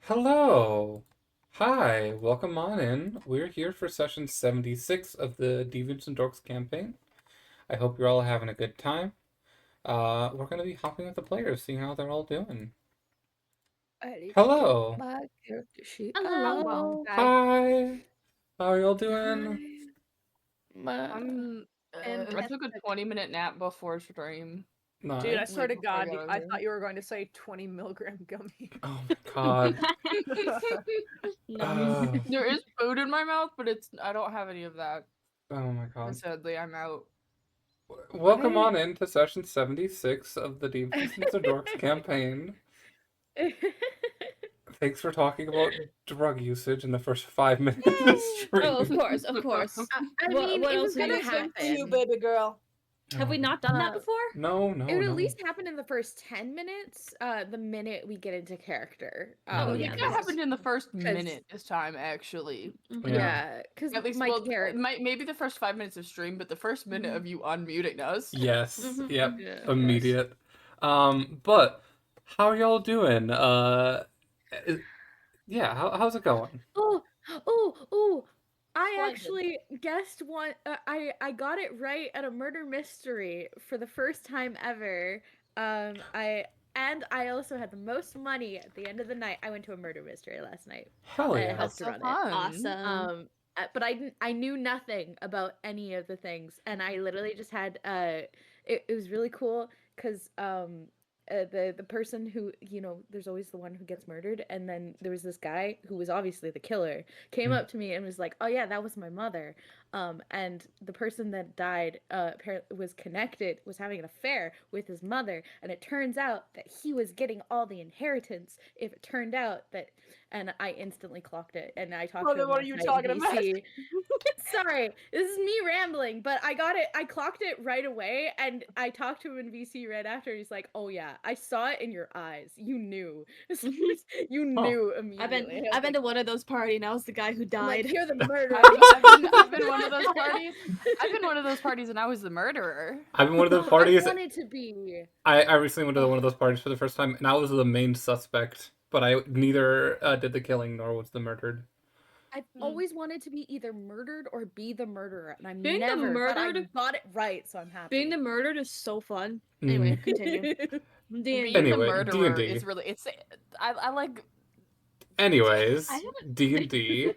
Hello. Hi, welcome on in. We're here for session 76 of the Deviants and Dorks campaign. I hope you're all having a good time. We're going to be hopping with the players, seeing how they're all doing. I need to get Hello. my character sheet. Hello. Hello. Hi. How are y'all doing? Hi. My I took a 20-minute nap before stream. dude, I Nice. swear to Before I God, got on I here. thought you were going to say 20 milligram gummy. Oh my god. Nice. There is food in my mouth, but I don't have any of that. Oh my And god. sadly, I'm out. Welcome on in to session 76 of the Deviants and Dorks campaign. Thanks for talking about drug usage in the first 5 minutes of the stream. Oh, of course. I mean, what it else was do you gonna think? happen. baby girl. Have we not done that before? No, It would no. at least happen in the first 10 minutes, the minute we get into character. Oh, yeah, I think that happened in the first minute this time, actually. Yeah, because At least, my well, character. maybe the first 5 minutes of stream, but the first minute of you unmuting us. Yes. Yep. Yeah. Immediate. But how y'all doing? Yeah. How's it going? Oh! I Splendid. actually guessed one. I got it right at a murder mystery for the first time ever. I also had the most money at the end of the night. I went to a murder mystery last night. Hell I yeah. helped That's so run it. fun. Awesome. But I knew nothing about any of the things, and I literally just had it was really cool because the person who, there's always the one who gets murdered, and then there was this guy who was obviously the killer, came up to me and was like, oh yeah, that was my mother. And the person that died apparently was having an affair with his mother, and it turns out that he was getting all the inheritance if it turned out that. And I instantly clocked it, and I talked to him What are last you night talking in about? VC. Sorry, this is me rambling, but I got it. I clocked it right away, and I talked to him in VC right after. He's like, "Oh yeah, I saw it in your eyes. You knew. You knew immediately." I've been to one of those parties, and I was the guy who I'm died. like, "You're the murderer." I've been one of those parties. I've been one of those parties, and I was the murderer. I've been one of those I parties. wanted to be. I recently went to one of those parties for the first time, and I was the main suspect. But I neither did the killing nor was the murdered. I've always wanted to be either murdered or be the murderer, and I'm Being the never. But I murdered- got it right, so I'm happy. Being the murdered is so fun. Anyway, continue. Being Anyway, the murderer D&D. is really I like. Anyways, I haven't- D&D.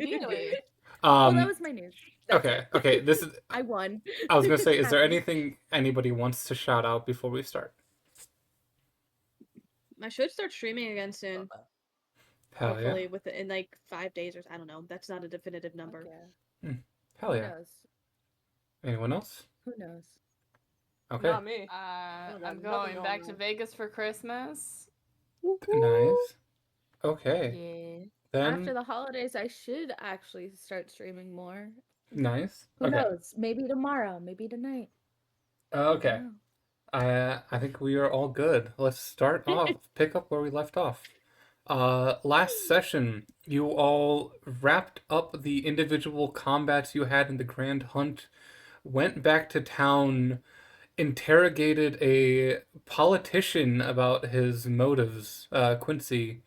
Anyway, Well, that was my news. That's it. Okay. This is. I won. I was gonna say, is there Happy. anything anybody wants to shout out before we start? I should start streaming again soon. Hell Hopefully, in like 5 days or I don't know. That's not a definitive number. Yeah. Hell Who yeah. knows? Anyone else? Who knows? Okay. Not me. I'm nothing going going back to on. Vegas for Christmas. Nice. Okay. Yeah. Then After the holidays, I should actually start streaming more. nice. Who Okay. knows? Maybe tomorrow. Maybe tonight. I Okay. don't know. I think we are all good. Let's start off. Pick up where we left off. Last session, you all wrapped up the individual combats you had in the Grand Hunt, went back to town, interrogated a politician about his motives, Quincy,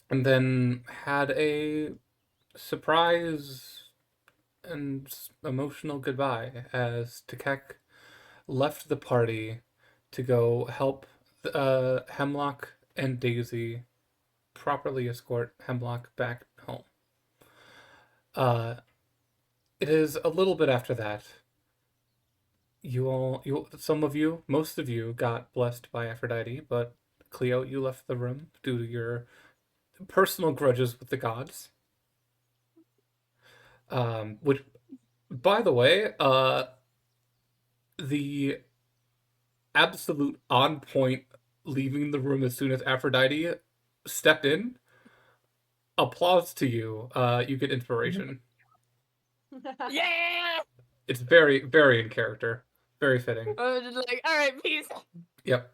and then had a surprise and emotional goodbye as Takek left the party to go help Hemlock and Daisy properly escort Hemlock back home. It is a little bit after that. Most of you got blessed by Aphrodite, but Cleo, you left the room due to your personal grudges with the gods. Which, by the way, the absolute on point leaving the room as soon as Aphrodite stepped in. Applause to you. You get inspiration. Yeah. It's very, very in character. Very fitting. I was just like, all right, peace. Yep.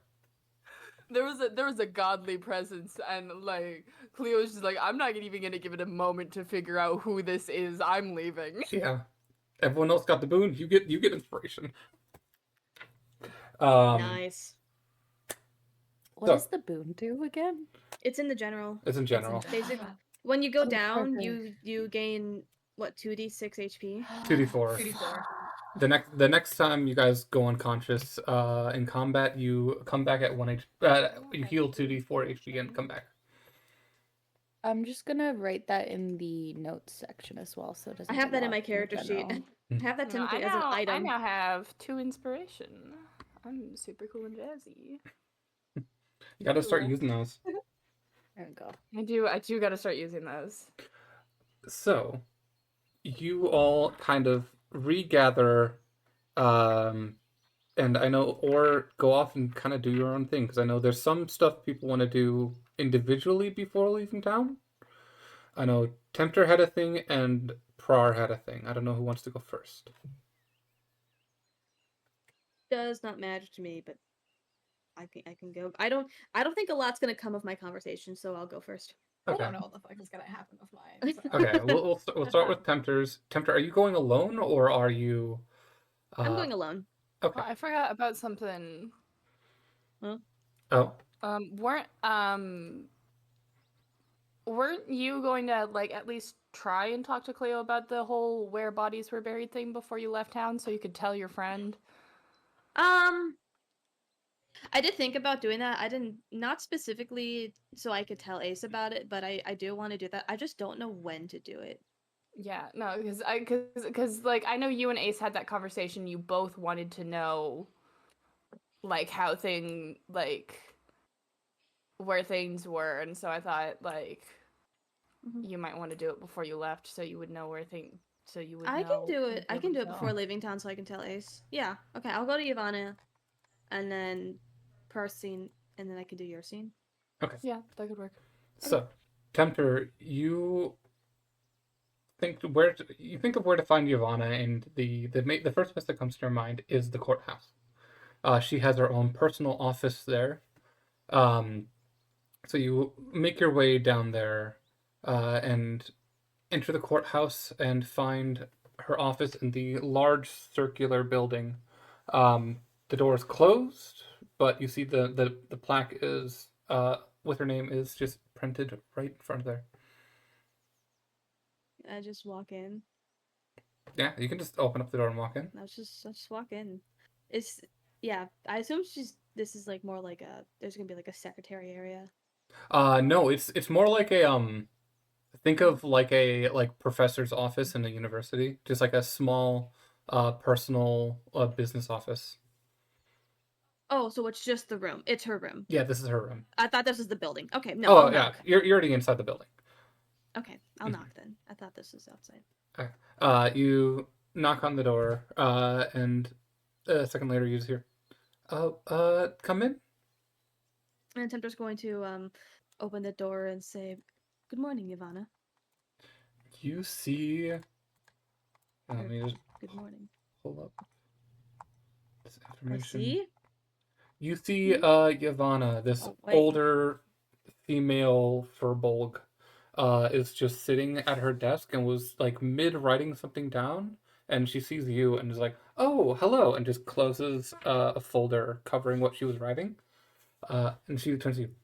There was a godly presence, and like Cleo was just like, I'm not even gonna give it a moment to figure out who this is. I'm leaving. Yeah. Everyone else got the boon. You get inspiration. Nice. What So- does the boon do again? It's in the general. It's in general. Basic. When you go Oh, down, perfect. you gain what 2d6 HP. 2d4. 2d4. The next time you guys go unconscious in combat, you come back at 1 you heal 2d4 HP and come back. I'm just gonna write that in the notes section as well, so it doesn't. I have get that in my lost the character sheet. general. I have that No, technically as an I item. now have 2 inspiration. I'm super cool and jazzy. You gotta start Cool. using those. There we go. I do gotta start using those. So, you all kind of regather, and I know, or go off and kind of do your own thing, because I know there's some stuff people want to do individually before leaving town. I know Tempter had a thing, and Prar had a thing. I don't know who wants to go first. Does not matter to me, but I can go. I don't think a lot's gonna come of my conversation, so I'll go first. I Okay. don't know what the fuck is gonna happen with mine. So. Okay, we'll start with Tempter's. Tempter, are you going alone, or are you... I'm going alone. Okay. Oh, I forgot about something. Oh, Weren't you going to like at least try and talk to Cleo about the whole where bodies were buried thing before you left town, so you could tell your friend? I did think about doing that. I didn't, not specifically so I could tell Ace about it, but I do want to do that. I just don't know when to do it. Yeah, no, because like I know you and Ace had that conversation. You both wanted to know, like how where things were, and so I thought like Mhm. you might want to do it before you left, so you would know so you would. I know can do and it. be I able can to do it tell. before leaving town so I can tell Ace. Yeah. Okay, I'll go to Ivana and then per scene, and then I can do your scene. okay. Yeah, that could work. So, Tempter, you think of where to find Yavanna, and the first place that comes to your mind is the courthouse. She has her own personal office there. So you make your way down there, and enter the courthouse and find her office in the large circular building. The door is closed, but you see the plaque is with her name is just printed right in front of there. I just walk in. Yeah, you can just open up the door and walk in. I just walk in. It's yeah. I assume this is like more like there's gonna be like a secretary area. No, it's more like a think of like a professor's office in a university, just like a small personal business office. Oh, so it's just the room. It's her room. Yeah, this is her room. I thought this was the building. Okay, no, Oh I'll yeah, knock. you're already inside the building. Okay, I'll Mhm. knock then. I thought this was outside. You knock on the door, and a second later you hear, "Oh, come in." And Tempter's going to open the door and say, "Good morning, Ivana." You see, let me just Good morning. pull up this I information. see. You see, Yavanna, this Oh, wait. older female furbolg, is just sitting at her desk and was like mid writing something down, and she sees you and is like, "Oh, hello," and just closes a folder covering what she was writing. And she turns to you.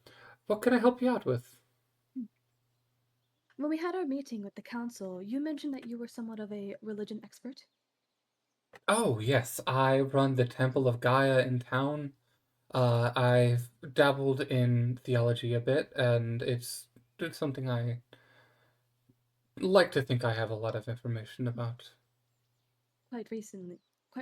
"What can I help you out with?" When we had our meeting with the council, you mentioned that you were somewhat of a religion expert. Oh, yes, I run the Temple of Gaia in town. I've dabbled in theology a bit, and it's something I like to think I have a lot of information about. Quite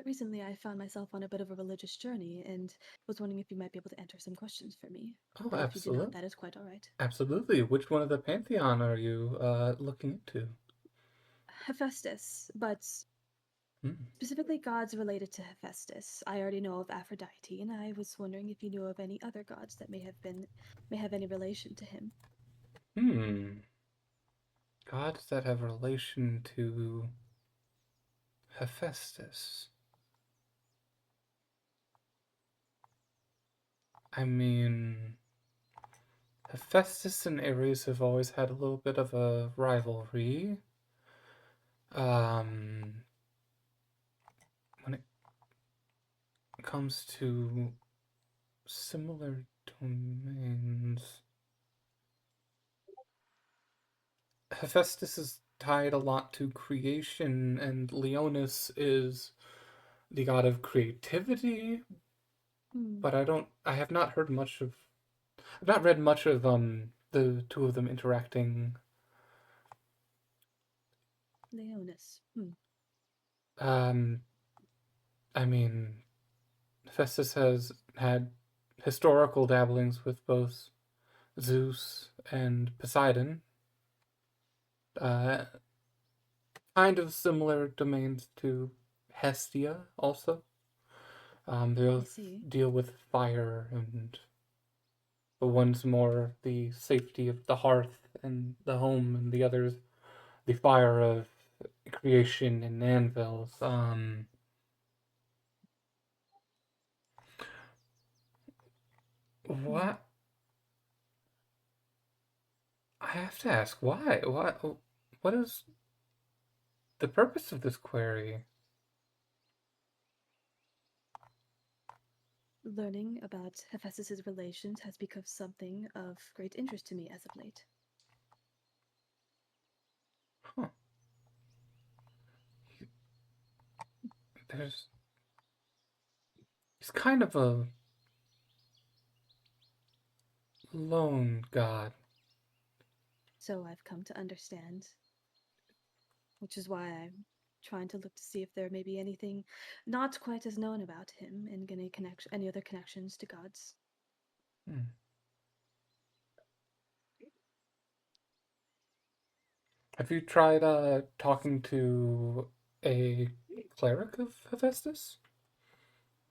recently, I found myself on a bit of a religious journey and was wondering if you might be able to answer some questions for me. Oh, But if you do not, absolutely. that is quite all right. Absolutely. Which one of the Pantheon are you looking into? Hephaestus, but Hmm. specifically gods related to Hephaestus. I already know of Aphrodite, and I was wondering if you knew of any other gods that may have any relation to him. Gods that have relation to Hephaestus. I mean, Hephaestus and Ares have always had a little bit of a rivalry. When it comes to similar domains. Hephaestus is tied a lot to creation, and Leonis is the god of creativity. Hmm. But I have not heard much of. I've not read much of the two of them interacting. Leonis. Um, I mean, Hephaestus has had historical dabblings with both Zeus and Poseidon. Uh, kind of similar domains to Hestia, also. They I both see. deal with fire, and the one's more the safety of the hearth and the home, and the other's the fire of creation and anvils. Hmm. What? I have to ask, why? What is the purpose of this query? Learning about Hephaestus's relations has become something of great interest to me as of late. Huh. There's He's kind of a lone god. So I've come to understand, which is why I'm trying to look to see if there may be anything not quite as known about him and any other connections to gods. Hmm. Have you tried talking to a cleric of Hephaestus?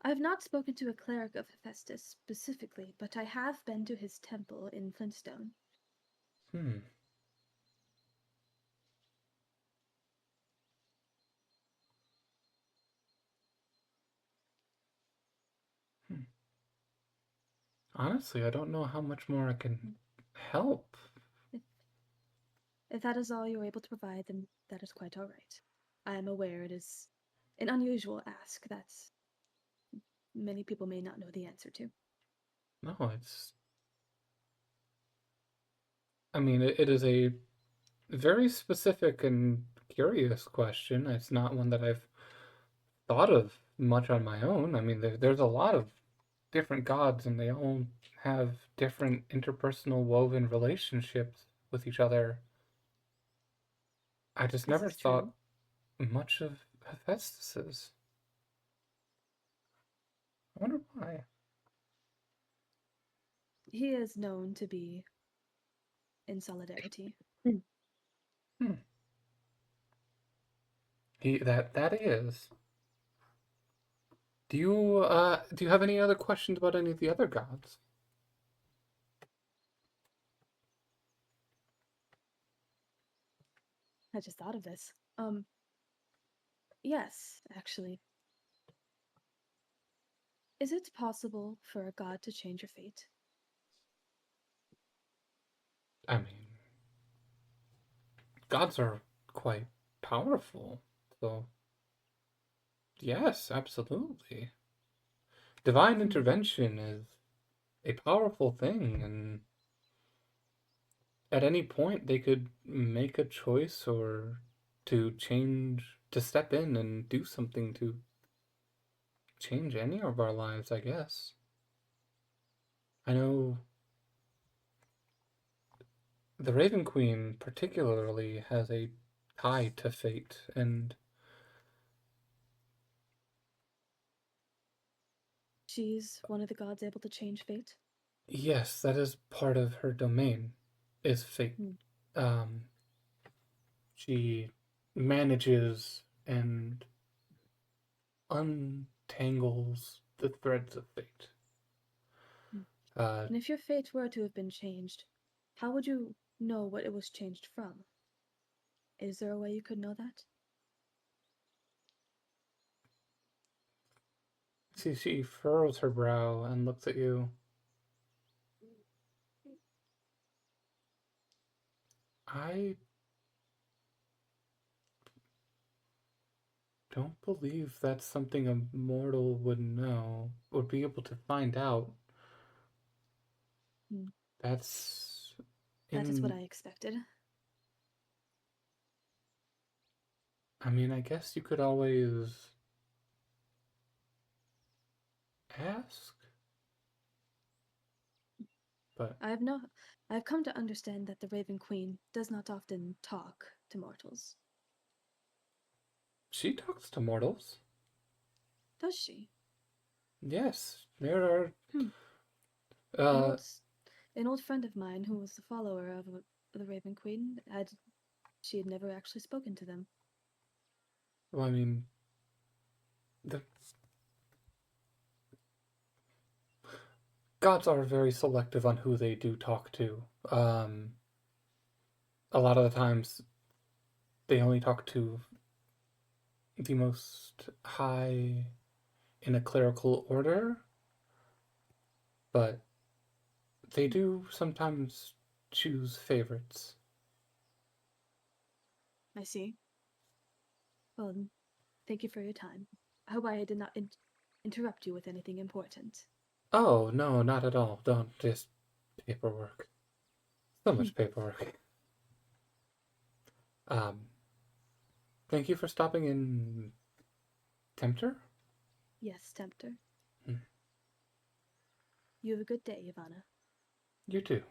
I have not spoken to a cleric of Hephaestus specifically, but I have been to his temple in Flintstone. Hmm. Hmm. Honestly, I don't know how much more I can help. If, if that is all you're able to provide, then that is quite all right. I am aware it is an unusual ask that many people may not know the answer to. No, I mean, it is a very specific and curious question. It's not one that I've thought of much on my own. I mean, there's a lot of different gods, and they all have different interpersonal woven relationships with each other. I just This never is thought true. much of Hephaestus's. I wonder why. He is known to be in solidarity. Hmm. That is. Do you have any other questions about any of the other gods? I just thought of this. Yes, actually. Is it possible for a god to change your fate? I mean, gods are quite powerful, so yes, absolutely. Divine intervention is a powerful thing, and at any point they could make a choice or to step in and do something to change any of our lives, I guess. I know the Raven Queen particularly has a tie to fate, and She's one of the gods able to change fate? yes, that is part of her domain, is fate. Hmm. Um, she manages and untangles the threads of fate. Hmm. Uh, And if your fate were to have been changed, how would you know what it was changed from? Is there a way you could know that? she furrows her brow and looks at you. I don't believe that's something a mortal would know, would be able to find out. That's That is what in. I expected. I mean, I guess you could always ask, but I've come to understand that the Raven Queen does not often talk to mortals. she talks to mortals. Does she? Yes, there are. Hmm. Uh, An old friend of mine who was the follower of the Raven Queen she had never actually spoken to them. well, I mean, the gods are very selective on who they do talk to. A lot of the times, they only talk to the most high in a clerical order, but they do sometimes choose favorites. I see. Well, thank you for your time. I hope I did not interrupt you with anything important. Oh, no, not at all. Don't. Just paperwork. So much paperwork. Um, Thank you for stopping in, Tempter? Yes, Tempter. Hmm. You have a good day, Ivana. You too.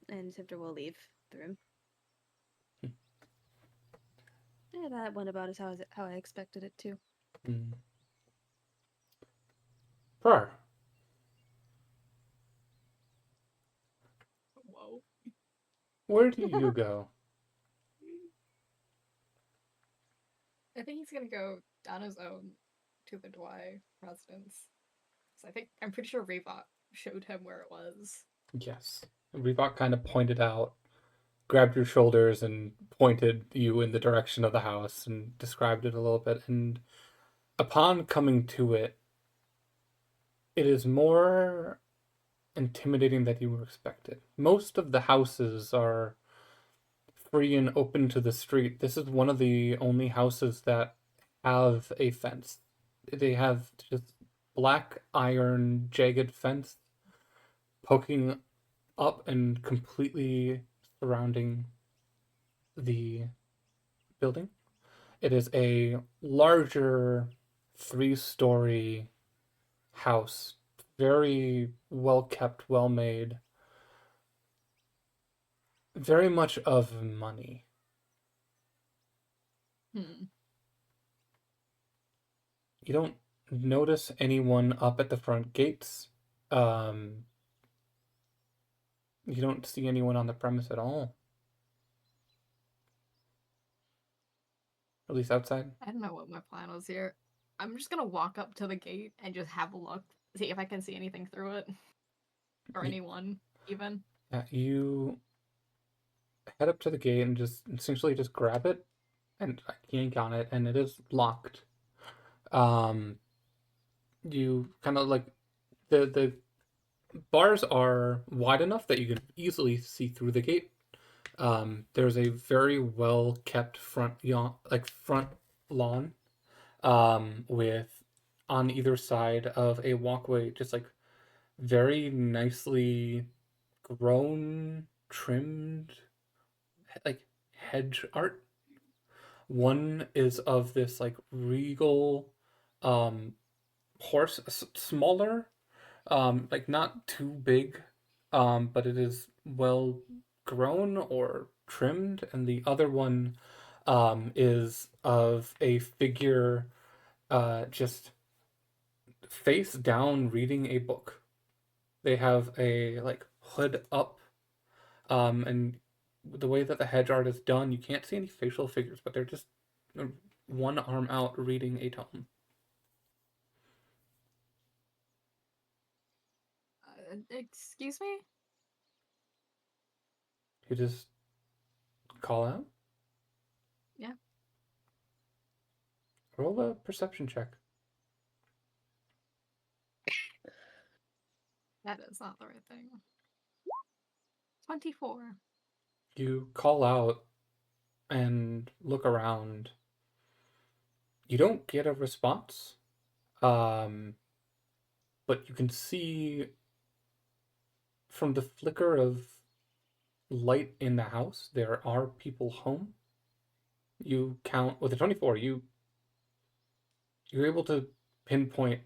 And Tempter will leave the room. Hmm. Yeah, that went about as how I expected it to. Mm. Prar, Whoa. where do you go? I think he's gonna go on his own to the Dwy residence. So I'm pretty sure Reebok showed him where it was. Yes. Reebok kind of pointed out, grabbed your shoulders and pointed you in the direction of the house and described it a little bit. And upon coming to it, it is more intimidating than you expected. Most of the houses are free and open to the street. This is one of the only houses that have a fence. They have just black iron jagged fence poking up and completely surrounding the building. It is a larger 3-story house, very well kept, well made, very much of money. Hmm. You don't notice anyone up at the front gates. Um, you don't see anyone on the premise at all, at least outside. I don't know what my plan was here. I'm just gonna walk up to the gate and just have a look, see if I can see anything through it. Or Y- anyone, even. You head up to the gate and just essentially just grab it and yank on it, and it is locked. Um, you kind of like the bars are wide enough that you can easily see through the gate. There's a very well kept front lawn, with on either side of a walkway, just like very nicely grown, trimmed, like hedge art. One is of this like regal, um, horse, smaller, like not too big, but it is well grown or trimmed, and the other one, is of a figure, just face down reading a book. They have a like hood up, and the way that the hedge art is done, you can't see any facial figures, but they're just one arm out reading a tome. Excuse me? You just call out, Yeah. roll a perception check. That is not the right thing. 24. You call out and look around. You don't get a response, um, but you can see from the flicker of light in the house, there are people home. You count with a 24. You're able to pinpoint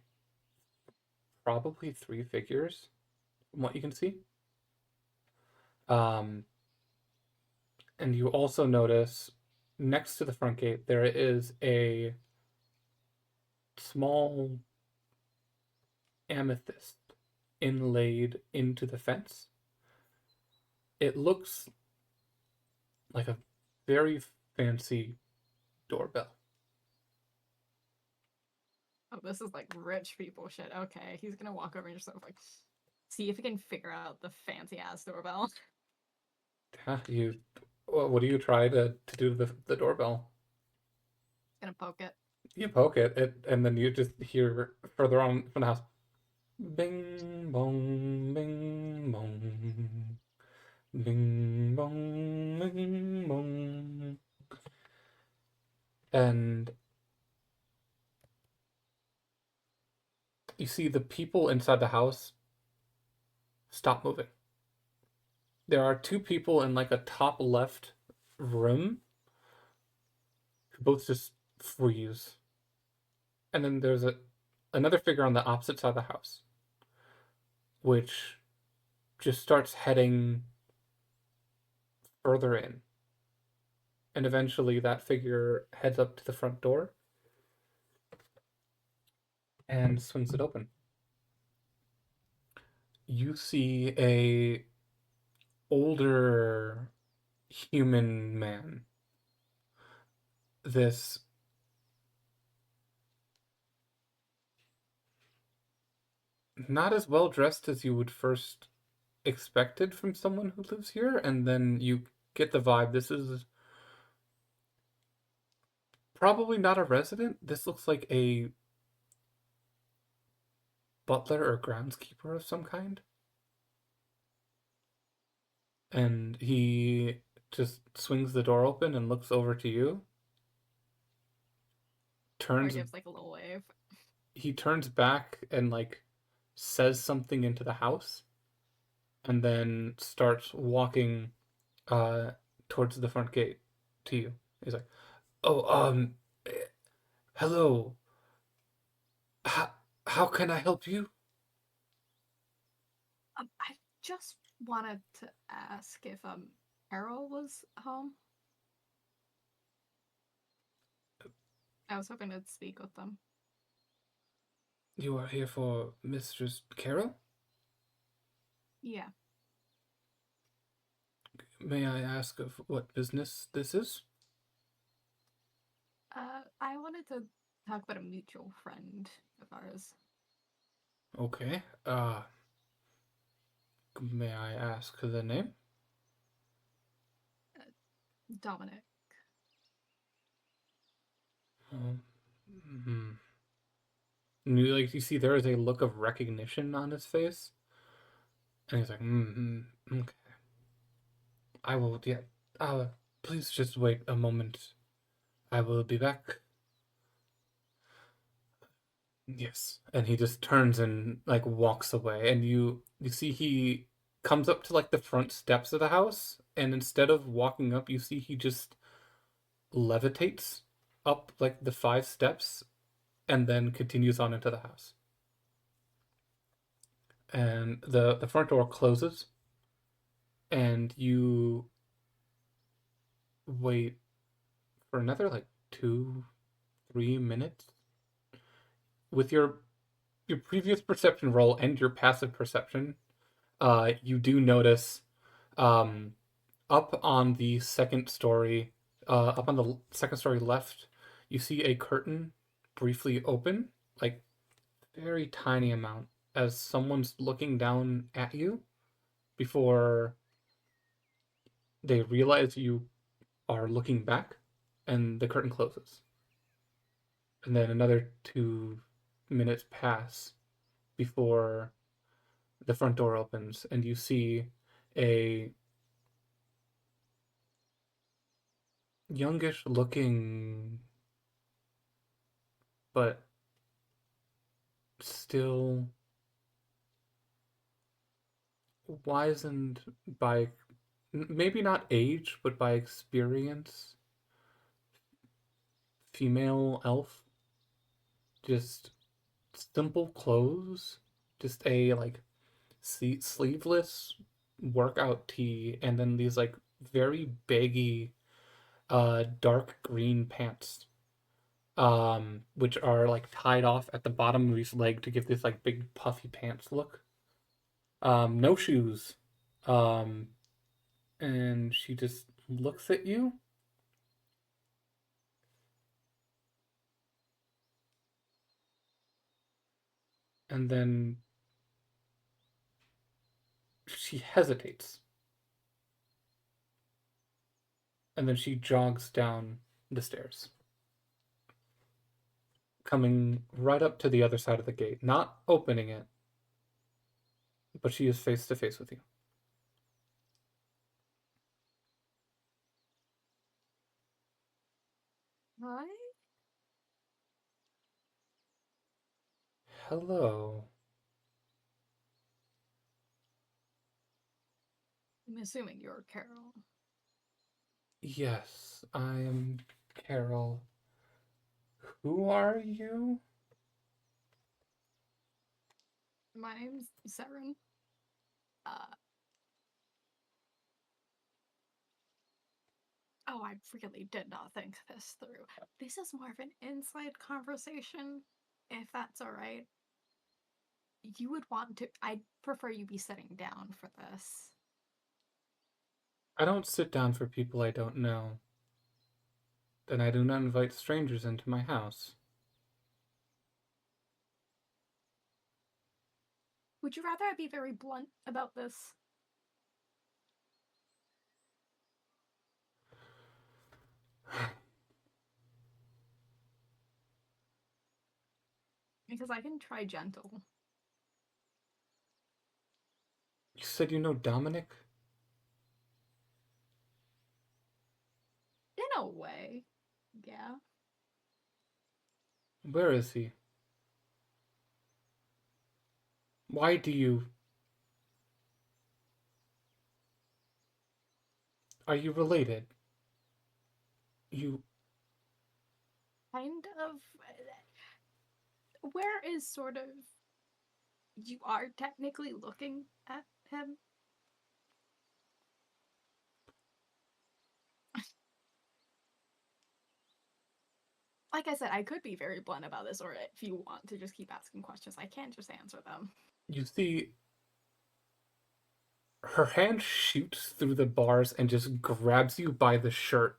probably 3 figures from what you can see. And you also notice next to the front gate there is a small amethyst inlaid into the fence. It looks like a very fancy doorbell. Oh, this is like rich people shit. Okay, he's gonna walk over and just sort of like see if he can figure out the fancy ass doorbell. What do you try to do the doorbell? Gonna poke it. You poke and then you just hear further on from the house, bing bong, bing bong, bing bong, bing bong, and you see the people inside the house stop moving. There are 2 people in like a top left room who both just freeze. And then there's another figure on the opposite side of the house, which just starts heading further in. And eventually that figure heads up to the front door and swings it open. You see a older human man. This not as well dressed as you would first expected from someone who lives here, and then you get the vibe this is probably not a resident. This looks like a butler or groundskeeper of some kind. And he just swings the door open and looks over to you. Or gives like a little wave. He turns back and like says something into the house and then starts walking towards the front gate to you. He's like, "Oh, hello. How can I help you?" I just wanted to ask if Errol was home. I was hoping to speak with them. You are here for Mistress Carol? Yeah. May I ask of what business this is? I wanted to talk about a mutual friend of ours. Okay. May I ask the name? Dominic. Hmm. You see there is a look of recognition on his face. And he's like, okay. I will, yeah. Please just wait a moment. I will be back. Yes. And he just turns and like walks away. And you see he comes up to like the front steps of the house. And instead of walking up, you see he just levitates up like the 5 steps and then continues on into the house. And the front door closes and you wait for another like 2-3 minutes with your previous perception roll and your passive perception. You do notice up on the second story left, you see a curtain briefly open, like very tiny amount, as someone's looking down at you before they realize you are looking back, and the curtain closes. And then another 2 minutes pass before the front door opens, and you see a youngish looking, but still wizened by maybe not age, but by experience, female elf. Just simple clothes, just a like sleeveless workout tee, and then these like very baggy dark green pants, which are like tied off at the bottom of his leg to give this like big puffy pants look. No shoes. Um, and she just looks at you, and then she hesitates, and then she jogs down the stairs, coming right up to the other side of the gate, not opening it, but she is face to face with you. Hi. Hello. I'm assuming you're Carol. Yes, I am Carol. Who are you? My name's Seren. Oh, I really did not think this through. This is more of an inside conversation, if that's alright. You would want to. I'd prefer you be sitting down for this. I don't sit down for people I don't know. Then I do not invite strangers into my house. Would you rather I be very blunt about this? Because I can try gentle. You said you know Dominic? In a way. Yeah. Where is he? Why do you... Are you related? You... Kind of. Where is sort of. You are technically looking at him? Like I said, I could be very blunt about this, or if you want to just keep asking questions, I can just answer them. You see... Her hand shoots through the bars and just grabs you by the shirt.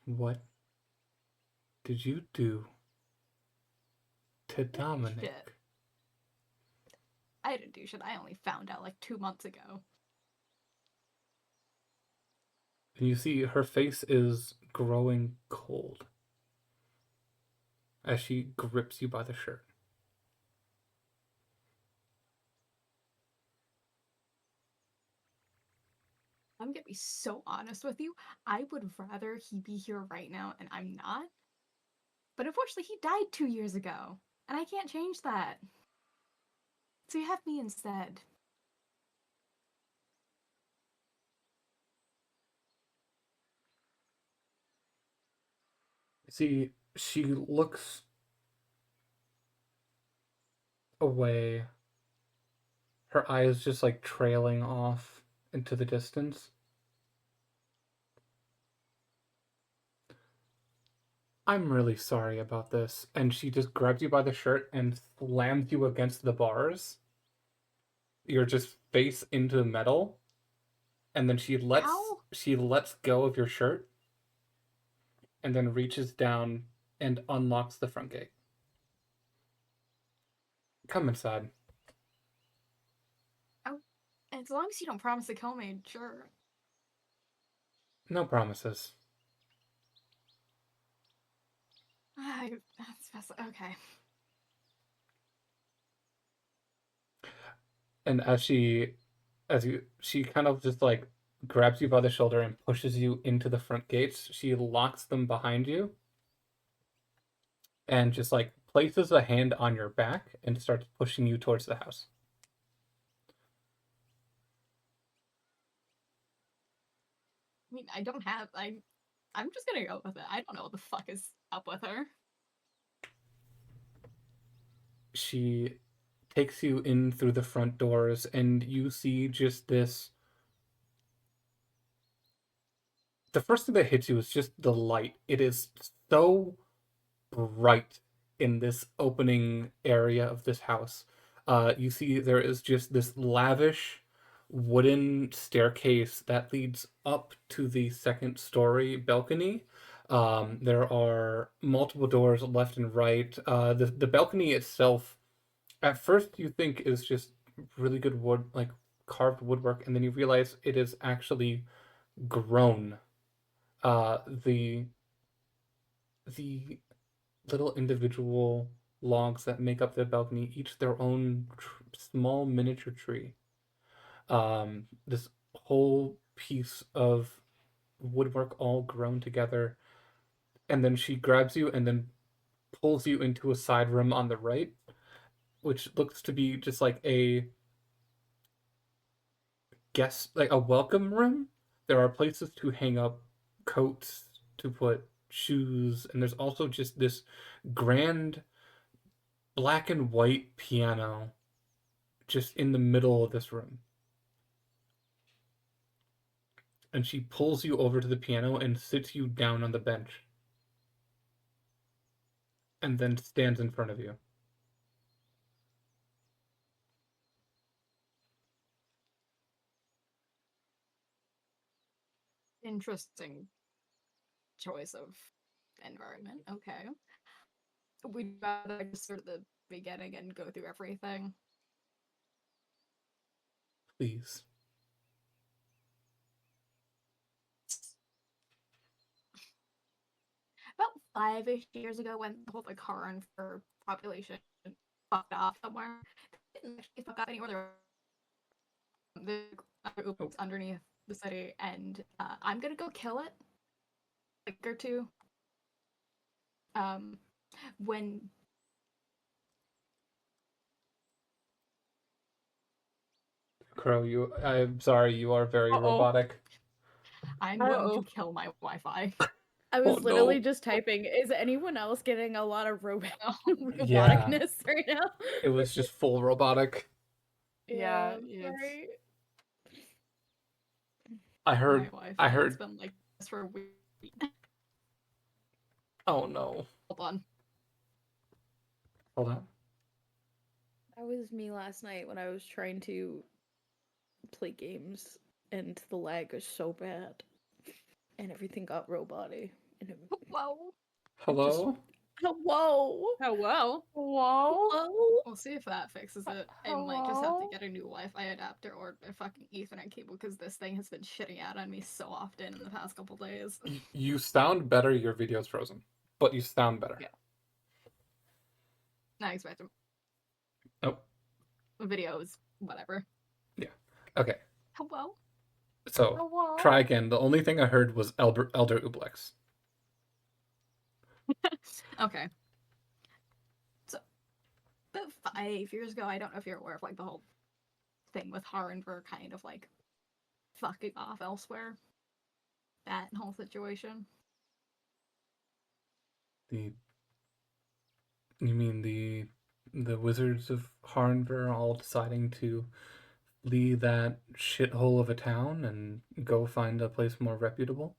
What did you do to Dominic? Shit. I didn't do shit. I only found out like 2 months ago. And you see her face is growing cold as she grips you by the shirt. I'm gonna be so honest with you. I would rather he be here right now and I'm not. But unfortunately, he died 2 years ago. And I can't change that. So you have me instead. See, she looks away, her eyes just like trailing off into the distance. I'm really sorry about this. And she just grabs you by the shirt and slams you against the bars. You're just face into metal. And then Ow! she lets go of your shirt and then reaches down and unlocks the front gate. Come inside. Oh, as long as you don't promise to kill me, sure. No promises. Okay. And she kind of just like grabs you by the shoulder and pushes you into the front gates. She locks them behind you and just like places a hand on your back and starts pushing you towards the house. I mean, I don't have. I'm just gonna go with it. I don't know what the fuck is up with her. She takes you in through the front doors, and you see just this. The first thing that hits you is just the light. It is so bright in this opening area of this house. You see there is just this lavish wooden staircase that leads up to the second story balcony. There are multiple doors left and right. The balcony itself, at first, you think is just really good wood, like carved woodwork, and then you realize it is actually grown. The little individual logs that make up the balcony, each their own small miniature tree. This whole piece of woodwork all grown together, and then she grabs you and then pulls you into a side room on the right, which looks to be just like a guest, like a welcome room. There are places to hang up coats, to put shoes, and there's also just this grand black and white piano just in the middle of this room. And she pulls you over to the piano and sits you down on the bench. And then stands in front of you. Interesting choice of environment. Okay. We'd rather just start at the beginning and go through everything. Please. About 5-ish years ago, when the whole like Haran for population fucked off somewhere, it didn't actually fuck off anywhere. There were the other oops underneath the city, and I'm gonna go kill it. Like or two. When Crow, I'm sorry, you are very robotic. I'm going to kill my Wi-Fi. I was Oh, literally no. just typing. Is anyone else getting a lot of Yeah. roboticness right now? It was just full robotic. Yeah, sorry. I My heard. Wi-Fi has been like this for a week. Oh no. Hold on. Hold on. That was me last night when I was trying to play games, and the lag was so bad, and everything got roboty. And it, Whoa. Hello? Hello. Hello. Whoa. Hello. We'll see if that fixes it. I might just have to get a new Wi-Fi adapter or a fucking Ethernet cable because this thing has been shitting out on me so often in the past couple days. You sound better. Your video's frozen, but you sound better. Yeah. Not expecting. Nope. Videos, whatever. Yeah. Okay. Hello. So Hello. try again. The only thing I heard was Elder Ublex. Okay. So, about 5 years ago, I don't know if you're aware of like the whole thing with Harenver kind of like fucking off elsewhere. That whole situation. You mean the Wizards of Harnver all deciding to flee that shithole of a town and go find a place more reputable?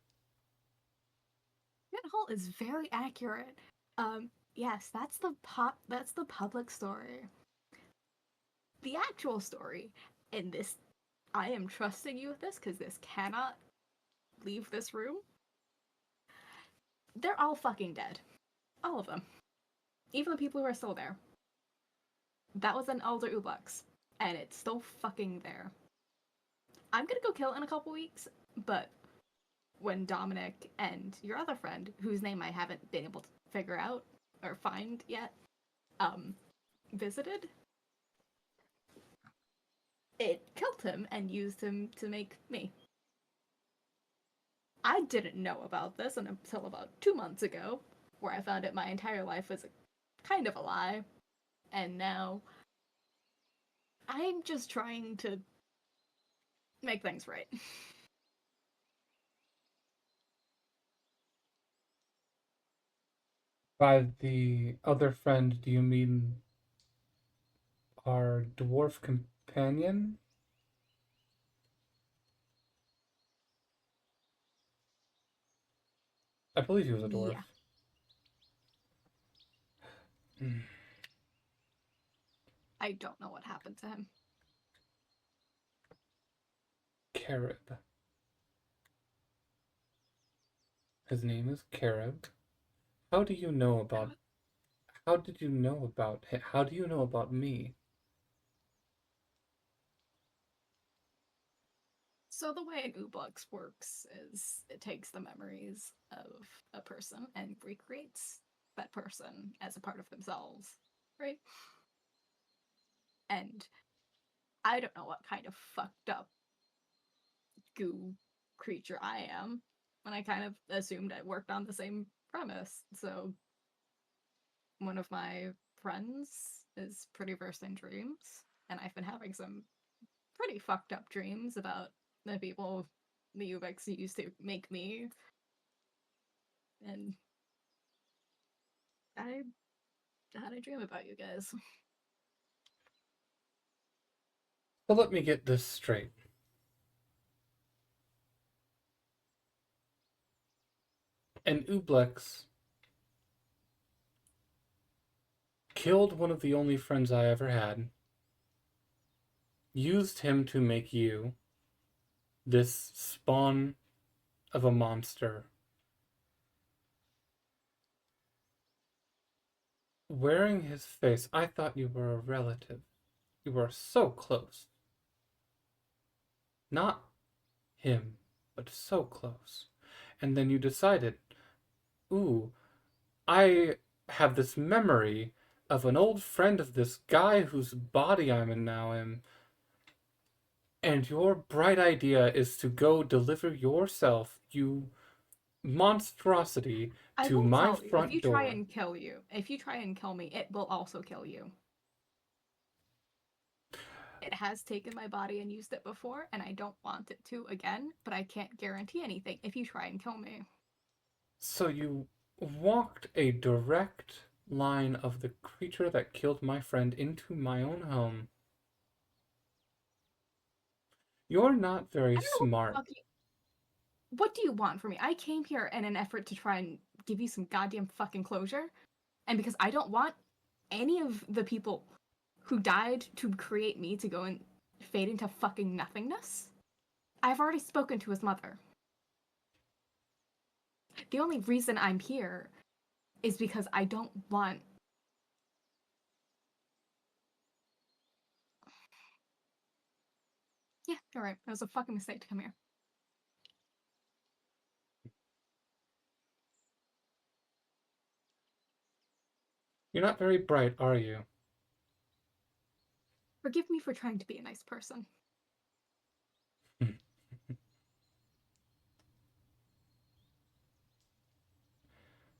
Shithole is very accurate. Yes, that's the public story. The actual story, and this, I am trusting you with this because this cannot leave this room. They're all fucking dead. All of them. Even the people who are still there. That was an Elder Ublex, and it's still fucking there. I'm gonna go kill it in a couple weeks, but when Dominic and your other friend, whose name I haven't been able to figure out or find yet, visited, it killed him and used him to make me. I didn't know about this until about 2 months ago, where I found out my entire life was a kind of a lie. And now I'm just trying to make things right. By the other friend, do you mean our dwarf companion? I believe he was a dwarf. Yeah. I don't know what happened to him. Carib. His name is Carib. How do you know about... How did you know about him? How do you know about me? So the way an Ublox works is it takes the memories of a person and recreates that person as a part of themselves, right? And I don't know what kind of fucked up goo creature I am, and I kind of assumed I worked on the same premise. So one of my friends is pretty versed in dreams, and I've been having some pretty fucked up dreams about the people the Ubix used to make me. And I had a dream about you guys. So let me get this straight. An Ublex killed one of the only friends I ever had, used him to make you, this spawn of a monster. Wearing his face, I thought you were a relative. You were so close. Not him, but so close. And then you decided, ooh, I have this memory of an old friend of this guy whose body I'm in now am. And your bright idea is to go deliver yourself, you monstrosity, I to will my tell you, if front you try door. and kill you, if you try and kill me, it will also kill you. It has taken my body and used it before, and I don't want it to again, but I can't guarantee anything if you try and kill me. So you walked a direct line of the creature that killed my friend into my own home. You're not very I don't know smart. what do you want from me? I came here in an effort to try and give you some goddamn fucking closure, and because I don't want any of the people who died to create me to go and fade into fucking nothingness, I've already spoken to his mother. The only reason I'm here is because I don't want. Yeah, you're right. It was a fucking mistake to come here. You're not very bright, are you? Forgive me for trying to be a nice person.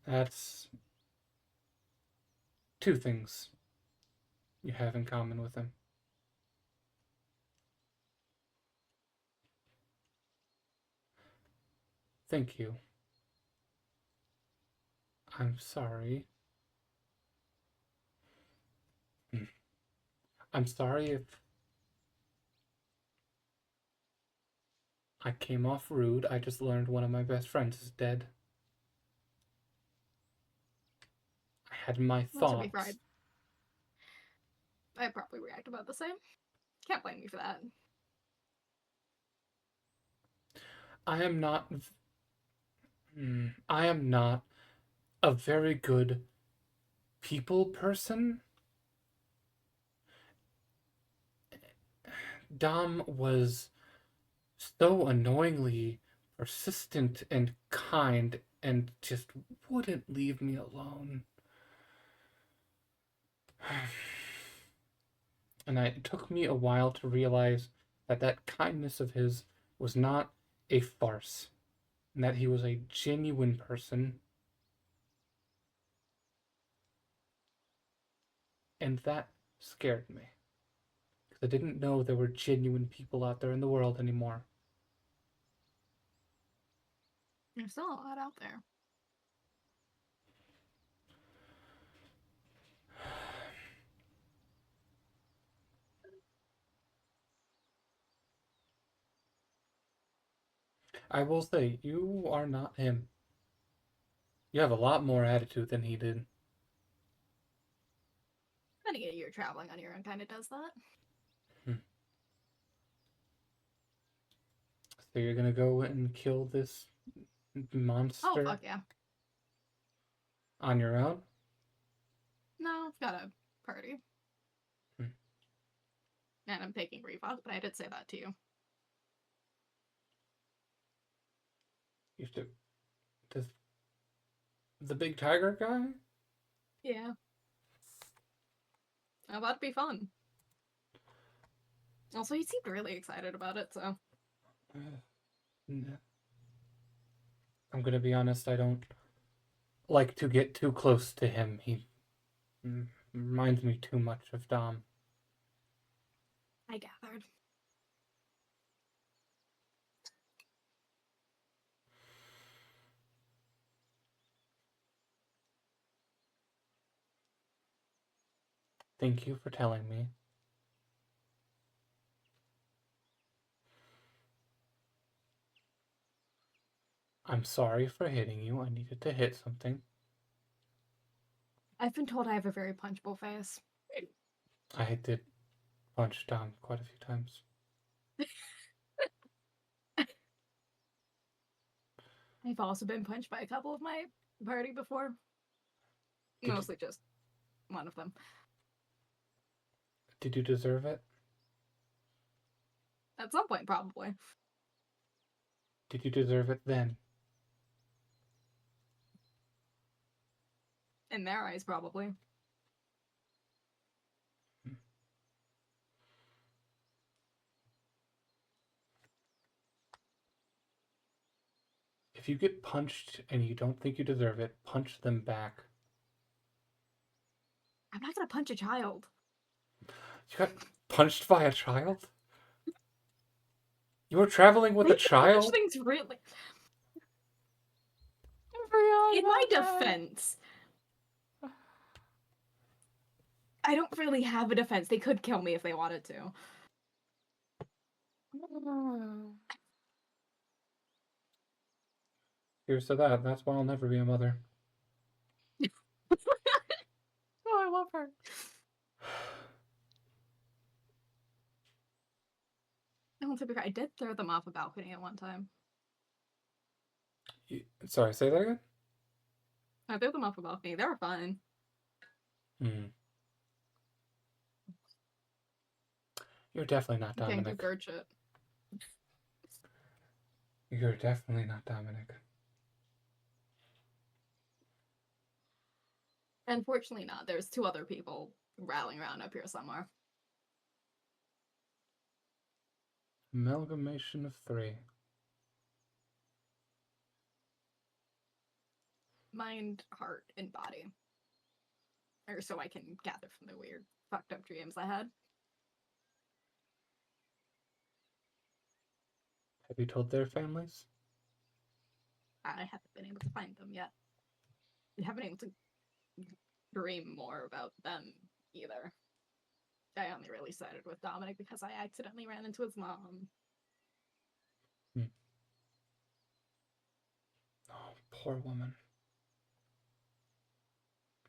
That's two things you have in common with him. Thank you. I'm sorry. I'm sorry if I came off rude. I just learned one of my best friends is dead. I had my Well, to be fair, thoughts. I probably react about the same. Can't blame me for that. I am not. I am not a very good people person. Dom was so annoyingly persistent and kind and just wouldn't leave me alone. And it took me a while to realize that that kindness of his was not a farce, and that he was a genuine person. And that scared me. Because I didn't know there were genuine people out there in the world anymore. There's still a lot out there. I will say, you are not him. You have a lot more attitude than he did. Spending a year traveling on your own kind of does that. So you're gonna go and kill this monster Oh, fuck yeah. on your own? No, I've got a party. Hmm. And I'm taking refunds, but I did say that to you. You should. Does the big tiger guy? Yeah. That'd be fun. Also, he seemed really excited about it, so. No. I'm gonna be honest, I don't like to get too close to him. He reminds me too much of Dom. I gathered. Thank you for telling me. I'm sorry for hitting you. I needed to hit something. I've been told I have a very punchable face. I did punch Dom quite a few times. I've also been punched by a couple of my party before. Mostly just one of them. Did you deserve it? At some point, probably. Did you deserve it then? In their eyes, probably. If you get punched and you don't think you deserve it, punch them back. I'm not gonna punch a child. You got punched by a child? You were traveling with a child? Things really. In my defense, I don't really have a defense. They could kill me if they wanted to. Here's to that. That's why I'll never be a mother. Oh, I love her. No, to be fair, I did throw them off a balcony at one time. Sorry, say that again? I threw them off a balcony. They were fine. You're definitely not Can't do Dominic. bird shit. You're definitely not Dominic. Unfortunately not. There's two other people rattling around up here somewhere. Amalgamation of three. Mind, heart, and body. Or so I can gather from the weird, fucked up dreams I had. Have you told their families? I haven't been able to find them yet. I haven't been able to dream more about them either. I only really sided with Dominic because I accidentally ran into his mom. Oh, poor woman.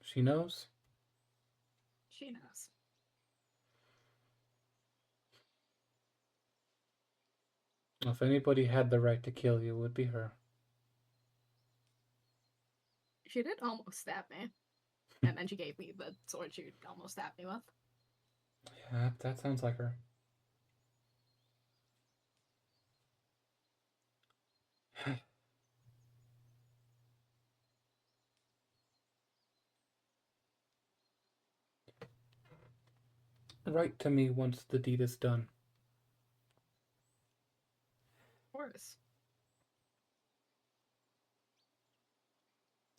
She knows? She knows. If anybody had the right to kill you, it would be her. She did almost stab me. And then she gave me the sword she almost stabbed me with. Yeah, that sounds like her. Write to me once the deed is done. Of course.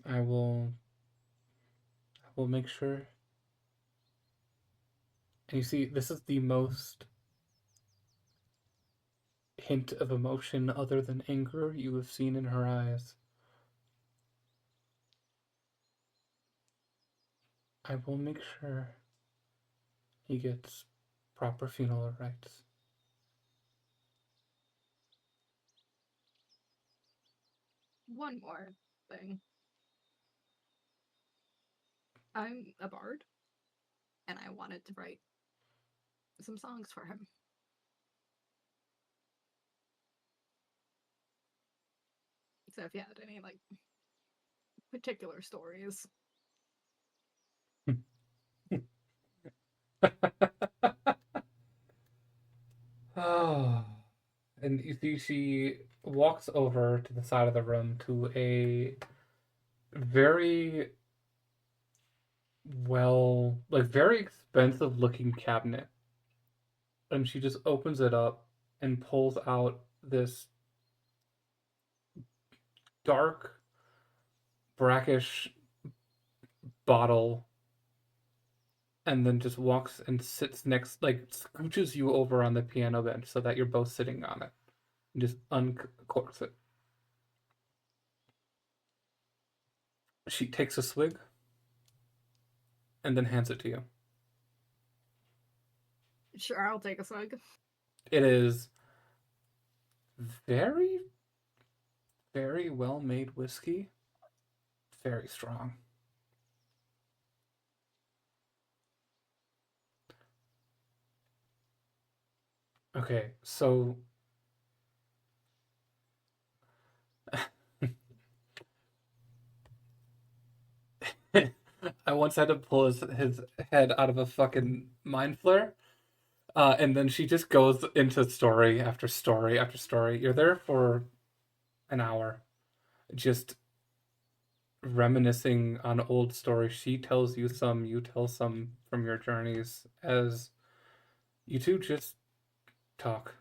I will make sure And you see, this is the most hint of emotion other than anger you have seen in her eyes. I will make sure he gets proper funeral rites. One more thing. I'm a bard, and I wanted to write some songs for him. So if you had any like particular stories, Oh. And you see, she walks over to the side of the room to a very very expensive looking cabinet. And she just opens it up and pulls out this dark, brackish bottle and then just walks and sits next, like, scooches you over on the piano bench so that you're both sitting on it. And just uncorks it. She takes a swig and then hands it to you. sure, I'll take a swig. It is very, very well made whiskey. Very strong. Okay, so I once had to pull his head out of a fucking mind flare. And then she just goes into story after story after story. You're there for an hour, just reminiscing on old stories. She tells you some, you tell some from your journeys as you two just talk.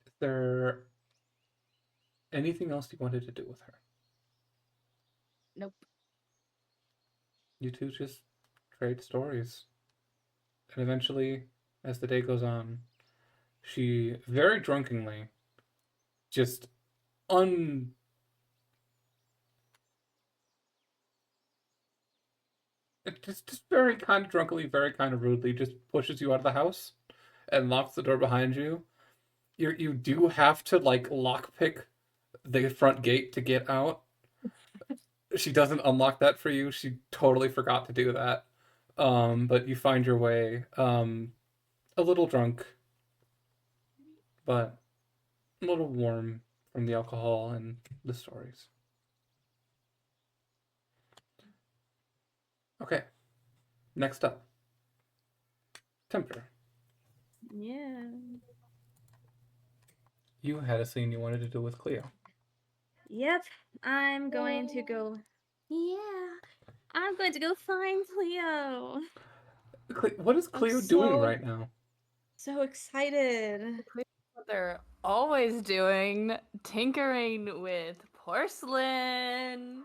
Is there anything else you wanted to do with her? Nope. You two just trade stories. And eventually, as the day goes on, she very drunkenly just un just very kind of drunkenly, very kind of rudely, just pushes you out of the house and locks the door behind you. You do have to like lockpick the front gate to get out. She doesn't unlock that for you. She totally forgot to do that. But you find your way, a little drunk, but a little warm from the alcohol and the stories. Okay, next up, Tempter. Yeah. You had a scene you wanted to do with Cleo. Yep. I'm going to go. Yeah. I'm going to go find Cleo. What is Cleo doing right now? So excited. What they're always doing, tinkering with porcelain,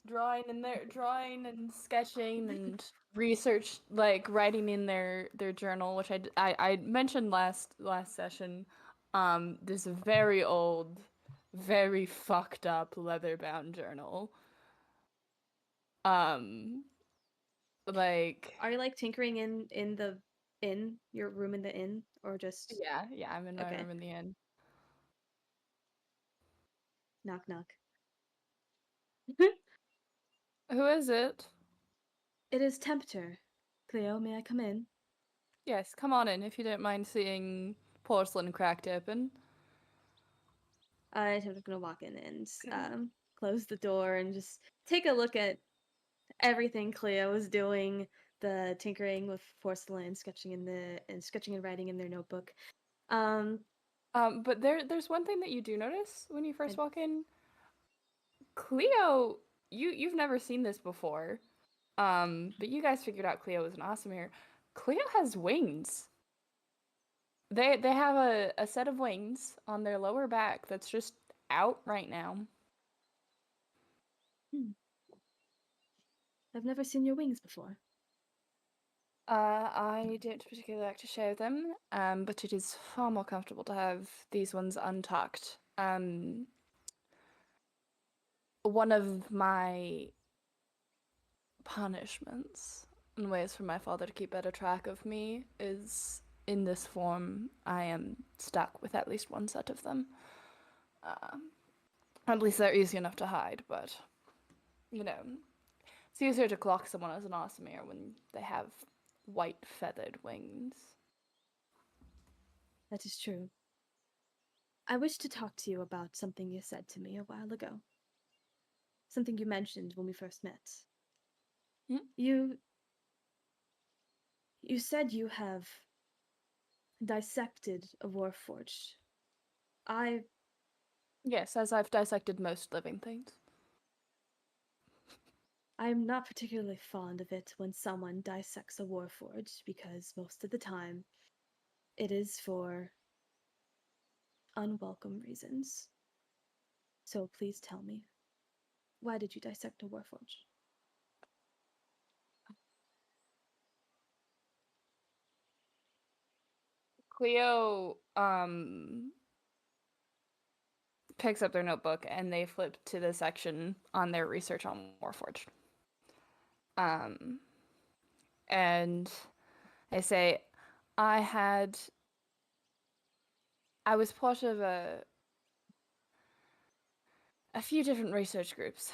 drawing and sketching and research, like writing in their journal, which I mentioned last session. This very old, very fucked up leather bound journal. Like, Are you like tinkering in the inn, your room in the inn, or just yeah, I'm in my Okay. room in the end. knock knock? Who is it? It is Tempter. Cleo, may I come in? Yes, come on in if you don't mind seeing porcelain cracked open. I'm just gonna walk in and close the door and just take a look at everything Cleo is doing. The tinkering with porcelain, sketching and writing in their notebook. But there's one thing that you do notice when you first walk in. Cleo, you've never seen this before. But you guys figured out Cleo was an awesome here. Cleo has wings. They have a set of wings on their lower back that's just out right now. I've never seen your wings before. I don't particularly like to show them, but it is far more comfortable to have these ones untucked. One of my punishments and ways for my father to keep better track of me is in this form. I am stuck with at least one set of them. At least they're easy enough to hide, but you know, it's easier to clock someone as an Asimir when they have white feathered wings. That is true. I wish to talk to you about something you said to me a while ago. Something you mentioned when we first met. Hmm? You said you have dissected a warforged. Yes, as I've dissected most living things. I'm not particularly fond of it when someone dissects a warforged because most of the time it is for unwelcome reasons. So please tell me, why did you dissect a warforged? Cleo picks up their notebook and they flip to the section on their research on Warforged. And I say, I was part of a few different research groups.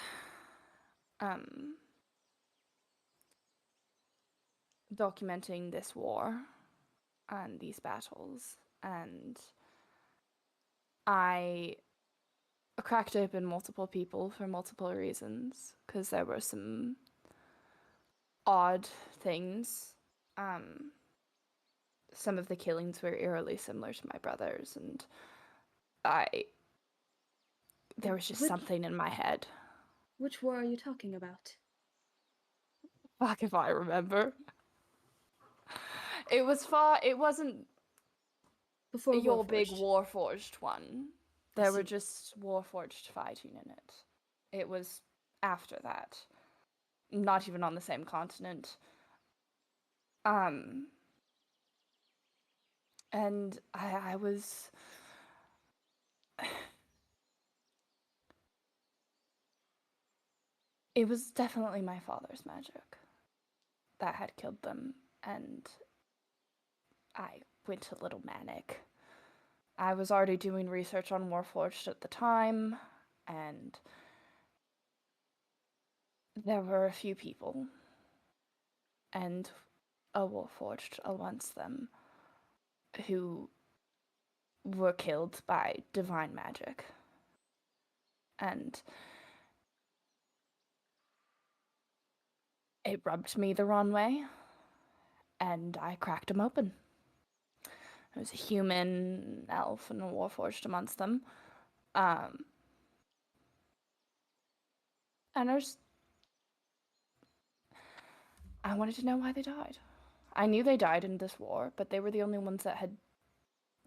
Documenting this war and these battles, and I cracked open multiple people for multiple reasons because there were some odd things. Some of the killings were eerily similar to my brother's, and there was just something in my head. Which war are you talking about? Fuck if I remember. It wasn't Before your big Warforged. Warforged one. I There were see. just Warforged fighting in it. It was after that. Not even on the same continent. And I was... It was definitely my father's magic that had killed them, and I went a little manic. I was already doing research on Warforged at the time, and there were a few people, and a Warforged amongst them, who were killed by divine magic. And it rubbed me the wrong way, and I cracked him open. There was a human, elf, and a Warforged amongst them. And I wanted to know why they died. I knew they died in this war, but they were the only ones that had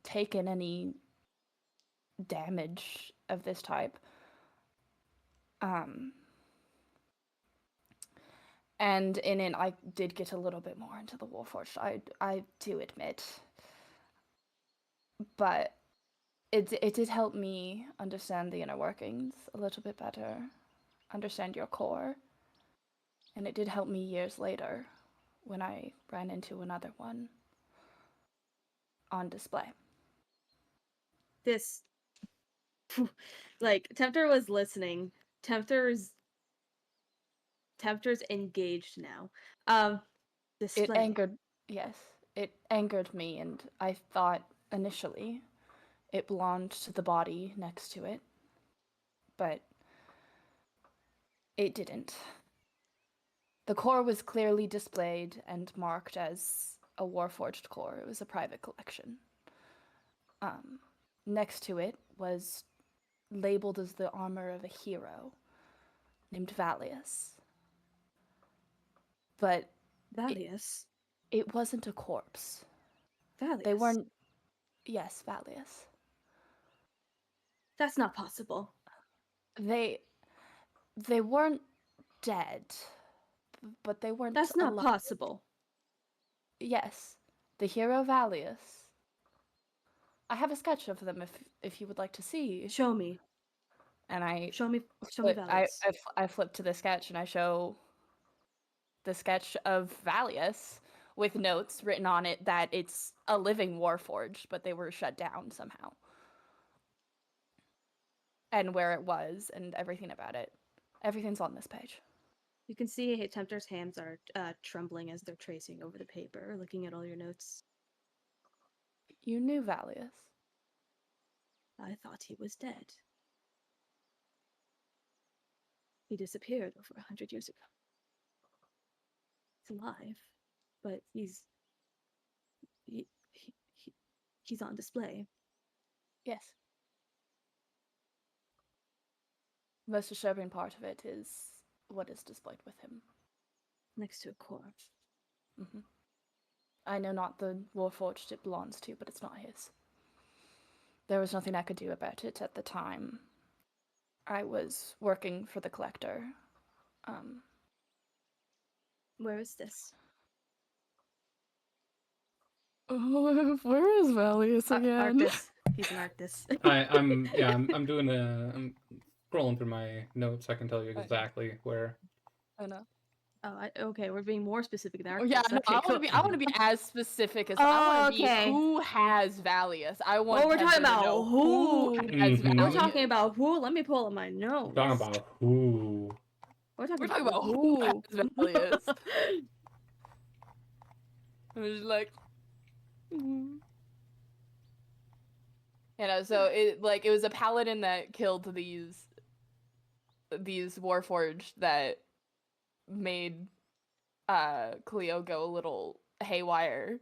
taken any damage of this type. And in it, I did get a little bit more into the Warforged, I do admit. But it did help me understand the inner workings a little bit better, understand your core. And it did help me years later when I ran into another one on display. This, like, Tempter was listening. Tempter's engaged now. Display. It angered me, and I thought initially it belonged to the body next to it, but it didn't. The core was clearly displayed and marked as a Warforged core. It was a private collection. Next to it was labeled as the armor of a hero named Valius. But Valius. it wasn't a corpse. Valius. They weren't Yes, Valius. That's not possible. They weren't dead, but they weren't That's not alive. possible. Yes, the hero Valius. I have a sketch of them if you would like to see. Show me. And I Show me flip, Valius. I flip to the sketch and I show the sketch of Valius with notes written on it that it's a living warforged, but they were shut down somehow. And where it was and everything about it. Everything's on this page. You can see Tempter's hands are trembling as they're tracing over the paper, looking at all your notes. You knew Valius. I thought he was dead. He disappeared over 100 years ago. He's alive, but he's on display. Yes. The most disturbing part of it is what is displayed with him. Next to a corpse. Mm-hmm. I know not the warforged it belongs to, but it's not his. There was nothing I could do about it at the time. I was working for the collector. Where is this? Where is Valius again? Arctis. He's an Arctis. I'm doing I'm scrolling through my notes. I can tell you exactly where. I know. Oh, okay. We're being more specific than Arctis. Oh, yeah, no, Okay, cool. I want to be as specific as I Oh, want to okay. be. Who has Valius? I want. Oh, we're talking Kevin to about know who. has Mhm. We're Valius. talking about who. Let me pull up my notes. Talking about who? We're talking We're talking about about who. who has Valius. I was just like, you know. So it was a paladin that killed these warforged that made Cleo go a little haywire,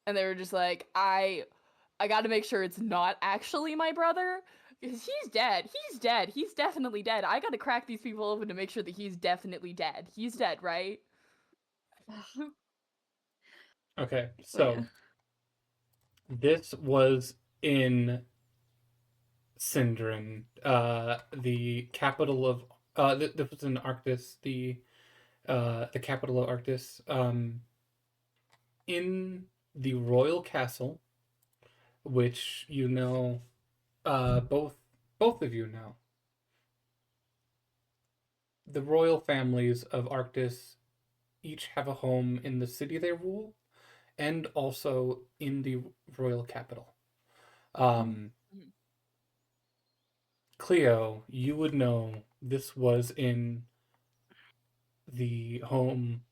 and they were just like, I got to make sure it's not actually my brother, because he's dead. He's definitely dead. I got to crack these people open to make sure that he's definitely dead. He's dead, right? Okay, Oh, so yeah. this was in Sindrin, the capital of this was in Arctis, the capital of Arctis, in the royal castle, which you know, both of you know. The royal families of Arctis each have a home in the city they rule, and also in the royal capital. Cleo, you would know this was in the home,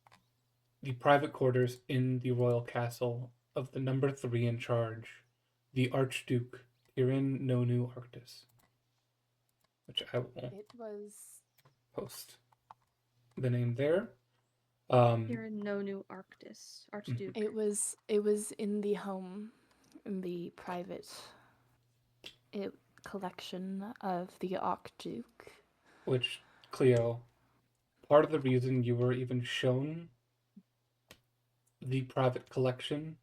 the private quarters in the royal castle of the number 3 in charge, the Archduke Kirin Nonu Arctis, which I will It was post the name there. Here in no new Arctis. Archduke. it was in the home, in the private collection of the Archduke. Which, Cleo, part of the reason you were even shown the private collection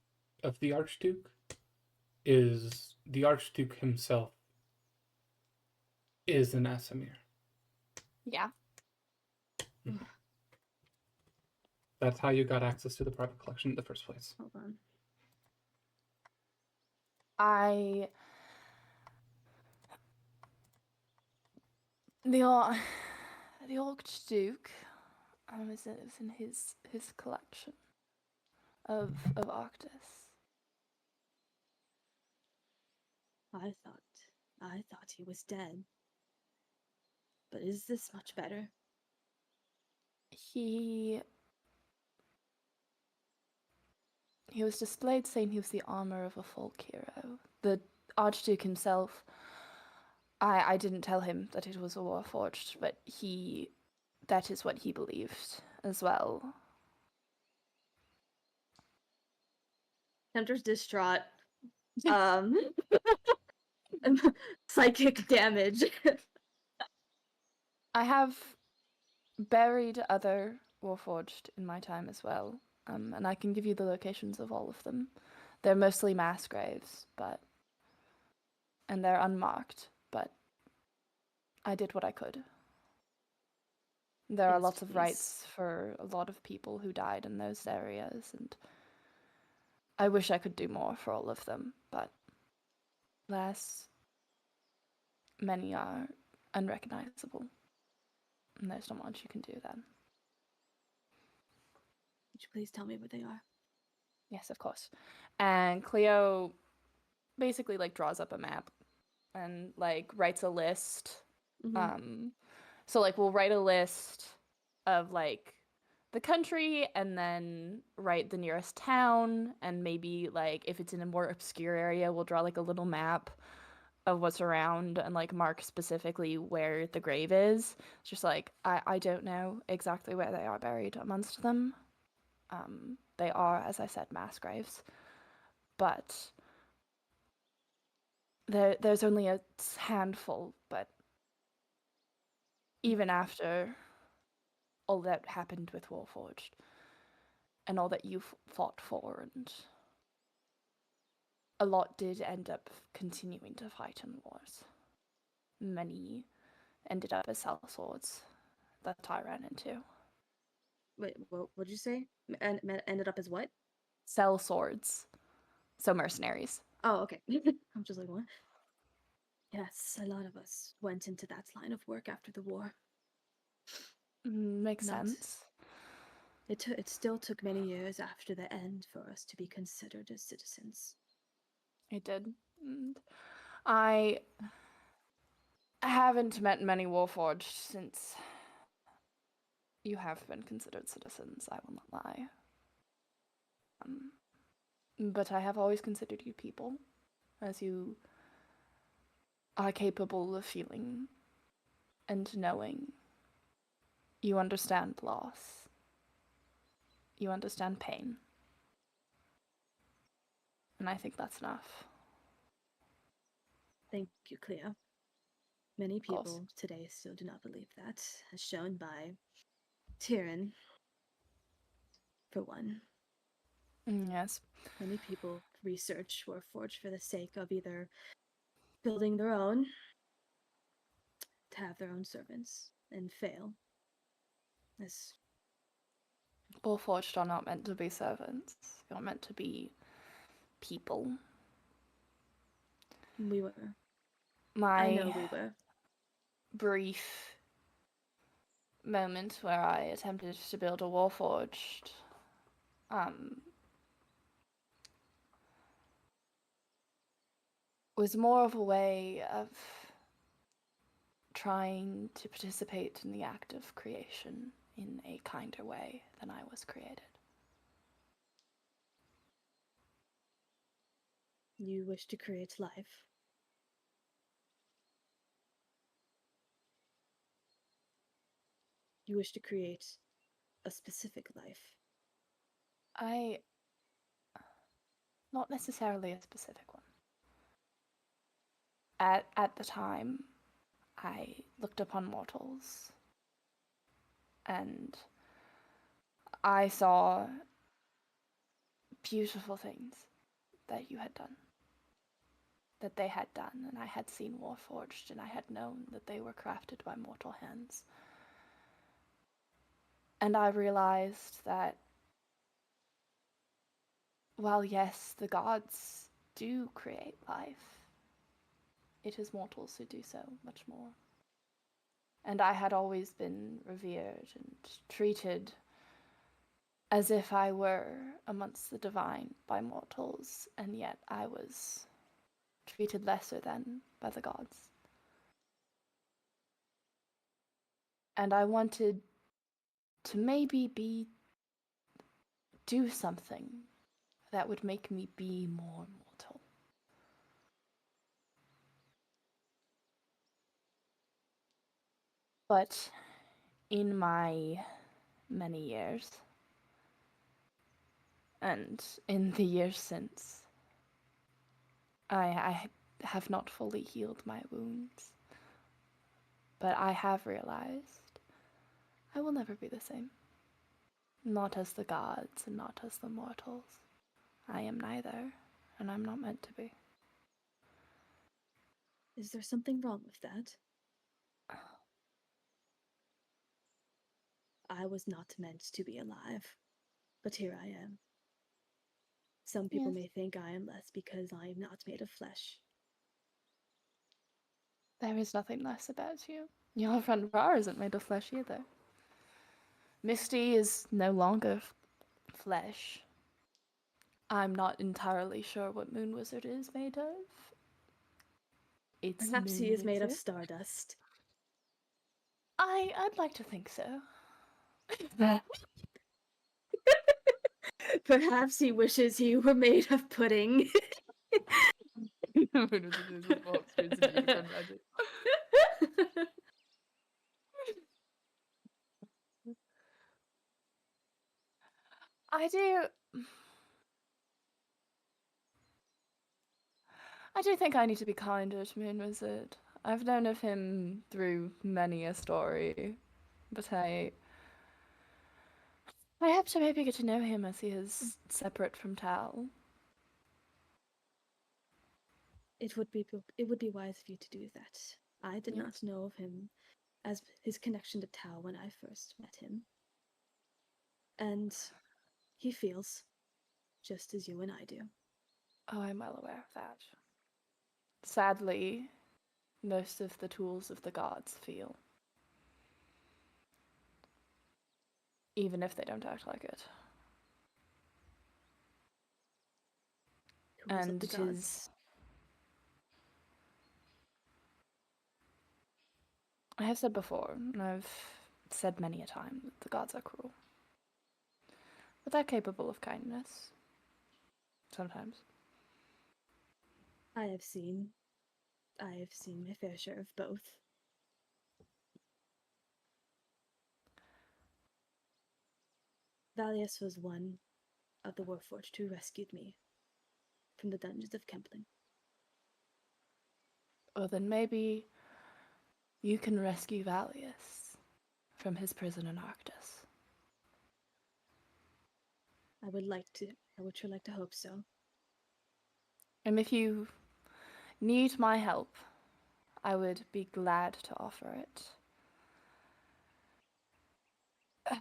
of the Archduke is the Archduke himself is an Asimir. Yeah. That's how you got access to the private collection in the first place. Hold on. The Archduke, it was in his collection of Arctis. I thought he was dead. But is this much better? He was displayed saying he was the armor of a folk hero. The Archduke himself, I didn't tell him that it was a warforged, but that is what he believed as well. Tempter's distraught. Psychic damage. I have buried other warforged in my time as well, and I can give you the locations of all of them. They're mostly mass graves, and they're unmarked, but I did what I could. There are Yes, lots of please. rights for a lot of people who died in those areas, and I wish I could do more for all of them, but alas, many are unrecognizable, and there's not much you can do then. Would you please tell me where they are? Yes, of course. And Cleo basically like draws up a map and like writes a list. Mhm. So like we'll write a list of like the country and then write the nearest town, and maybe like if it's in a more obscure area, we'll draw like a little map of what's around and like mark specifically where the grave is. It's just like I don't know exactly where they are buried amongst them. They are, as I said, mass graves, but there's only a handful. But even after all that happened with Warforged and all that you fought for, and a lot did end up continuing to fight in wars. Many ended up as sellswords that I ran into. Wait, what did you say? And ended up as what? Sellswords, so mercenaries. Oh, okay. I'm just like, what? Yes, a lot of us went into that line of work after the war. Makes Not- sense. It still took many years after the end for us to be considered as citizens. It did. And I haven't met many Warforged since you have been considered citizens, I will not lie. But I have always considered you people, as you are capable of feeling and knowing. You understand loss. You understand pain. And I think that's enough. Thank you, Cleo. Many Of course. people today still do not believe that, as shown by Tyrion, for one. Yes. Many people research Warforged for the sake of either building their own, to have their own servants, and fail. As Warforged are not meant to be servants. You're meant to be people. we were. I know My we were. brief moment where I attempted to build a Warforged, was more of a way of trying to participate in the act of creation in a kinder way than I was created. You wish to create life. You wish to create a specific life. Not necessarily a specific one. At the time, I looked upon mortals, and I saw beautiful things that you had done, that they had done, and I had seen Warforged, and I had known that they were crafted by mortal hands. And I realized that while yes, the gods do create life, it is mortals who do so much more. And I had always been revered and treated as if I were amongst the divine by mortals, and yet I was treated lesser than by the gods. And I wanted to maybe do something that would make me be more mortal. But in my many years, and in the years since, I have not fully healed my wounds. But I have realized I will never be the same. Not as the gods and not as the mortals. I am neither. and I'm not meant to be. Is there something wrong with that? I was not meant to be alive, but here I am. Some people Yes. may think I am less because I am not made of flesh. There is nothing less about you. Your friend Ra isn't made of flesh either. Misty is no longer flesh. I'm not entirely sure what Moon Wizard is made of. It's Perhaps Moon he is made of Wizard. stardust. I'd like to think so. Perhaps he wishes he were made of pudding. Moon Wizard is a small experience of unicorn magic. I do think I need to be kinder to Moon Wizard. I've known of him through many a story, but I hope to maybe get to know him as he is separate from Tal. It would be wise of you to do that. I did not know of him as his connection to Tao when I first met him. And he feels just as you and I do. Oh, I'm well aware of that. Sadly, most of the tools of the gods feel. Even if they don't act like it. Tools of And the it gods. is... I have said before, and I've said many a time, that the gods are cruel. But they're capable of kindness. Sometimes. I have seen my fair share of both. Valius was one of the Warforged who rescued me from the dungeons of Kempling. Or then maybe you can rescue Valius from his prison in Arctis. I would sure like to hope so. And if you need my help, I would be glad to offer it.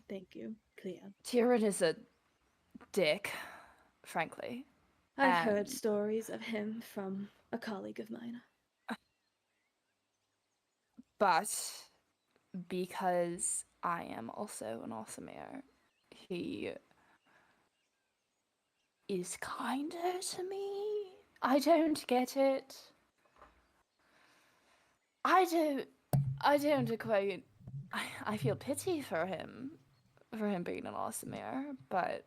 Thank you, Clea. Tyrion is a dick, frankly. I've heard stories of him from a colleague of mine. But because I am also an Awesomer, he is kinder to me. I don't get it. I don't quite... I feel pity for him being an Awesomer, but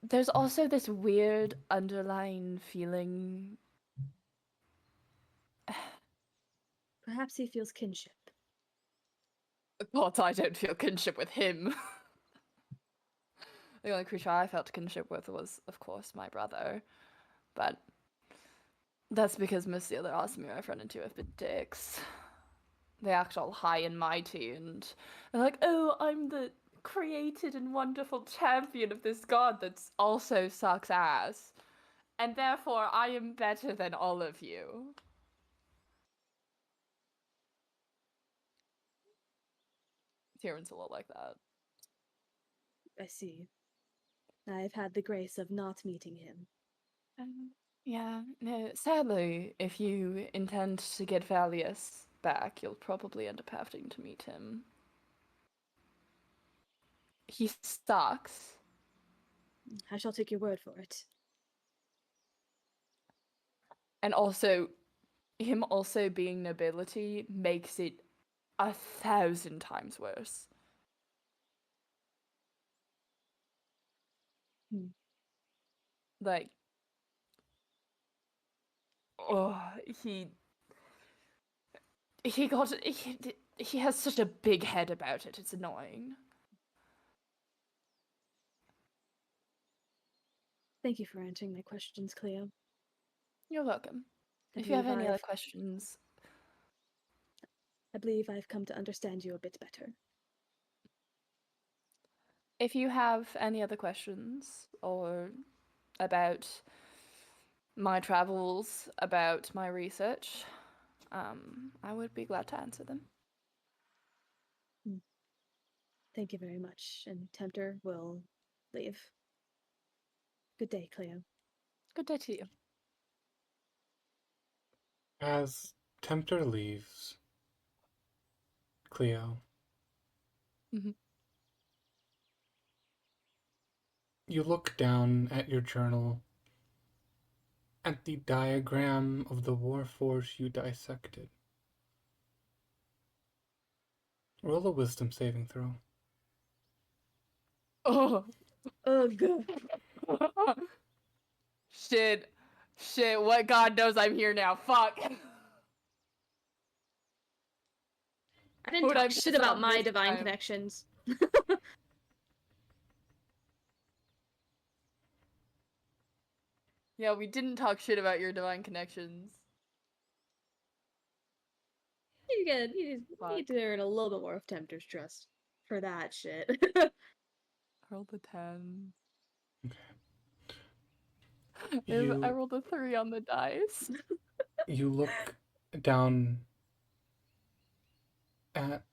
there's also this weird underlying feeling. Perhaps he feels kinship. But I don't feel kinship with him. The only creature I felt kinship with was, of course, my brother. But that's because most of the other Awesomer I've run into have been dicks. They act all high and mighty, and they're like, oh, I'm the created and wonderful champion of this god that also sucks ass. And therefore, I am better than all of you. Tyrion's a lot like that. I see. I've had the grace of not meeting him. Yeah, no, sadly, if you intend to get Valius back, you'll probably end up having to meet him. He sucks. I shall take your word for it. And also, him also being nobility makes it 1,000 times worse. Like, oh, he has such a big head about it. It's annoying. Thank you for answering my questions, Cleo. You're welcome. I If you have believe any other I've- questions, I believe I've come to understand you a bit better. if you have any other questions or about my travels, about my research, I would be glad to answer them. Thank you very much. And Tempter will leave. Good day, Cleo. Good day to you. As Tempter leaves, Cleo, Mhm. you look down at your journal, at the diagram of the Warforged you dissected. Roll a wisdom saving throw. Oh. Ugh. Shit. What God knows I'm here now. Fuck. I didn't Who'd I talk miss shit about out my this divine time? connections. Yeah, we didn't talk shit about your divine connections. You Fuck. need to earn a little bit more of Tempter's trust for that shit. I rolled a 10. I rolled a 3 on the dice. You look down at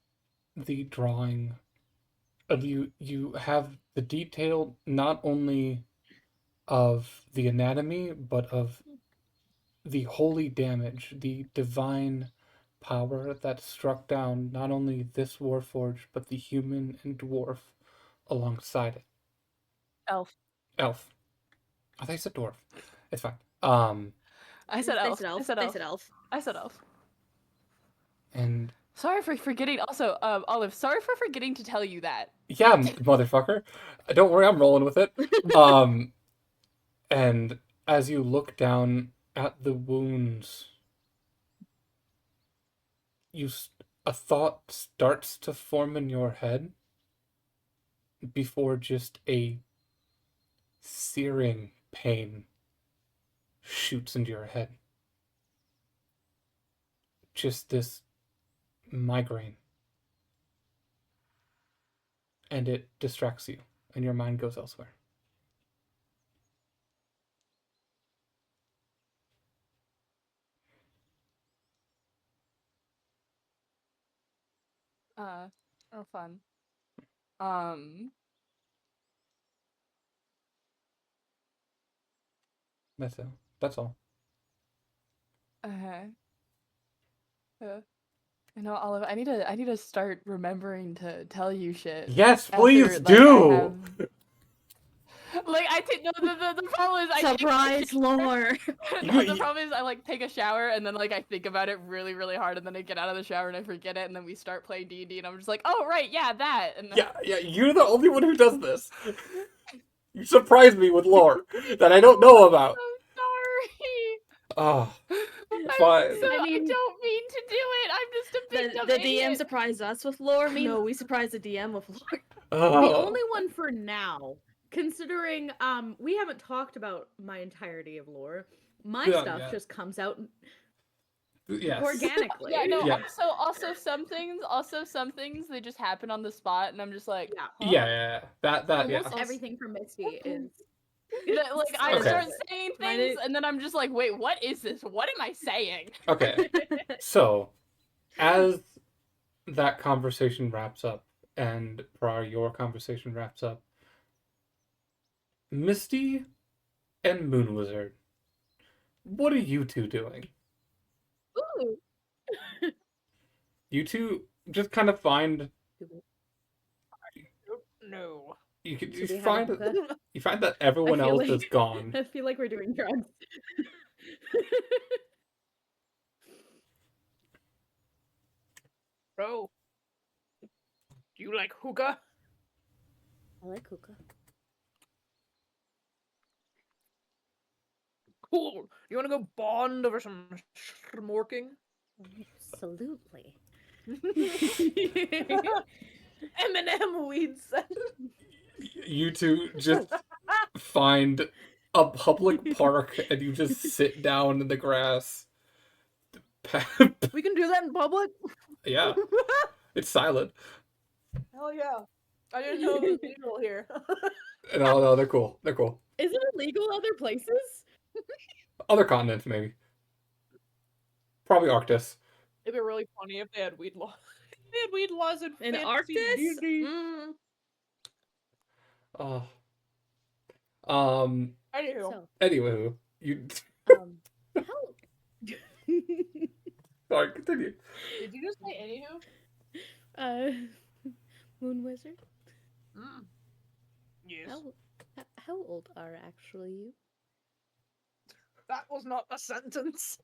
the drawing of you have the detail not only of the anatomy but of the holy damage, the divine power that struck down not only this warforged but the human and dwarf alongside it. Elf. Elf. I thought you said dwarf. It's fine. I said They elf. said elf. I said They elf. said elf. I said elf. And Sorry for forgetting. Also, Olive, sorry for forgetting to tell you that. yeah, motherfucker. Don't worry, I'm rolling with it. And as you look down at the wounds, a thought starts to form in your head before just a searing pain shoots into your head. Just this migraine. And it distracts you, and your mind goes elsewhere. Oh, fun. That's it. That's all. Okay. You know, Olive, I need to start remembering to tell you shit. Yes, after, please like, do! I have... Like, I take no. The problem is I Surprise lore. No, the problem is I like take a shower and then like I think about it really, really hard, and then I get out of the shower and I forget it, and then we start playing D&D, and I'm just like, oh right, yeah, that. And then... Yeah, you're the only one who does this. You surprise me with lore that I don't know about. I'm sorry. Oh, I'm fine. so, I mean, I don't mean to do it. I'm just a big dumb the idiot. DM surprised us with lore. No, we surprised the DM with lore. Oh. The only one for now, considering we haven't talked about my entirety of lore. My Yeah, stuff yeah. just comes out Yes. organically. Yeah, no. Yeah. Also some things they just happen on the spot, and I'm just like, Yeah. huh? Yeah. That yeah. Almost everything from Misty is Like I Okay. start saying things, and then I'm just like, wait, what is this? What am I saying? Okay. So, as that conversation wraps up, and your conversation wraps up, Misty and Moon Wizard, what are you two doing? Ooh. You two just kind of find No. you Do we have find a- you find that everyone I feel else like- is gone. I feel like we're doing drugs. Bro. Do you like hookah? I like hookah. Cool. You want to go bond over some smorking? Absolutely. M&M weeds. You two just find a public park and you just sit down in the grass. We can do that in public? Yeah, it's silent. Hell yeah. I didn't know it was legal here. No, they're cool. They're cool. Is it illegal other places? Other continents, maybe. Probably Arctis. It'd be really funny if they had weed laws. They had weed laws in In fantasy Arctis? D&D. Uh, Anywho, So, anyway, you. how? Sorry, continue. did you just say anywho? Moon Wizard. Yes. How old are actually you? That was not a sentence.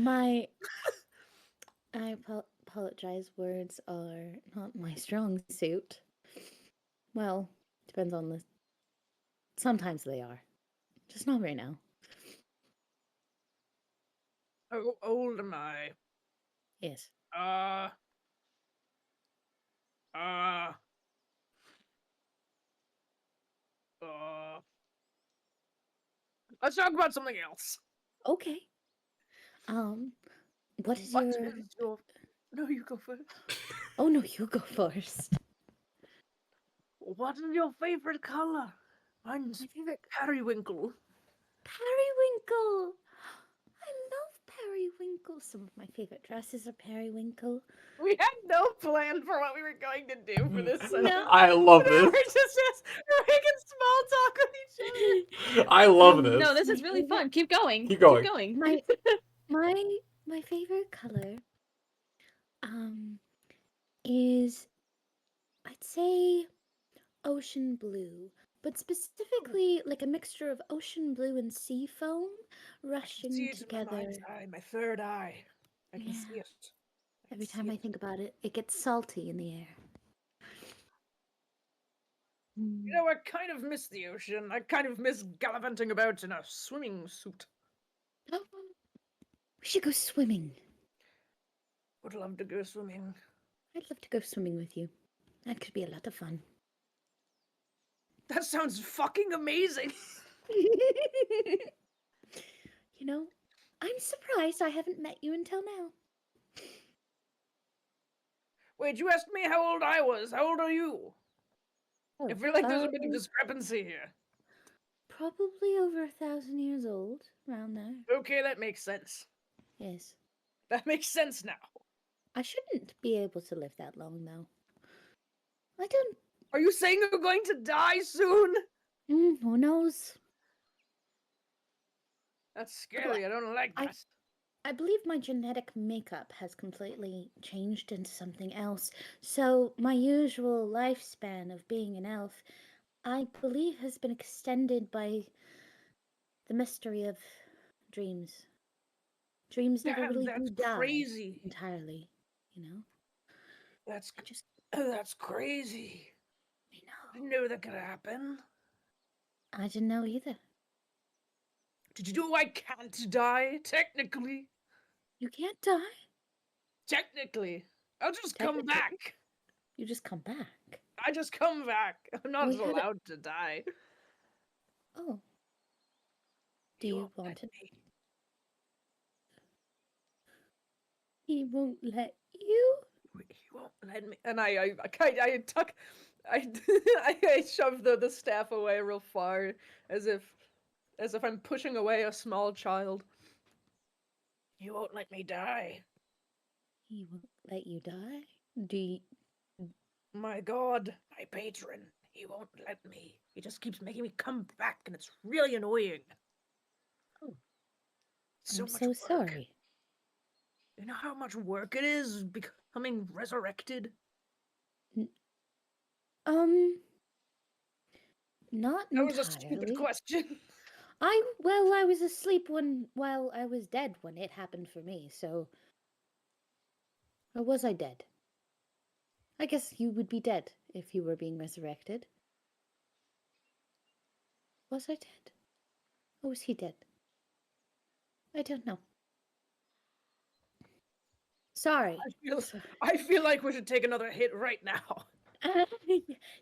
I apologize. Words are not my strong suit. Well, depends on the. Sometimes they are, just not right now. How old am I? Yes. Let's talk about something else. Okay. What is What your? is your... No, you go first. Oh no, you go first. What is your favorite color? Mine's My favorite periwinkle. periwinkle. I love periwinkle. Some of my favorite dresses are periwinkle. We had no plan for what we were going to do for this session. No. I love We this. were just making small talk with each other. I love this. No, this is My really favorite- fun. Keep going. Keep going. Keep going. My favorite color is, I'd say, ocean blue, but specifically like a mixture of ocean blue and sea foam rushing See it in my together. mind's eye, my third eye. I can Yeah. see it. Every time I think about it, it gets salty in the air. You know, I kind of miss the ocean. I kind of miss gallivanting about in a swimming suit. We should go swimming. Would love to go swimming. I'd love to go swimming with you. That could be a lot of fun. That sounds fucking amazing. You know, I'm surprised I haven't met you until now. Wait, you asked me how old I was. How old are you? I feel like there's a bit of Um, discrepancy here. Probably over 1,000 years old, around there. Okay, that makes sense. Yes. That makes sense now. I shouldn't be able to live that long, though. I don't. Are you saying you're going to die soon? Who knows? That's scary. I don't like that. I believe my genetic makeup has completely changed into something else. So my usual lifespan of being an elf, I believe, has been extended by the mystery of dreams. Dreams never Damn, really that's do die crazy. entirely, you know? That's I just, that's crazy. I know. Didn't know that could happen. I didn't know either. Did you know I can't die? Technically. You can't die. Technically. I'll just come Technically. back. You just come back. I just come back. I'm not We had a- allowed to die. Oh. Do you won't want let it? me. He won't let you? He won't let me. And I tuck, I, I shove the staff away real far, as if I'm pushing away a small child. He won't let me die. He won't let you die? Do you, My God, my patron. He won't let me. He just keeps making me come back, and it's really annoying. Oh. So I'm much so work. sorry. You know how much work it is becoming resurrected? Not That entirely. was a stupid question. I was asleep while I was dead when it happened for me, so. Or was I dead? I guess you would be dead if you were being resurrected. Was I dead? Or was he dead? I don't know. Sorry. I feel like we should take another hit right now.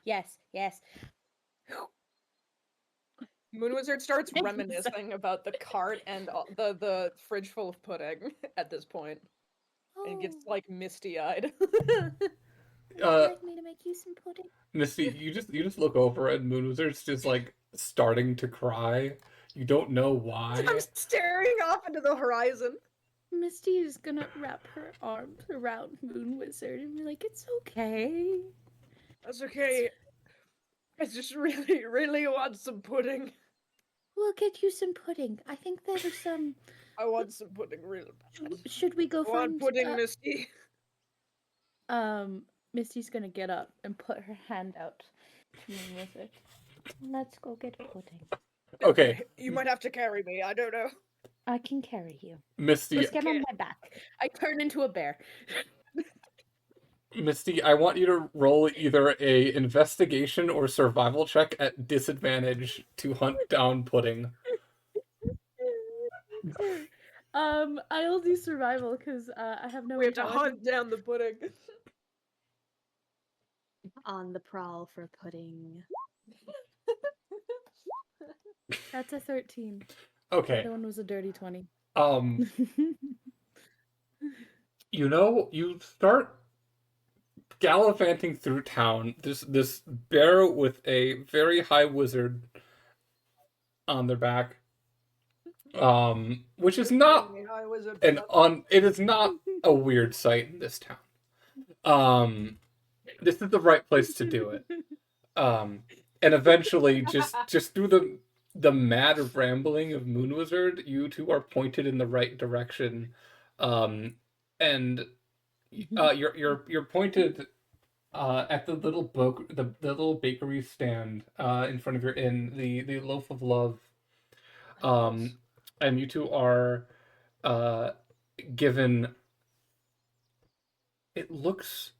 Yes. Moon Wizard starts reminiscing about the cart and the fridge full of pudding at this point, and gets Oh, like misty-eyed. Would Uh, you like me to make you some pudding? Misty, you just look over and Moon Wizard's just like starting to cry. You don't know I'm why. staring off into the horizon. Misty is gonna wrap her arms around Moon Wizard and be like, "It's okay." That's okay. I just really, really want some pudding. We'll get you some pudding. I think there's some. I want some pudding really bad. Should we go I want find? pudding, Misty. Misty's gonna get up and put her hand out to Moon Wizard. Let's go get pudding. Okay, You might have to carry me. I don't know. I can carry you. Misty, Let's get on my back. I turn into a bear. Misty, I want you to roll either a investigation or survival check at disadvantage to hunt down pudding. I'll do survival because I have no. We have to intelligence. hunt down the pudding. On the prowl for pudding. That's a 13. Okay. The other one was a dirty 20. You start gallivanting through town. This bear with a very high wizard on their back. Which is not it is not a weird sight in this town. This is the right place to do it. And eventually just through the mad rambling of Moon Wizard, you two are pointed in the right direction. And you're pointed at the little the little bakery stand in front of your inn, the Loaf of Love. And you two are given. It looks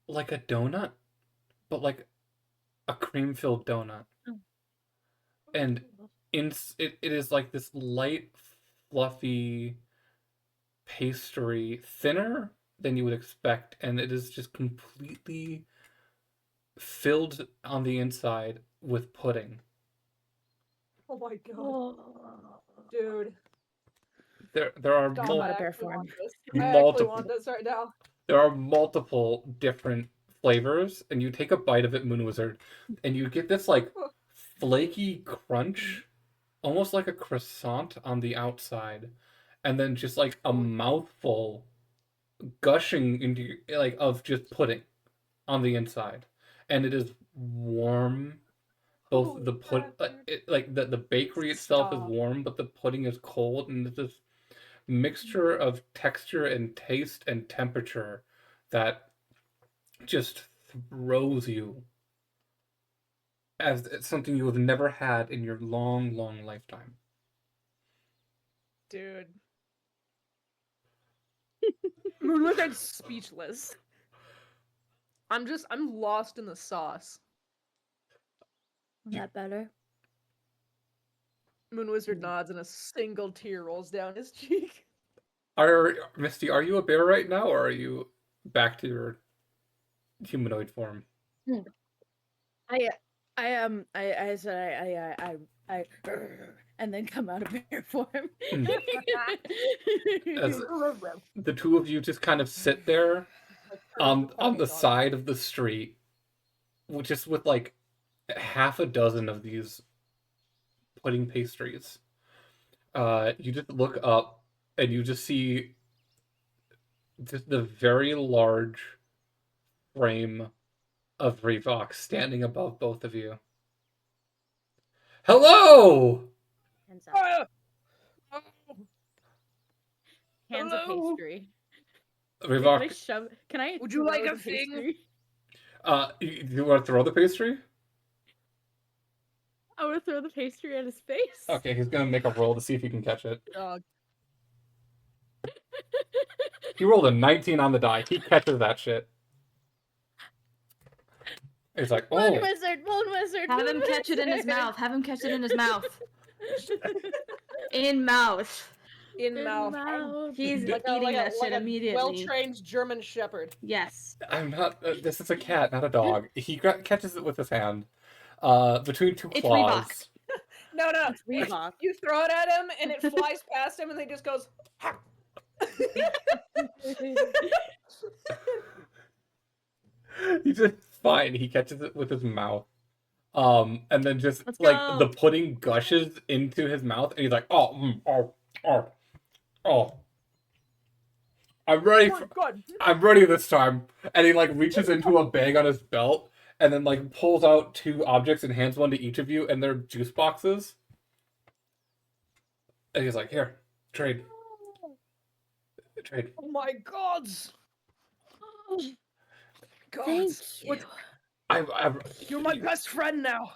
like a donut, but like a cream-filled donut. And it is like this light, fluffy pastry, thinner than you would expect, and it is just completely filled on the inside with pudding. Oh my god. Dude. There are Stop, Come I out of bear actually form. want this. I actually want this right now. There are multiple different flavors, and you take a bite of it, Moon Wizard, and you get this like flaky crunch, almost like a croissant on the outside, and then just like a mouthful gushing into your, like of just pudding on the inside, and it is warm. Both the the bakery itself is Stop. warm, but the pudding is cold, and it's this mixture of texture and taste and temperature that just throws you as it's something you have never had in your long, long lifetime. Dude. Moon Wizard's speechless. I'm lost in the sauce. Is that better? Moon Wizard nods and a single tear rolls down his cheek. Misty, are you a bear right now, or are you back to your humanoid form? I said I and then come out of bear form. As the two of you just kind of sit there on the side of the street, just with like half a dozen of these pudding pastries. You just look up and you just see just the very large frame of Revox standing above both of you. Hello! Hands up. Oh, Hands of hello? pastry. Can I Revox, shove? Can I? Would you throw like the a thing? pastry? you want to throw the pastry? I want to throw the pastry at his face. Okay, he's gonna make a roll to see if he can catch it. dog. He rolled a 19 on the die. He catches that shit. He's like, Moon oh. Wizard, Moon Wizard. Have Moon him catch it in his Wizard. mouth. Have him catch it in his mouth. In mouth. In mouth. He's Like a- eating like a- that like shit a immediately. Well-trained German Shepherd. Yes. I'm not. This is a cat, not a dog. He catches it with his hand, between two It's claws. No. It's Reebok. You throw it at him and it flies past him and he just goes. "Ha." He's just fine. He catches it with his mouth. And then just Let's like go. the pudding gushes into his mouth, and he's like, "Oh, oh, oh! I'm ready. Oh my god. I'm ready this time." And he like reaches into a bag on his belt, and then like pulls out 2 objects and hands one to each of you, and they're juice boxes. And he's like, "Here, trade, trade." Oh my gods. God. Thank you. You're my best friend now.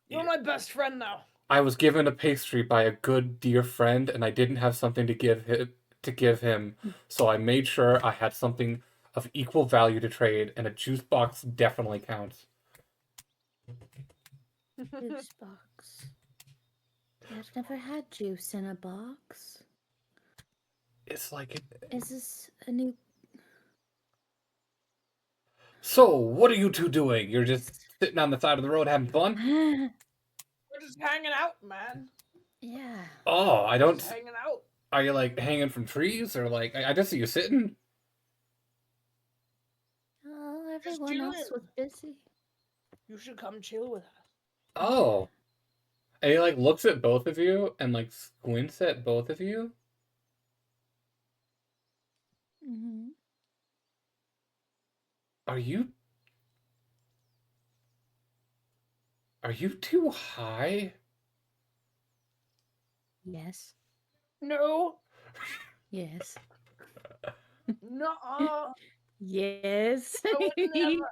You're my best friend now. I was given a pastry by a good dear friend, and I didn't have something to give him, so I made sure I had something of equal value to trade, and a juice box definitely counts. Juice box. I've never had juice in a box. It's like Is this a new? So, what are you 2 doing? You're just sitting on the side of the road having fun? We're just hanging out, man. Yeah. Oh, I don't. Just hanging out. Are you like hanging from trees, or like I just see you sitting? Oh, Just everyone else chilling. was busy. You should come chill with us. Oh, and he like looks at both of you and like squints at both of you. Mm-hmm. Are you 2 high? Yes. No. Yes. No. Yes. I would never.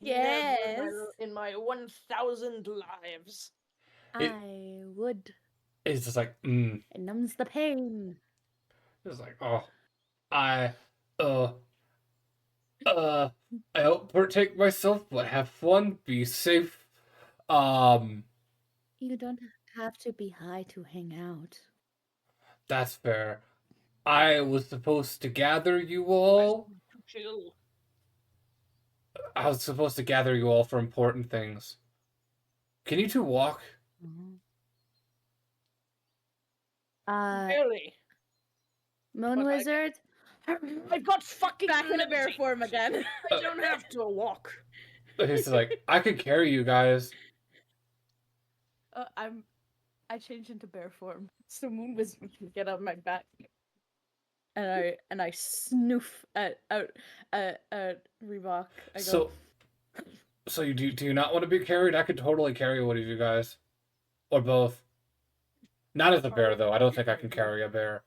Yes. Never in my 1,000 lives. I would. It's just like, It numbs the pain. It's like, oh, I I don't partake myself, but have fun, be safe. You don't have to be high to hang out. That's fair. I was supposed to gather you all. Chill. I was supposed to gather you all for important things. Can you 2 walk? Barely. Moon But I- Wizard. I've got fucking Back in a bear energy. form again. I don't have to walk. He's like, I could carry you guys. I changed into bear form. So Moon Wizard can get on my back. And I snoof at Reebok. I go. So you do you not want to be carried? I could totally carry one of you guys, or both. Not as a bear though. I don't think I can carry a bear.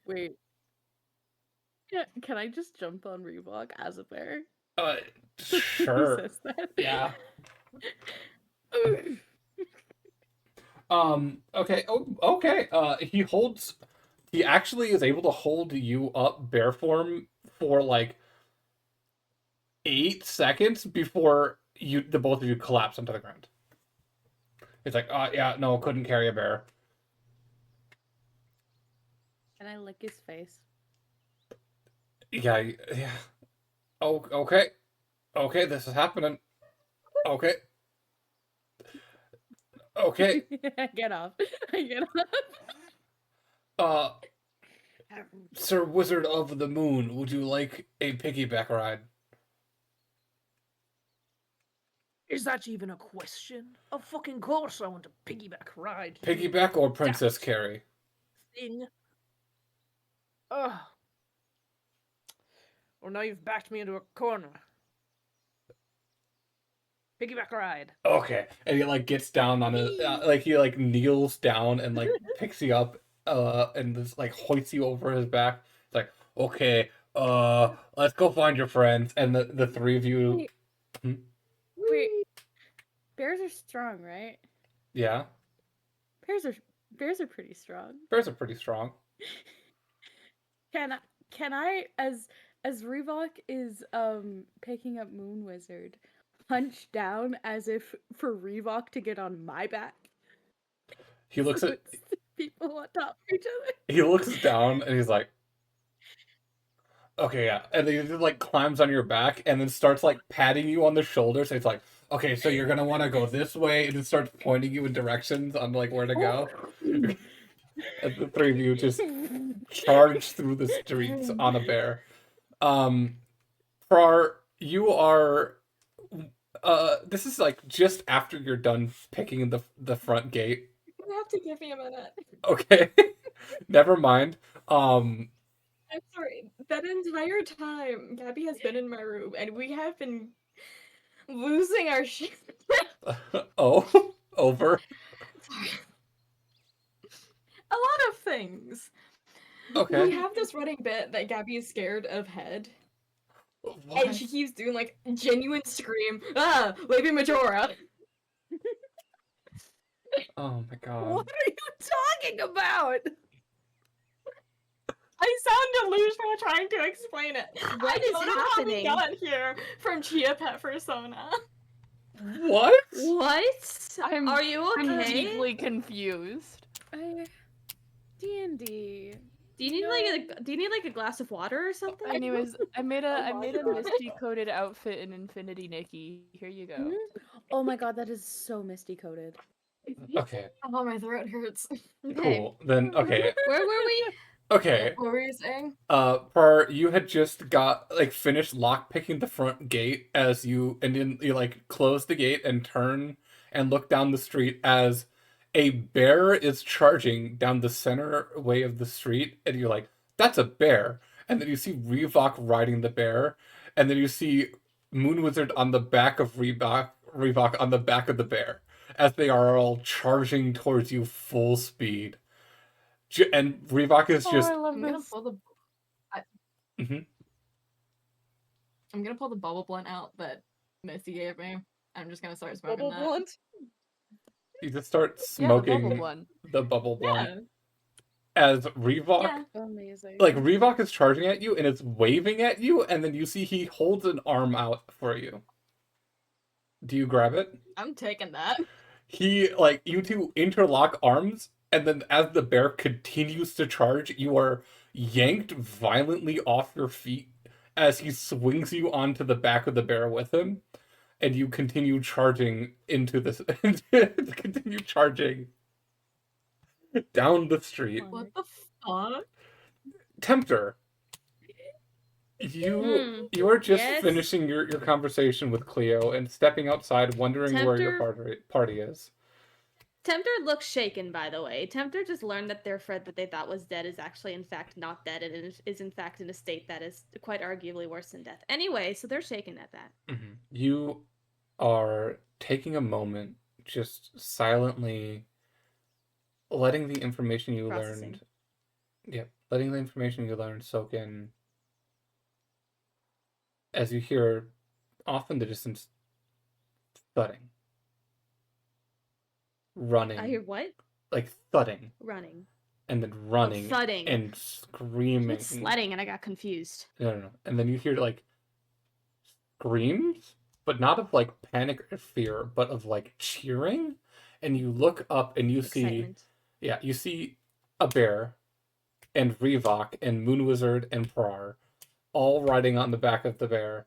Wait. Can I just jump on Reebok as a bear? Sure. Who says that? Yeah. Okay. Oh, okay. He actually is able to hold you up bear form for like 8 seconds before the both of you collapse onto the ground. It's like, yeah, no, couldn't carry a bear. Can I lick his face? Yeah. Oh, okay. Okay, this is happening. Okay. Okay. I get off. I get off. Sir Wizard of the Moon, would you like a piggyback ride? Is that even a question? Of fucking course I want a piggyback ride. Piggyback or Princess Daft Carrie? Thing. Ugh. Well, now you've backed me into a corner. Piggyback ride. Okay, and he like gets down on it, like he like kneels down and like picks you up, and just like hoists you over his back. It's like, okay, let's go find your friends, and the 3 of you. Wait. Bears are strong, right? Yeah, Bears are pretty strong. bears are pretty strong. Can I as Reebok is picking up Moon Wizard, punch down as if for Reebok to get on my back? He looks at people on top of each other. he looks down and he's like, okay, yeah, and then he just like climbs on your back and then starts like patting you on the shoulder. So it's like, okay, so you're gonna want to go this way, and it starts pointing you in directions on like where to go. And the 3 of you just charge through the streets on a bear. For our you are. This is like just after you're done picking the front gate. You have to give me a minute. Okay, never mind. Um, I'm sorry. That entire time, Gabby has been in my room, and we have been losing our shit. oh, over. Sorry. A lot of things. We Okay. have this running bit that Gabby is scared of head, What? and she keeps doing like genuine scream, ah, Lady Majora. Oh my god. What are you talking about? I sound delusional trying to explain it. What is don't know happening? how we got here from Chia Pet Persona. What? What? I'm- Are you I'm okay? deeply confused. D&D. Do you need like a glass of water or something? Anyways, I made a Oh my God. misty coated outfit in Infinity Nikki. Here you go. Oh my god, that is so misty coated. Okay. Oh, my throat hurts. Okay. Cool. Then okay. Where were we? Okay. What were you saying? You had just got like finished lockpicking the front gate as you and then you like close the gate and turn and look down the street as a bear is charging down the center way of the street, and you're like, that's a bear. And then you see Reebok riding the bear, and then you see Moon Wizard on the back of Reebok on the back of the bear, as they are all charging towards you full speed. And Reebok is just I love I'm gonna this. pull the. Mhm. I'm gonna pull the bubble blunt out that Misty gave me. I'm just gonna start smoking Bubble that. blunt? You just start Yeah, the smoking bubble one. the bubble blunt Yeah. as Reebok, Yeah. Amazing. like Reebok is charging at you and it's waving at you, and then you see he holds an arm out for you. Do you grab it? I'm taking that. He like you two interlock arms, and then as the bear continues to charge, you are yanked violently off your feet as he swings you onto the back of the bear with him, and you continue charging into this. Continue charging down the street. What the fuck? Tempter, you are just yes? finishing your conversation with Cleo and stepping outside, wondering where your party is. Tempter looks shaken, by the way. Tempter just learned that their friend that they thought was dead is actually, in fact, not dead, and is in fact in a state that is quite arguably worse than death. Anyway, so they're shaken at that. Mm-hmm. You are taking a moment, just silently letting the information you Processing. learned, letting the information you learned soak in. As you hear, off in the distance, thudding, running. I hear what? Like thudding, Running. and then running, thudding. and screaming. It's sledding, and I got confused. No. And then you hear like screams, but not of like panic or fear, but of like cheering. And you look up and you Excitement. you see a bear and Reebok and Moon Wizard and Prar all riding on the back of the bear,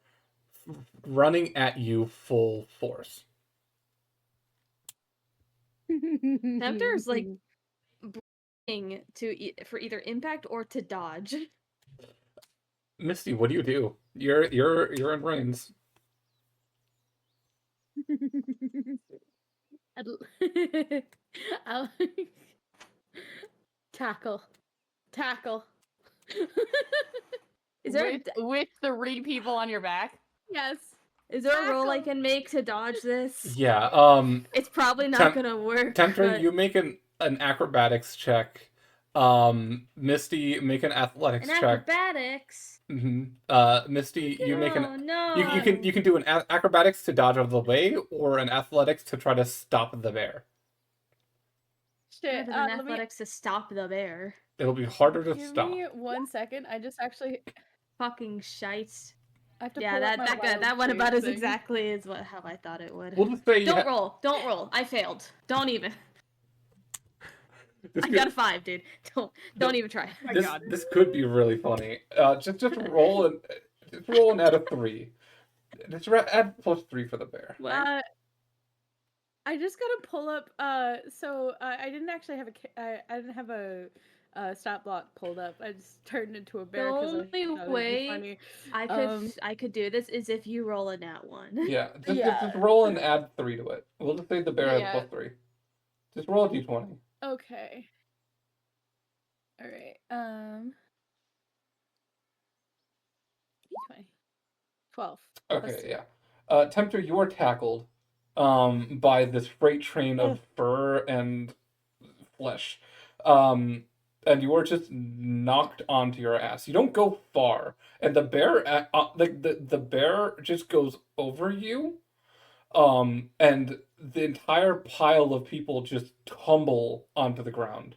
running at you full force. Tempter's like bracing for either impact or to dodge. Misty, what do you do? You're in reins. I'll tackle. Is there With 3 people on your back? Yes. is there a roll I can make to dodge this? Yeah. It's probably not gonna work. Tempter, but- you make an acrobatics check. Misty, make an athletics check. Acrobatics. Misty, you make an no. you can do an acrobatics to dodge out of the way, or an athletics to try to stop the bear. Shit. Rather than Let me athletics to stop the bear. It'll be harder to give stop. me 1 second. I just actually Fucking shite. I have to Yeah, pull up that my that went wild about shape as thing. exactly as how I thought it would. We'll just say Don't roll. I failed. Don't even. This I could, got a 5, dude. Don't even try. my this, God. this could be really funny. Just roll and add a 3. Just add +3 for the bear. What? I just gotta pull up. So I didn't actually have I didn't have a stop block pulled up. I just turned into a The bear because I only thought it'd be way funny. I could do this is if you roll a nat one. Yeah, just Yeah. roll and add 3 to it. We'll just say the bear has Yeah. +3. Just roll a d20. Okay. All right. 20. 12. Okay, Plus 2. yeah. Tempter, you are tackled by this freight train of fur and flesh. And you are just knocked onto your ass. You don't go far, and the bear, the bear just goes over you. And the entire pile of people just tumble onto the ground.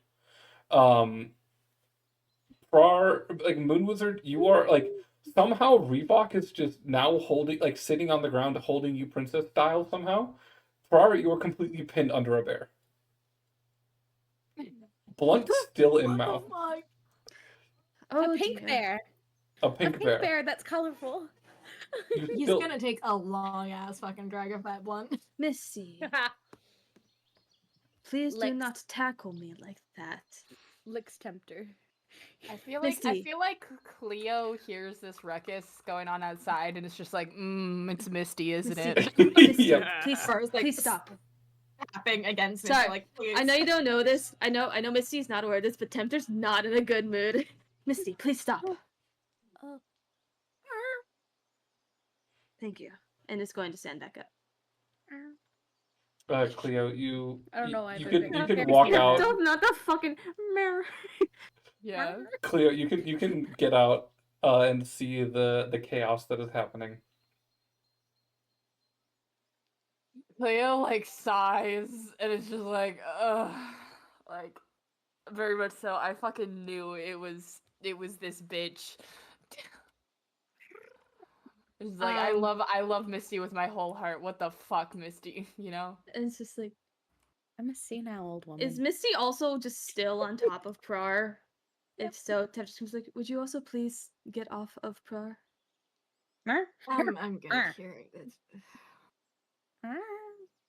Um, Prar, like Moon Wizard, you are like somehow Reebok is just now holding, like sitting on the ground, holding you princess style somehow. Prar, you are completely pinned under a bear. Blunt still in mouth. Fuck? Oh a pink dear. bear. A A pink pink bear. bear that's colorful. You He's still gonna take a long ass fucking drag of that blunt. Missy, please do Licks. not tackle me like that. Licks Tempter. I feel Misty. like Cleo hears this ruckus going on outside, and it's just like, it's Misty, isn't Misty. it? Misty, Yeah. please, First, like, please stop. Tapping against me. Sorry, Like, please. I know you don't know this. I know Misty's not aware of this, but Tempter's not in a good mood. Misty, please stop. Oh. Thank you. And it's going to stand back up. Cleo, you I don't know why, you but could it you can scares walk me. out. Not the fucking mirror. Yeah. Cleo, you can get out and see the chaos that is happening. Cleo like sighs, and it's just like, ugh, like very much so. I fucking knew it was this bitch. It's like I love Misty with my whole heart. What the fuck, Misty? You know? And it's just like, I'm a senile old woman. is Misty also just still on top of Prar? If so, Tempter was like, would you also please get off of Prar? I'm good here.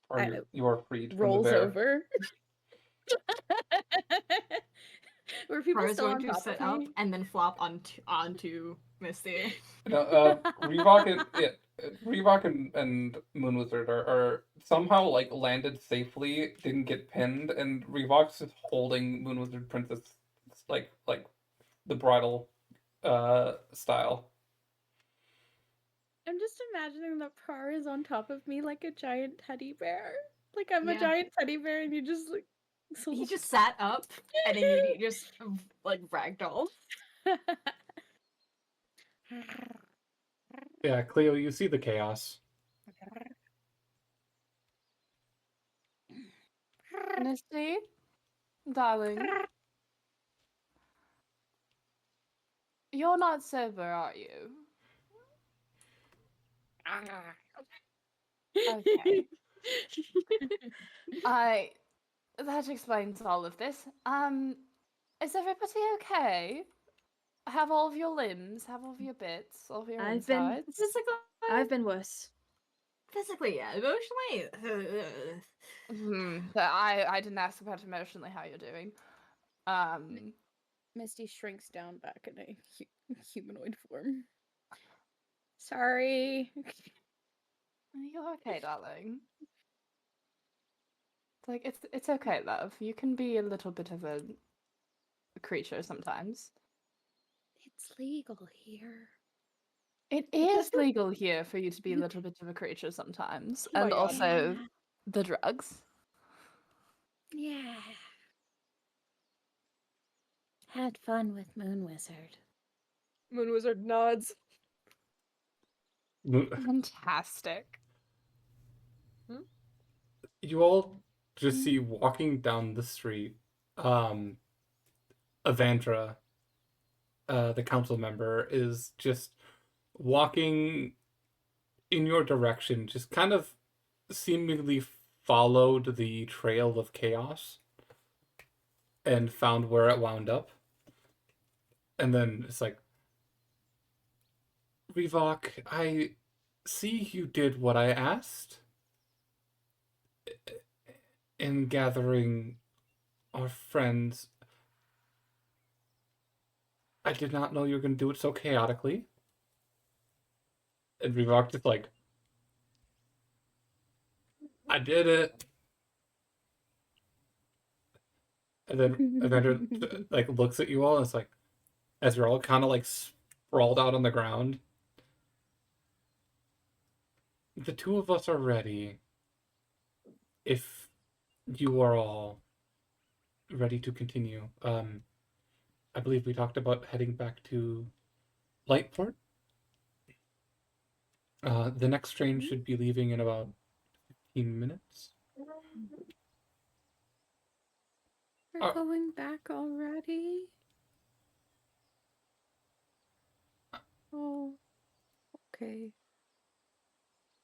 Or you are freed from the rolls bear. over. Were people Prar is still going on to top sit of up me? and then flop onto Misty. No, Reebok and Moon Wizard are somehow like landed safely, didn't get pinned, and Reebok's just holding Moon Wizard Princess like the bridal style. I'm just imagining that Prar is on top of me like a giant teddy bear. Like I'm a Yeah. giant teddy bear and you just like He just sat up and immediately just like ragdoll. Yeah, Cleo, you see the chaos. Misty, darling, you're not sober, are you? Okay. That explains all of this. Is everybody okay? Have all of your limbs, have all of your bits, all of your insides? I've been worse. Physically, yeah. Emotionally, I didn't ask about emotionally how you're doing. Misty shrinks down back in a humanoid form. Sorry. You're okay, darling. Like it's okay, love. You can be a little bit of a creature sometimes. It's legal here. It is legal here for you to be a little bit of a creature sometimes, Oh my and God. also the drugs. Yeah. Had fun with Moon Wizard. Moon Wizard nods. Fantastic. You all just see walking down the street, Avandra, the council member, is just walking in your direction, just kind of seemingly followed the trail of chaos and found where it wound up. And then it's like, Revok, I see you did what I asked in gathering our friends. I did not know you were going to do it so chaotically. And Revok just like, I did it. And then Evander like looks at you all and it's like, as you're all kind of like sprawled out on the ground. The two of us are ready. If you are all ready to continue. I believe we talked about heading back to Lightport. The next train should be leaving in about 15 minutes. We're going back already? Oh, okay.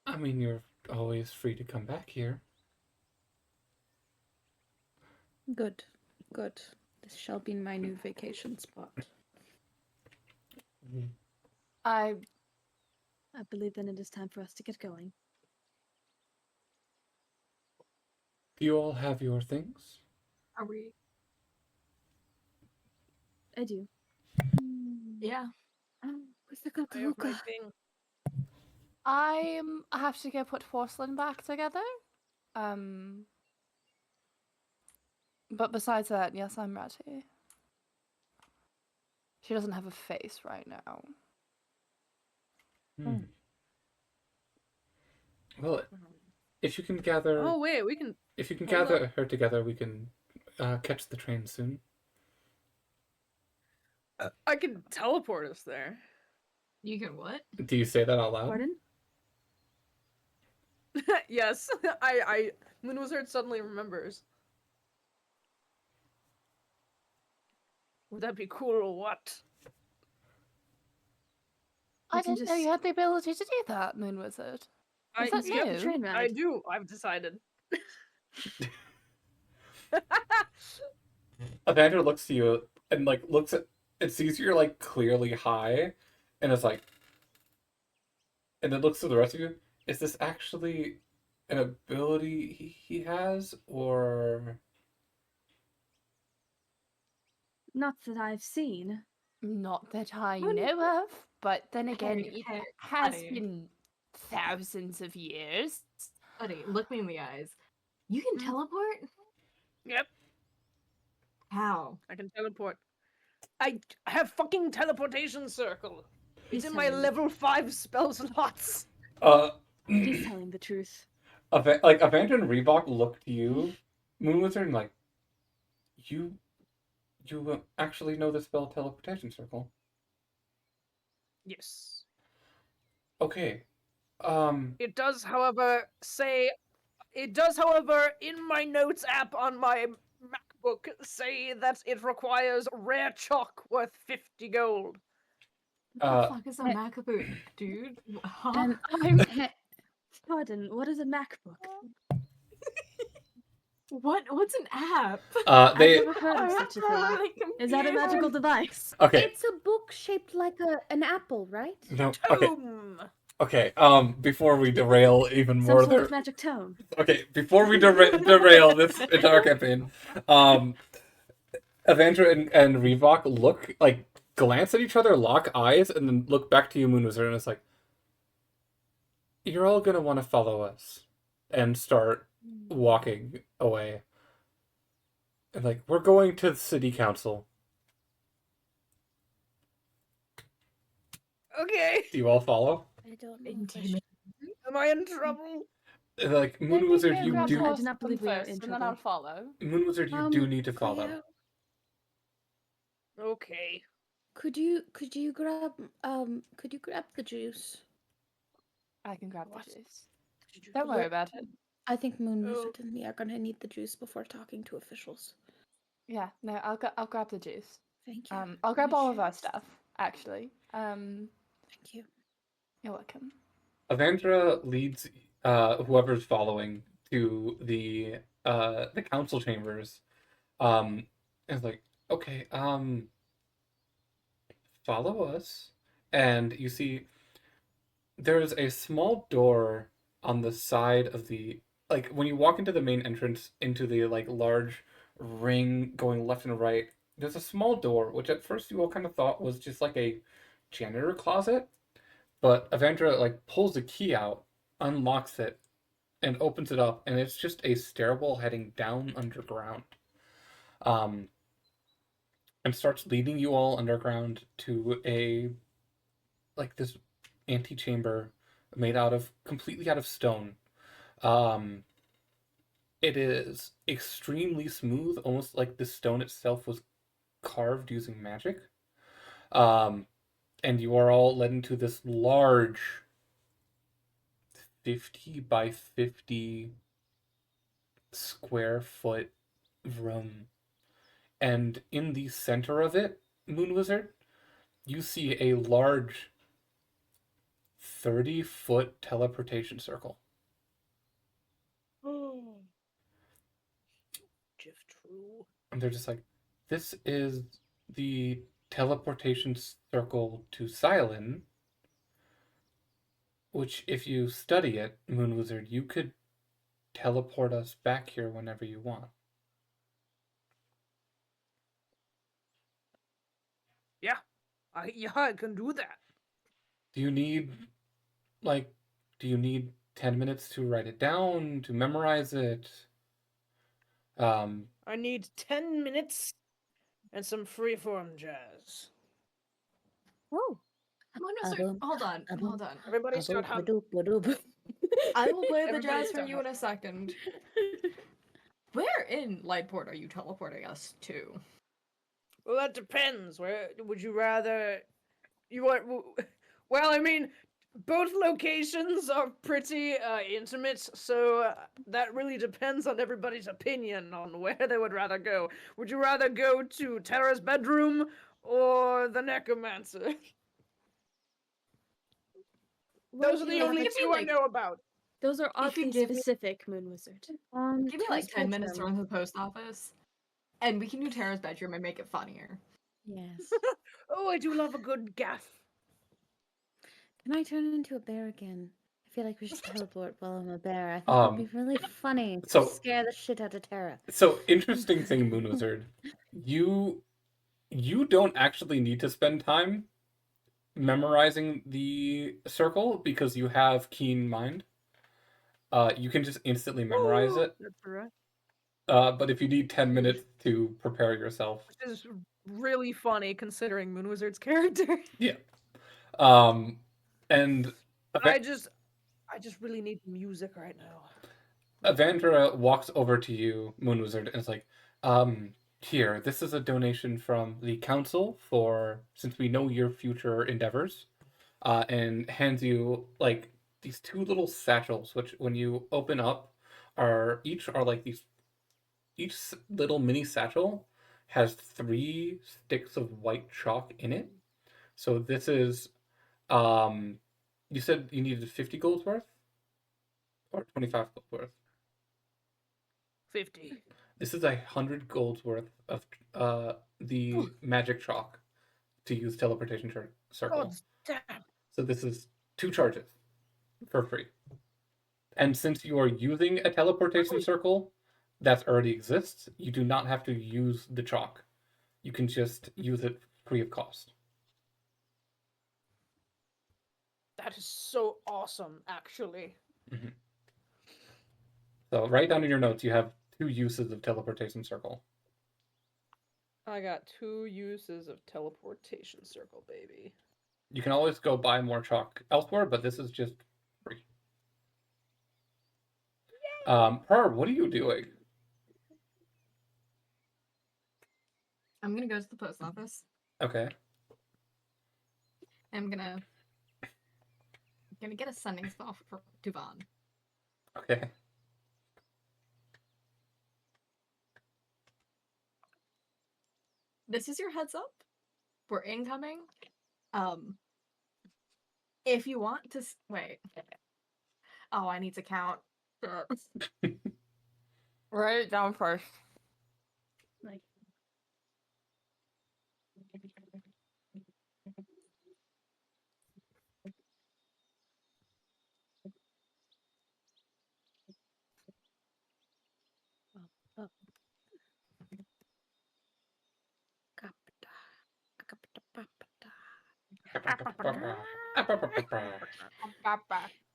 I mean, you're always free to come back here. Good, good. This shall be my new vacation spot. I I believe then it is time for us to get going. Do you all have your things? Are we? I do. Yeah. Where's the I have my Luca? thing. I have to go put porcelain back together. But besides that, yes, I'm ready. She doesn't have a face right now. Well, if you can gather, Oh wait, we can. if you can hold gather her together, we can catch the train soon. I can teleport us there. You can what? Do you say that out loud? Pardon? Yes, Moon Wizard suddenly remembers. Would that be cool or what? I can didn't know just- you had the ability to do that, Moon Wizard. Is that yep, new? Train I ride. do. I've decided. Evander looks to you and like looks at and sees you're like clearly high, and is like, and then looks to the rest of you. Is this actually an ability he has, or Not that I've seen. Not that I Wouldn't- know of, but then again, Hey, it hey, has buddy. been thousands of years. Buddy, look me in the eyes. You can teleport? Yep, How? I can teleport. I have fucking teleportation circle. It's He's in my telling me. level 5 spell slots. He's telling the truth. like Evander and Reebok look to you, Moon Wizard, and like, you actually know the spell teleportation circle. Yes. Okay. It does, however, in my notes app on my MacBook say that it requires rare chalk worth 50 gold. What Uh, the fuck is a MacBook, dude? Huh? I'm Pardon, what is a MacBook? What's an app? they I've never heard of such a thing. Is that a magical device? okay. It's a book shaped like an apple, right? No. Okay. Boom! Okay. Before we derail even Some more, sort there. of magic tone. Okay. Before we derail this entire campaign, Evander and Reebok look like glance at each other, lock eyes, and then look back to you, Moon Wizard, and it's like, you're all gonna want to follow us, and start walking away. And like, we're going to the city council. Okay, Do you all follow? I don't Indeed. am I in trouble? And like, Let Moon me Wizard, go you grab do. I do porcelain not believe we are first, in and then trouble. I'll follow. Moon Wizard, you do need to follow. Cleo, Okay. could you grab the juice? I can grab What? the juice. Don't worry about it. I think Moon Oh. Wizard and me are gonna need the juice before talking to officials. Yeah, no, I'll grab the juice. Thank you. I'll grab all of our Appreciate it. stuff, actually. Thank you. You're welcome. Avandra leads whoever's following to the council chambers. And it's like, okay, follow us. And you see there's a small door on the side of the, like, when you walk into the main entrance into the like large ring going left and right, there's a small door, which at first you all kind of thought was just like a janitor closet, but Avandra like pulls a key out, unlocks it, and opens it up, and it's just a stairwell heading down underground. Um, and starts leading you all underground to a like this antechamber made out of completely out of stone. Um, it is extremely smooth, almost like the stone itself was carved using magic. Um, and you are all led into this large 50 by 50 square foot room. And in the center of it, Moon Wizard, you see a large 30-foot teleportation circle. Oh, if true. And they're just like, this is the teleportation circle to Silent, which, if you study it, Moon Wizard, you could teleport us back here whenever you want. Yeah, I can do that. Do you need, like, do you need 10 minutes to write it down, to memorize it? I need 10 minutes and some freeform jazz. Oh, Hold on. Everybody start humming. I will play the Everybody jazz for start you in a second. Where in Lightport are you teleporting us to? Well, that depends. Where would you rather? You want? Well, I mean, both locations are pretty intimate, so that really depends on everybody's opinion on where they would rather go. Would you rather go to Terra's bedroom or the necromancer? Those are the only two I know about. Those are If you oddly give me- specific, Moon Wizard. Give me like Terra's 10 minutes to bedroom. run to the post office, and we can do Tara's bedroom and make it funnier. Yes. Oh, I do love a good gaff. Can I turn into a bear again? I feel like we should teleport while I'm a bear. I think that'd be really funny to so- scare the shit out of Tara. So, interesting thing, Moon Wizard, you don't actually need to spend time memorizing the circle because you have keen mind. You can just instantly memorize it. That's right. But if you need 10 minutes to prepare yourself, Which is really funny considering Moon Wizard's character. yeah. And I just really need music right now. Avandra walks over to you, Moon Wizard, and is like, here, this is a donation from the council for, since we know your future endeavors, and hands you, like, these two little satchels, which when you open up, each little mini satchel has 3 sticks of white chalk in it. So this is, you said you needed 50 gold worth? Or 25 gold worth? 50. This is 100 gold worth of the magic chalk to use teleportation circle. God damn. So this is 2 charges for free. And since you are using a teleportation circle that already exists, you do not have to use the chalk. You can just use it free of cost. That is so awesome, actually. Mm-hmm. So write down in your notes, you have 2 uses of teleportation circle. I got 2 uses of teleportation circle, baby. You can always go buy more chalk elsewhere, but this is just free. Per, what are you doing? I'm gonna go to the post office. Okay. I'm gonna get a sending spell for Duvan. Okay. This is your heads up. We're incoming. If you want to wait. Oh, I need to count. Write it down first. Like,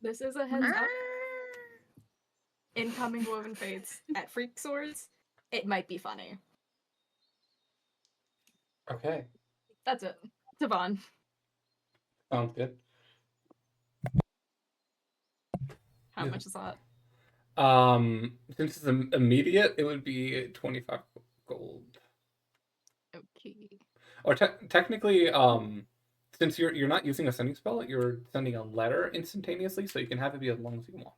This is a heads up. Incoming Woven Fates at Freak Swords. It might be funny. Okay, That's it. Devon. sounds good. How Yeah. much is that? Since it's immediate, it would be 25 gold. Okay. Or technically, since you're not using a sending spell, you're sending a letter instantaneously, so you can have it be as long as you want.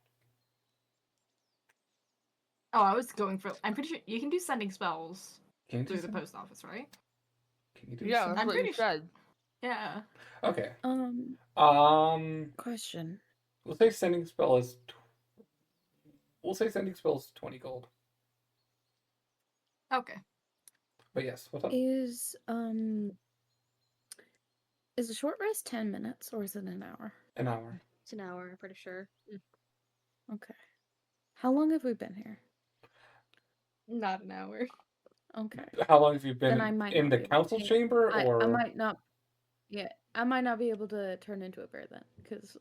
Oh, I was going for. I'm pretty sure you can do sending spells Can you do through the sending? post office, right? Can you do Yeah, sending? that's I'm what you pretty said. Yeah. Okay. Question. We'll say sending spell is. We'll say sending spell is 20 gold. Okay. But yes, what's up? Is a short rest 10 minutes or is it an hour? An hour. It's an hour, I'm pretty sure. Okay. How long have we been here? Not an hour. Okay. How long have you Then been I might in not the be able to council take- chamber, I or might not. Yeah, I might not be able to turn into a bear then, because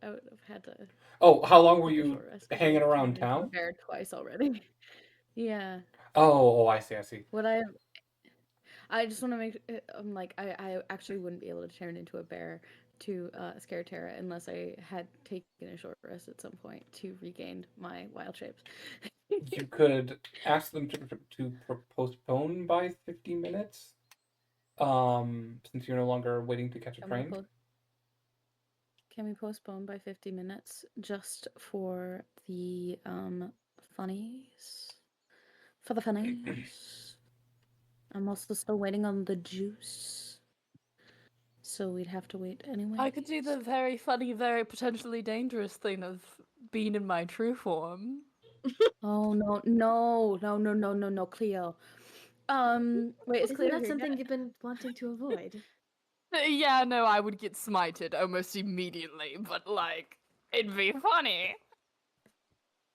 I would have had to. Oh, how long were take a you short rest 'cause hanging I've around turned into a town? bear twice already. Yeah. Oh, I see, I see. Would I just want to make. I'm like I actually wouldn't be able to turn into a bear to scare Tara unless I had taken a short rest at some point to regain my wild shapes. You could ask them to postpone by 50 minutes. Since you're no longer waiting to catch a train. Can we postpone by 50 minutes just for the funnies? For the funnies. I'm also still waiting on the juice. So we'd have to wait anyway. I could do the very funny, very potentially dangerous thing of being in my true form. Oh no, Cleo. Wait, is Isn't Cleo that here something yet? you've been wanting to avoid? Yeah, no, I would get smited almost immediately, but like, it'd be funny.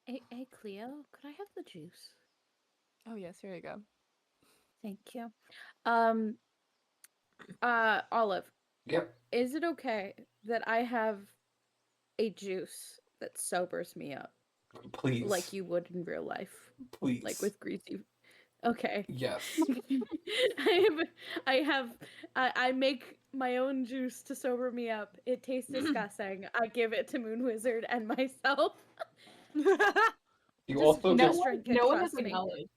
Hey, Cleo, could I have the juice? Oh yes, here you go. Thank you. Olive. Yep. Is it okay that I have a juice that sobers me up? Please. Like you would in real life. Please. Like with greasy. Okay. Yes. I make my own juice to sober me up. It tastes disgusting. I give it to Moon Wizard and myself. You Just also No give. one, drink it, no one has trust me. acknowledged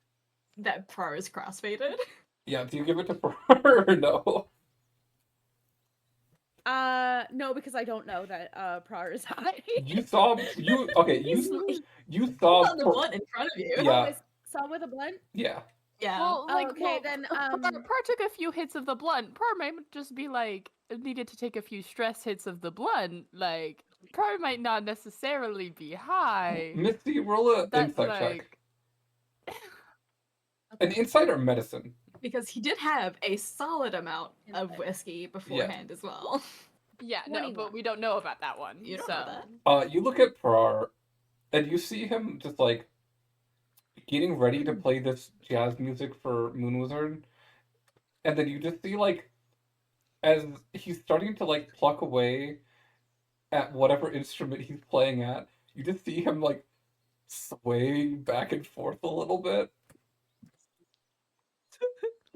that Prar is crossfaded. Yeah, do you give it to her or no? No, because I don't know that Prar is high. You saw okay, you saw on the blunt in front of you. Yeah. Is saw with a blunt? Yeah. Yeah. Well, like, Okay, then, Par took a few hits of the blunt. Par might just be like needed to take a few stress hits of the blunt. Like, Par might not necessarily be high. Misty, roll a That's insight check. An insight or medicine? Because he did have a solid amount of whiskey beforehand as well. Yeah, no, 21. but we don't know about that one. You don't so. know that. You look at Prar, and you see him just like getting ready to play this jazz music for Moon Wizard, and then you just see like as he's starting to like pluck away at whatever instrument he's playing at, you just see him like swaying back and forth a little bit.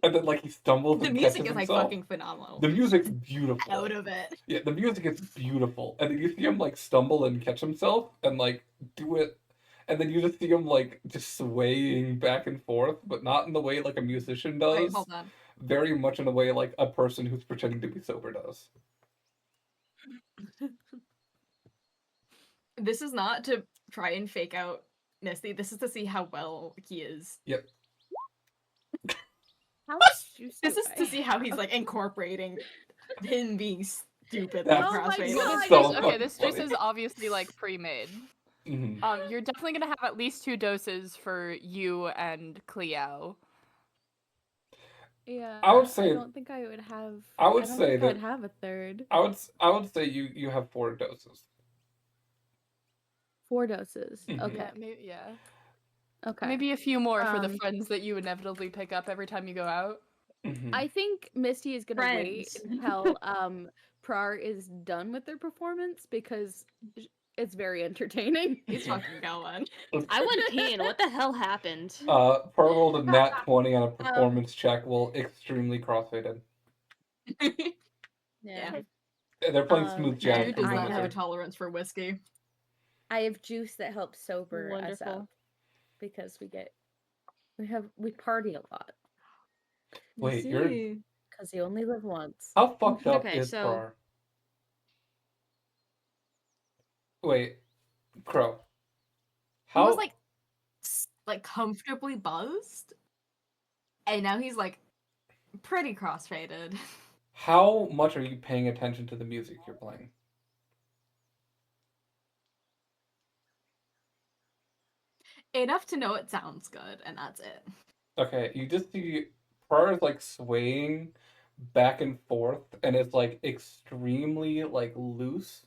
And then like he stumbles The and music catches is like himself. fucking phenomenal. The music's beautiful. Out of it. Yeah, the music is beautiful. And then you see him like stumble and catch himself and like do it. And then you just see him like just swaying back and forth, but not in the way like a musician does. Wait, hold on. Very much in a way like a person who's pretending to be sober does. This is not to try and fake out Misty. This is to see how well he is. Yep. How much juice This do is I to see have? how he's like incorporating him being stupid. That's- Like Oh my crossfaded. God. This So juice, okay, this funny. juice is obviously like pre-made. Mhm. You're definitely gonna have at least 2 doses for you and Cleo. Yeah. I would say- I don't think I would have. I would don't say think that- I'd have a third. I would say you have 4 doses. 4 doses. Mhm. Okay. Yeah, maybe, yeah. Okay. Maybe a few more for the Um, friends that you inevitably pick up every time you go out. Mhm. I think Misty is gonna wait Friends. until Prar is done with their performance because it's very entertaining. He's fucking going. I went peeing. What the hell happened? Per rolled a nat 20 on a performance check while extremely crossfaded. Yeah. They're playing Smooth Jazz Dude from does I not have a Wizard. tolerance for whiskey. I have juice that helps sober us Wonderful. up because we party a lot Wait, you're... because you only live once. How fucked up Okay, is so- Prar? Wait, Crow. He How... was like comfortably buzzed, and now he's like pretty crossfaded. How much are you paying attention to the music you're playing? Enough to know it sounds good, and that's it. Okay, you just see Prar is like swaying back and forth, and it's like extremely like loose,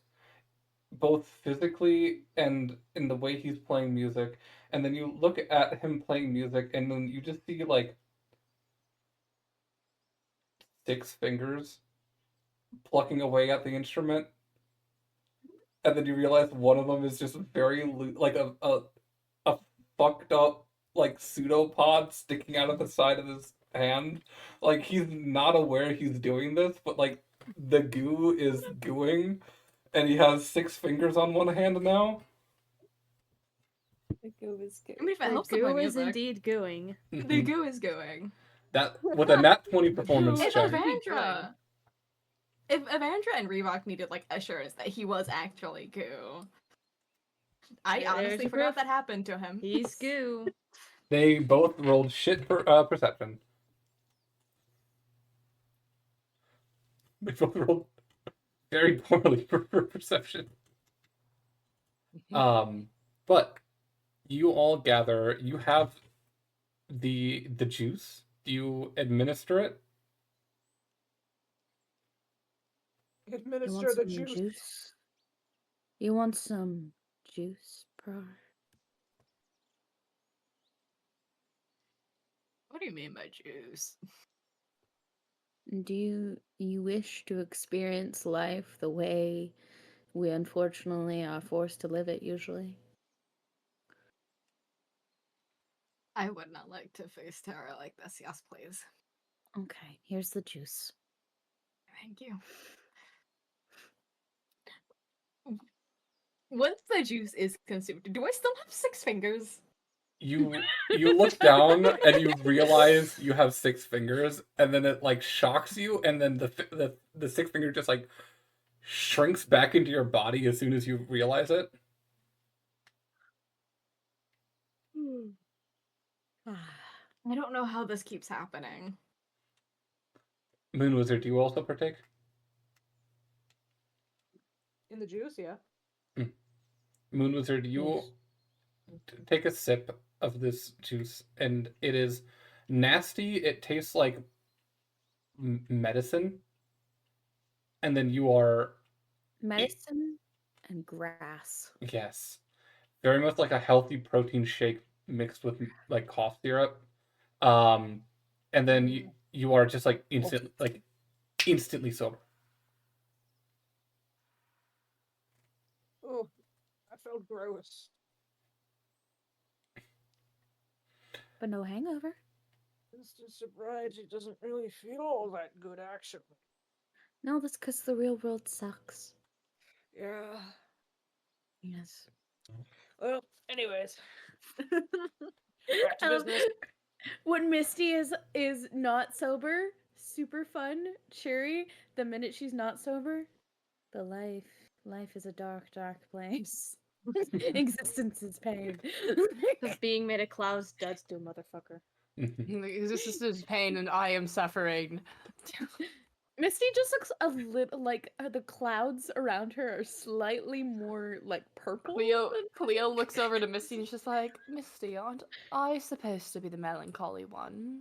both physically and in the way he's playing music. And then you look at him playing music, and then you just see like 6 fingers plucking away at the instrument, and then you realize one of them is just very like a fucked up like pseudopod sticking out of the side of his hand. Like he's not aware he's doing this, but like the goo is gooing, and he has 6 fingers on one hand now. The goo is good. I mean, if it The helps to play goo is music, indeed gooing. the goo is going. That with a nat 20 performance If check. Evandra, if Evandra and Reebok needed like assurance that he was actually goo, I There's honestly your forgot proof. that happened to him. He's goo. They both rolled shit perception. They both rolled very poorly for perception. But you all gather. You have the juice. Do you administer it? You Administer want the some juice. juice? You want some juice, Prar? What do you mean by juice? Do you wish to experience life the way we unfortunately are forced to live it usually? I would not like to face terror like this. Yes, please. Okay, here's the juice. Thank you. Once the juice is consumed, do I still have 6 fingers? You look down and you realize you have 6 fingers, and then it like shocks you, and then the 6th finger just like shrinks back into your body as soon as you realize it. I don't know how this keeps happening. Moon Wizard, do you also partake? In the juice, yeah. Moon Wizard, you take a sip of this juice, and it is nasty. It tastes like medicine. And then you are... Medicine and grass. Yes. Very much like a healthy protein shake mixed with like cough syrup. And then you are just like instantly sober. Oh, I felt gross. But no hangover. Instant sobriety doesn't really feel all that good, actually. No, that's because the real world sucks. Yeah. Yes. Well, anyways. Back to Um, business. When Misty is not sober, super fun, cheery. The minute she's not sober, the life is a dark, dark place. Existence is pain. Because being made of clouds does do, motherfucker. This is pain, and I am suffering. Misty just looks a little like the clouds around her are slightly more like purple. Cleo looks over to Misty and she's like, Misty, aren't I supposed to be the melancholy one?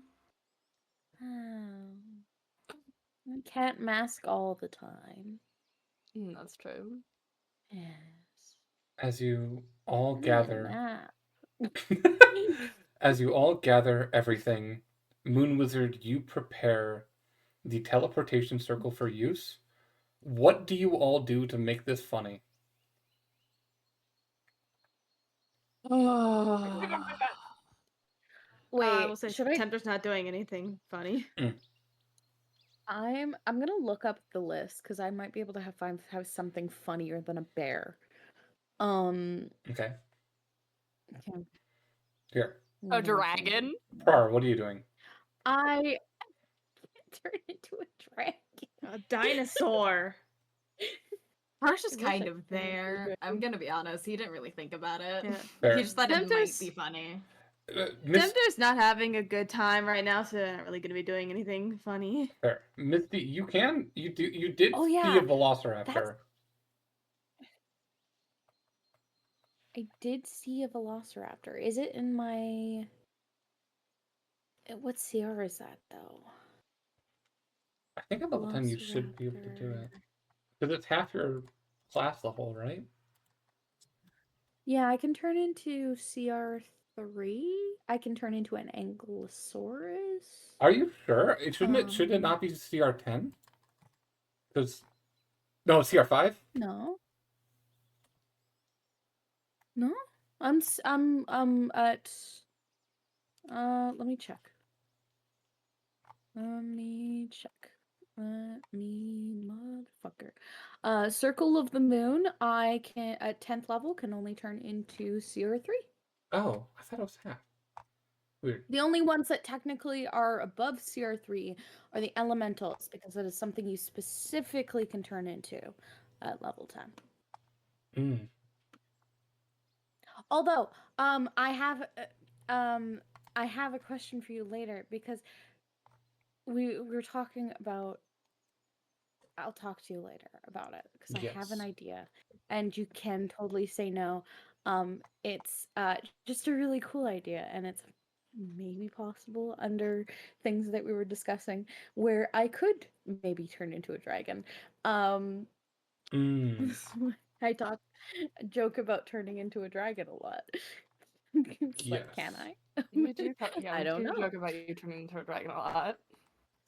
Oh. I can't mask all the time. That's true. Yes. As you all I need a gather... nap. As you all gather everything, Moon Wizard, you prepare the teleportation circle for use. What do you all do to make this funny? I will Wait, say should I? Tempter's not doing anything funny. I'm gonna look up the list because I might be able to have something funnier than a bear. Okay. Okay. Here. A dragon? Prar, what are you doing? I turn into a dragon. A dinosaur. Harsh is I wish kind I of could turn into a there. I'm dragon. gonna be honest. He didn't really think about it. Yeah. Fair. He just thought it might Tempter's- be funny. Miss Tempter's not having a good time right now, so they're not really going to be doing anything funny. Fair. Misty, you did Oh, see yeah, a velociraptor. that's- I did see a velociraptor. Is it in my? What CR is that though? I think at level 10 you should be able to do it. Velociraptor. Because it's half your class level, right? Yeah, I can turn into CR3. I can turn into an Ankylosaurus. Are you sure? Should it Um, not be CR10? Because no, CR5? No. No? I'm at let me check. Let me check. Let me motherfucker. Circle of the Moon, I can at 10th level can only turn into CR3. Oh, I thought it was half. Weird. The only ones that technically are above CR3 are the elementals because that is something you specifically can turn into at level 10. Mm. Although, I have a question for you later because we were talking about. I'll talk to you later about it because I have an Yes. idea, and you can totally say no. It's just a really cool idea, and it's maybe possible under things that we were discussing where I could maybe turn into a dragon. Mm. I joke about turning into a dragon a lot. It's like, can Yes. I? We do, yeah, I we don't do know. joke about you turning into a dragon a lot.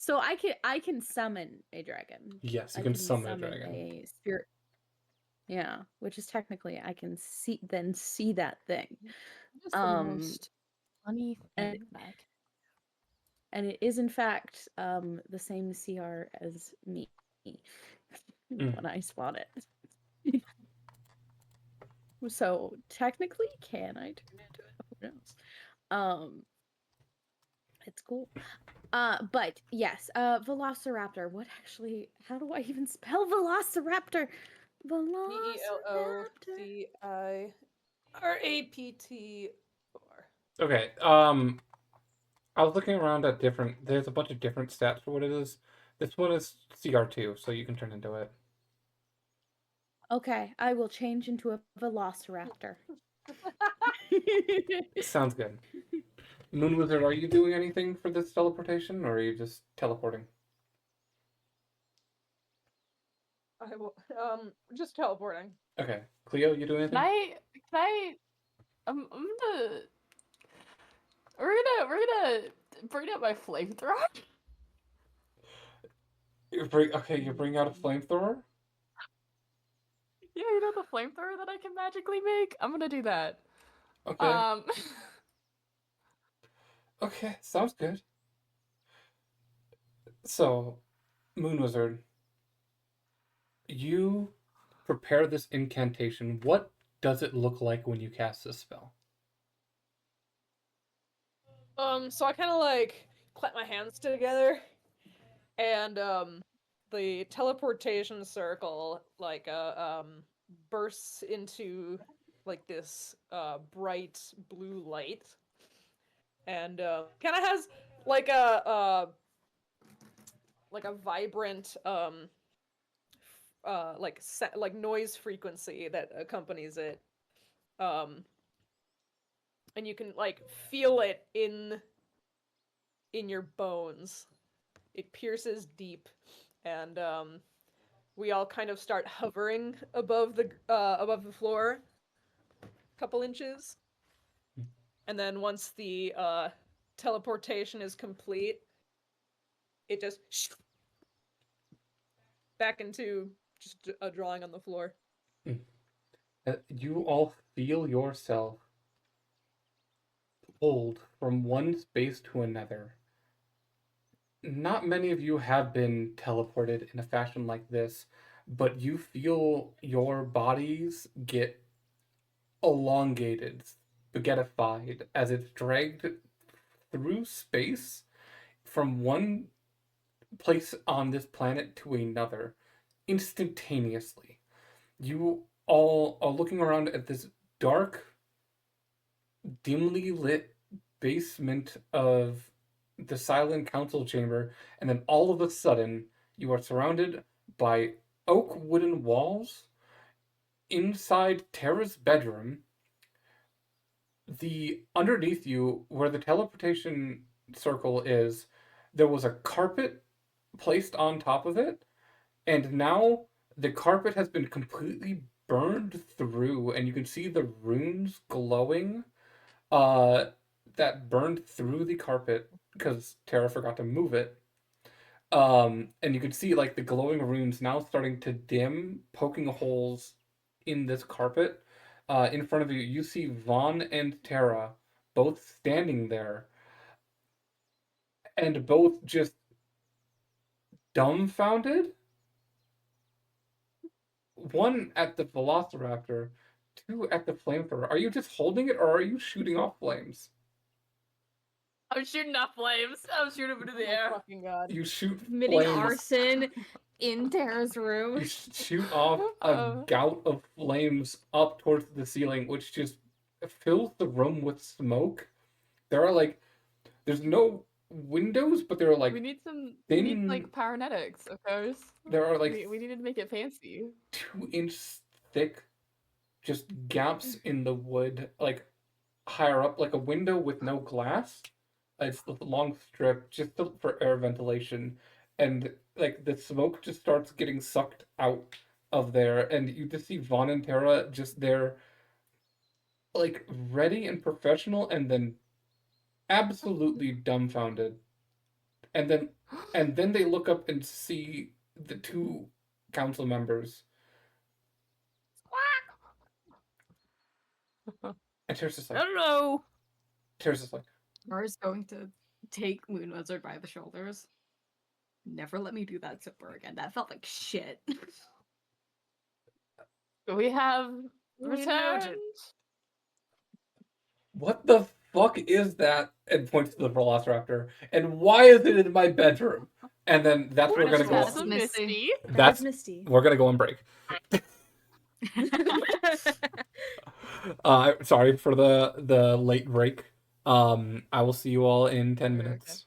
So I can summon a dragon. Yes, you I can summon a dragon. a spirit. Yeah, which is technically I can see that thing. Just the most funny and- thing that I can. And it is in fact the same CR as me when I spawn it. So technically, can I turn into it? Who knows? It's cool. But yes, Velociraptor. What actually? How do I even spell Velociraptor? Velociraptor. PELOCIRAPTOR. Okay. I was looking around at different. There's a bunch of different stats for what it is. This one is CR2, so you can turn into it. Okay, I will change into a Velociraptor. Sounds good. Moon Wizard, are you doing anything for this teleportation, or are you just teleporting? I will. Just teleporting. Okay. Cleo, you doing anything? I'm gonna. We're gonna bring out my flamethrower. You bring out a flamethrower? Yeah, you know the flamethrower that I can magically make? I'm gonna do that. Okay. Okay, sounds good. So, Moon Wizard, you prepare this incantation. What does it look like when you cast this spell? So I kind of like clap my hands together, and the teleportation circle like bursts into like this bright blue light, and kind of has like a vibrant like noise frequency that accompanies it, and you can like feel it in your bones. It pierces deep, and we all kind of start hovering above the floor, a couple inches, and then once the teleportation is complete, it just back into just a drawing on the floor. You all feel yourself pulled from one space to another. Not many of you have been teleported in a fashion like this, but you feel your bodies get elongated, spaghettified, as it's dragged through space from one place on this planet to another instantaneously. You all are looking around at this dark, dimly lit basement of the Silent Council chamber, and then all of a sudden, you are surrounded by oak wooden walls. Inside Tara's bedroom, the underneath you, where the teleportation circle is, there was a carpet placed on top of it, and now the carpet has been completely burned through, and you can see the runes glowing uh, that burned through the carpet because Tara forgot to move it. And you can see like the glowing runes now starting to dim, poking holes in this carpet. In front of you, you see Vaughn and Tara both standing there, and both just dumbfounded. One at the Velociraptor, two at the flamethrower. Are you just holding it, or are you shooting off flames? I'm shooting off flames. I'm shooting them into the Oh air. fucking god. You shoot Committing flames. arson in Tara's room. You shoot off a gout of flames up towards the ceiling, which just fills the room with smoke. There are like, there's no windows, but there are like we need some. thin. We need like paranetics, of course. There are like we needed to make it fancy. 2-inch thick, just gaps in the wood, like higher up, like a window with no glass. It's the long strip just for air ventilation, and like the smoke just starts getting sucked out of there, and you just see Vaughn and Tara just there, like ready and professional, and then absolutely dumbfounded, and then they look up and see the two council members, and Tara's just like, Hello. Tara's just like, Mara's going to take Moon Wizard by the shoulders. Never let me do that sober again. That felt like shit. We have We returned. noted. what the fuck is that? And points to the Velociraptor. And why is it in my bedroom? And then that's where we're gonna That's go. a Misty. Misty. That's Misty. we're gonna go on break. Sorry for the late break. I will see you all in 10 Okay. minutes.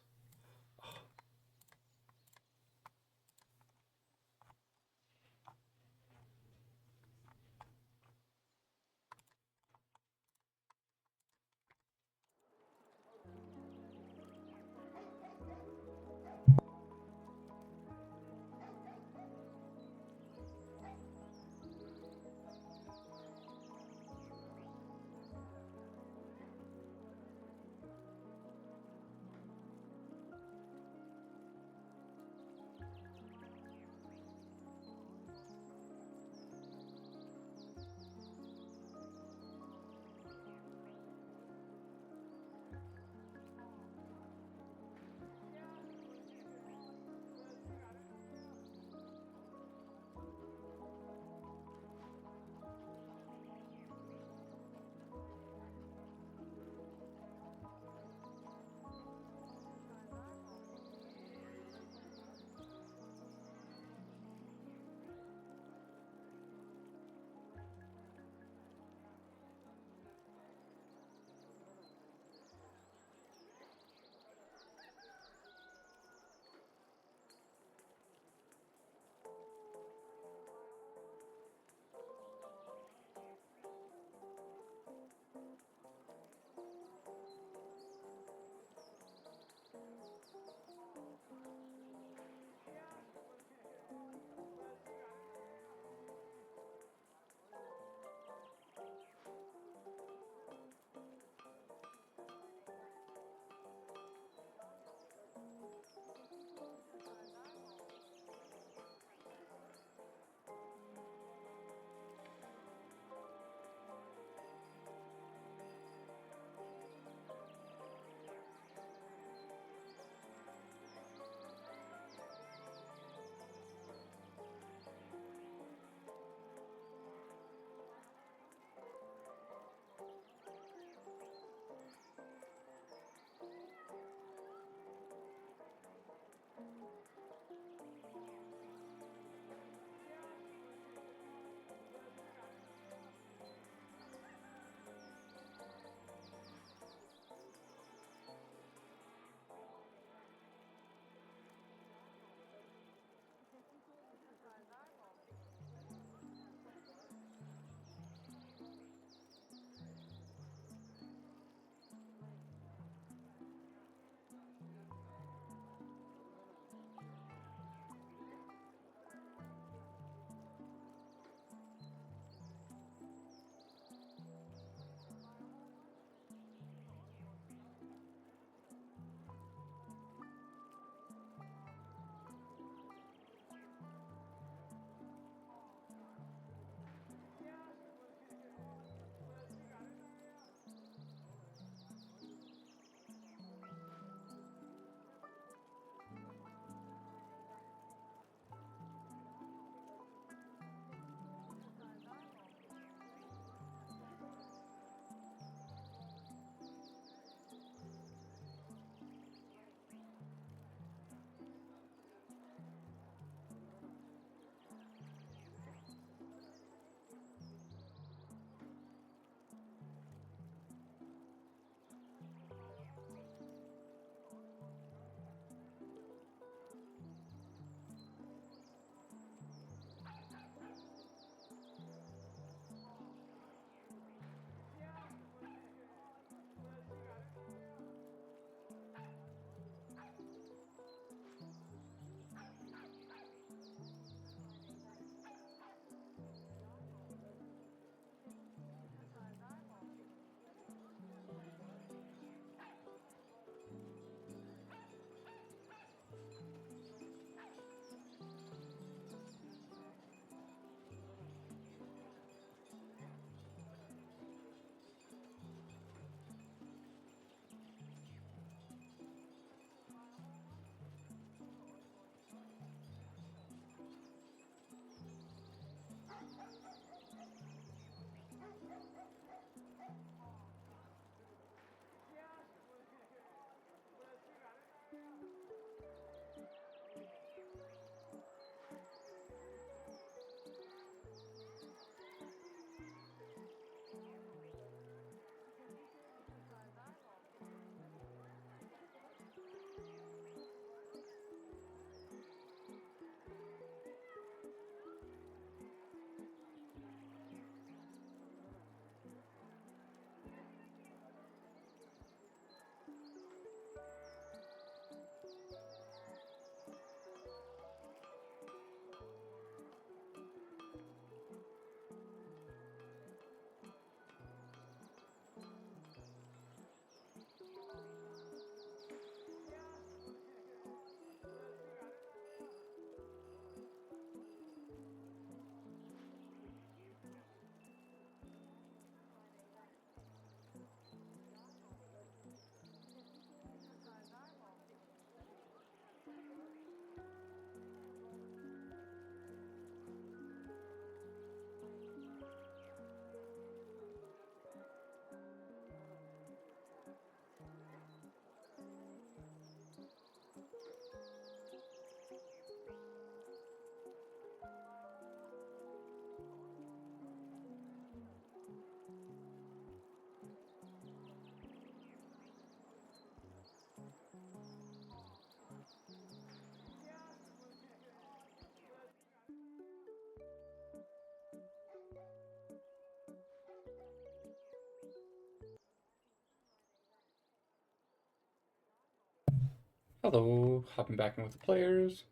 Hello, hopping back in with the players.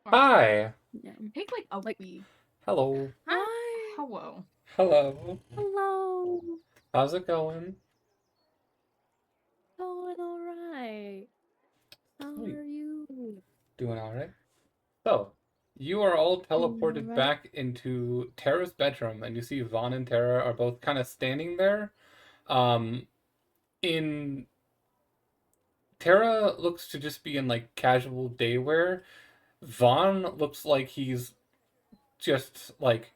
Or Hi. Yeah. take like a Like- week. Hello. Hi. Hello. Hello. Hello. How's it going? Going all right. How Sweet. are you? Doing all right. So, you are all teleported alright. back into Tara's bedroom, and you see Vaughn and Tara are both kind of standing there. In Tara looks to just be in like casual day wear. Vaughn looks like he's just like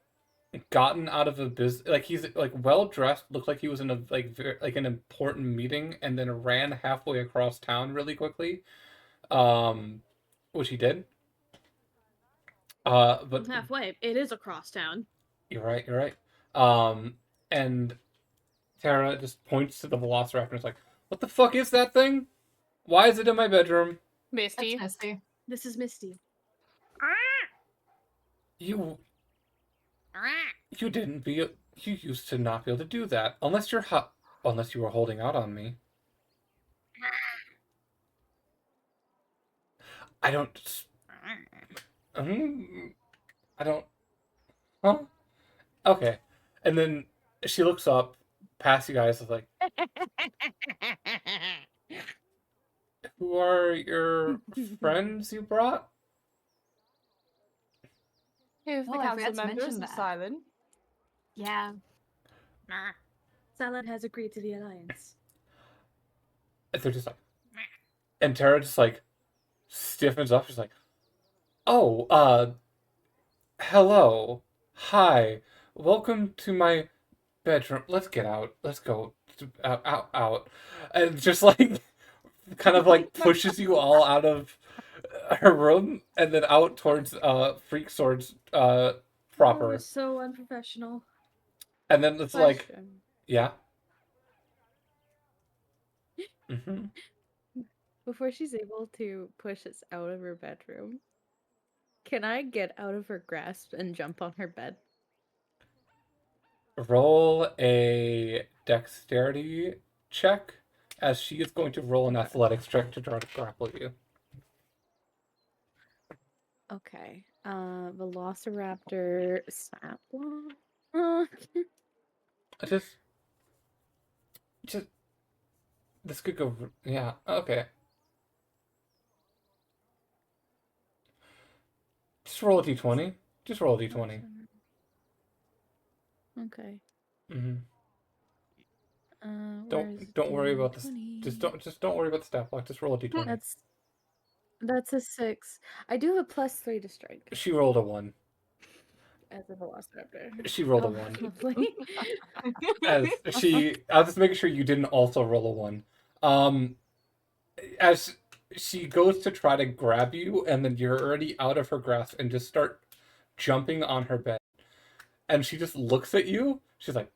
gotten out of a business, like he's like well dressed, looked like he was in a like an important meeting, and then ran halfway across town really quickly, which he did. But Halfway. It is across town. you're right, you're right. And Tara just points to the Velociraptor and is like, "What the fuck is that thing? Why is it in my bedroom? Misty. That's Misty. This is Misty. You didn't be. You used to not be able to do that unless unless you were holding out on me. I don't. I don't. Huh? Okay. And then she looks up past you guys, is like, "Who are your friends you brought?" If the Oh, I council forgot to members mention are that. silent. Yeah. Salad has agreed to the alliance. And they're just like, and Tara just like stiffens up. She's like, "Oh, hello, hi, welcome to my bedroom. Let's get out. Let's go out." And just like kind of like pushes you all out of her room and then out towards Freak Sword's Oh, proper. so unprofessional. And then it's like, Question. yeah. Mm-hmm. Before she's able to push us out of her bedroom, can I get out of her grasp and jump on her bed? Roll a dexterity check as she is going to roll an athletics check to try to grapple you. Okay. Velociraptor snap block. Just this could go. Yeah. Okay. Just roll a d20. Just roll a d20. Okay. Mm-hmm. Where's Don't worry about this. D20? Just don't worry about the stat block. Just roll a d20. That's a 6. I do have a +3 to strength She rolled a 1. as a velociraptor. She rolled a Oh, 1. lovely. I'll just make sure you didn't also roll a 1. As she goes to try to grab you, and then you're already out of her grasp and just start jumping on her bed. And she just looks at you. She's like,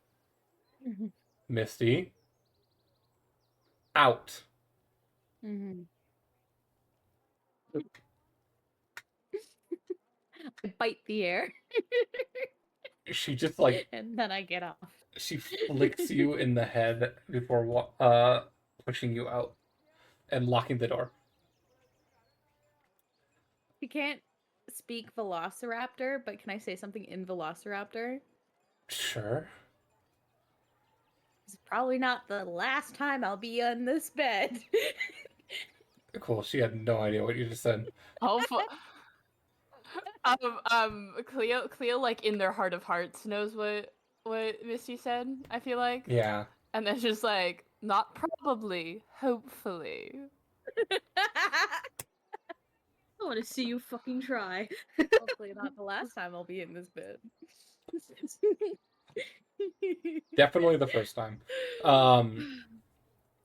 "Misty, out." Mm-hmm. I bite the air She just like and then I get off. she flicks you in the head before pushing you out and locking the door. You can't speak velociraptor, but can I say something in velociraptor? Sure. It's probably not the last time I'll be on this bed. Cool. She had no idea what you just said. Hopefully. Cleo, like in their heart of hearts, knows what Misty said. I feel like, Yeah. and then just like, not probably, hopefully. I want to see you fucking try. Hopefully not the last time I'll be in this bed. Definitely the first time.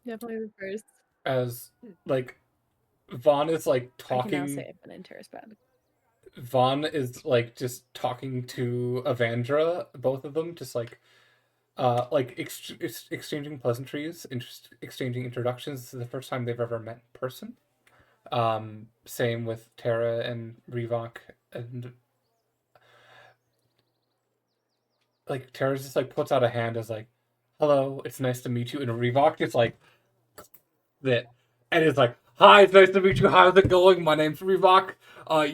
Definitely the first. As like Vaughn is like I can now talking. say I've been in Tara's bed. Vaughn is like just talking to Avandra, both of them, just like exchanging pleasantries, exchanging introductions. This is the first time they've ever met in person. Same with Tara and Revok, and like Tara just like puts out a hand as like, "Hello, it's nice to meet you," and Revok just like that, and is like, Hi, it's nice to meet you. How's it going? My name's Reebok.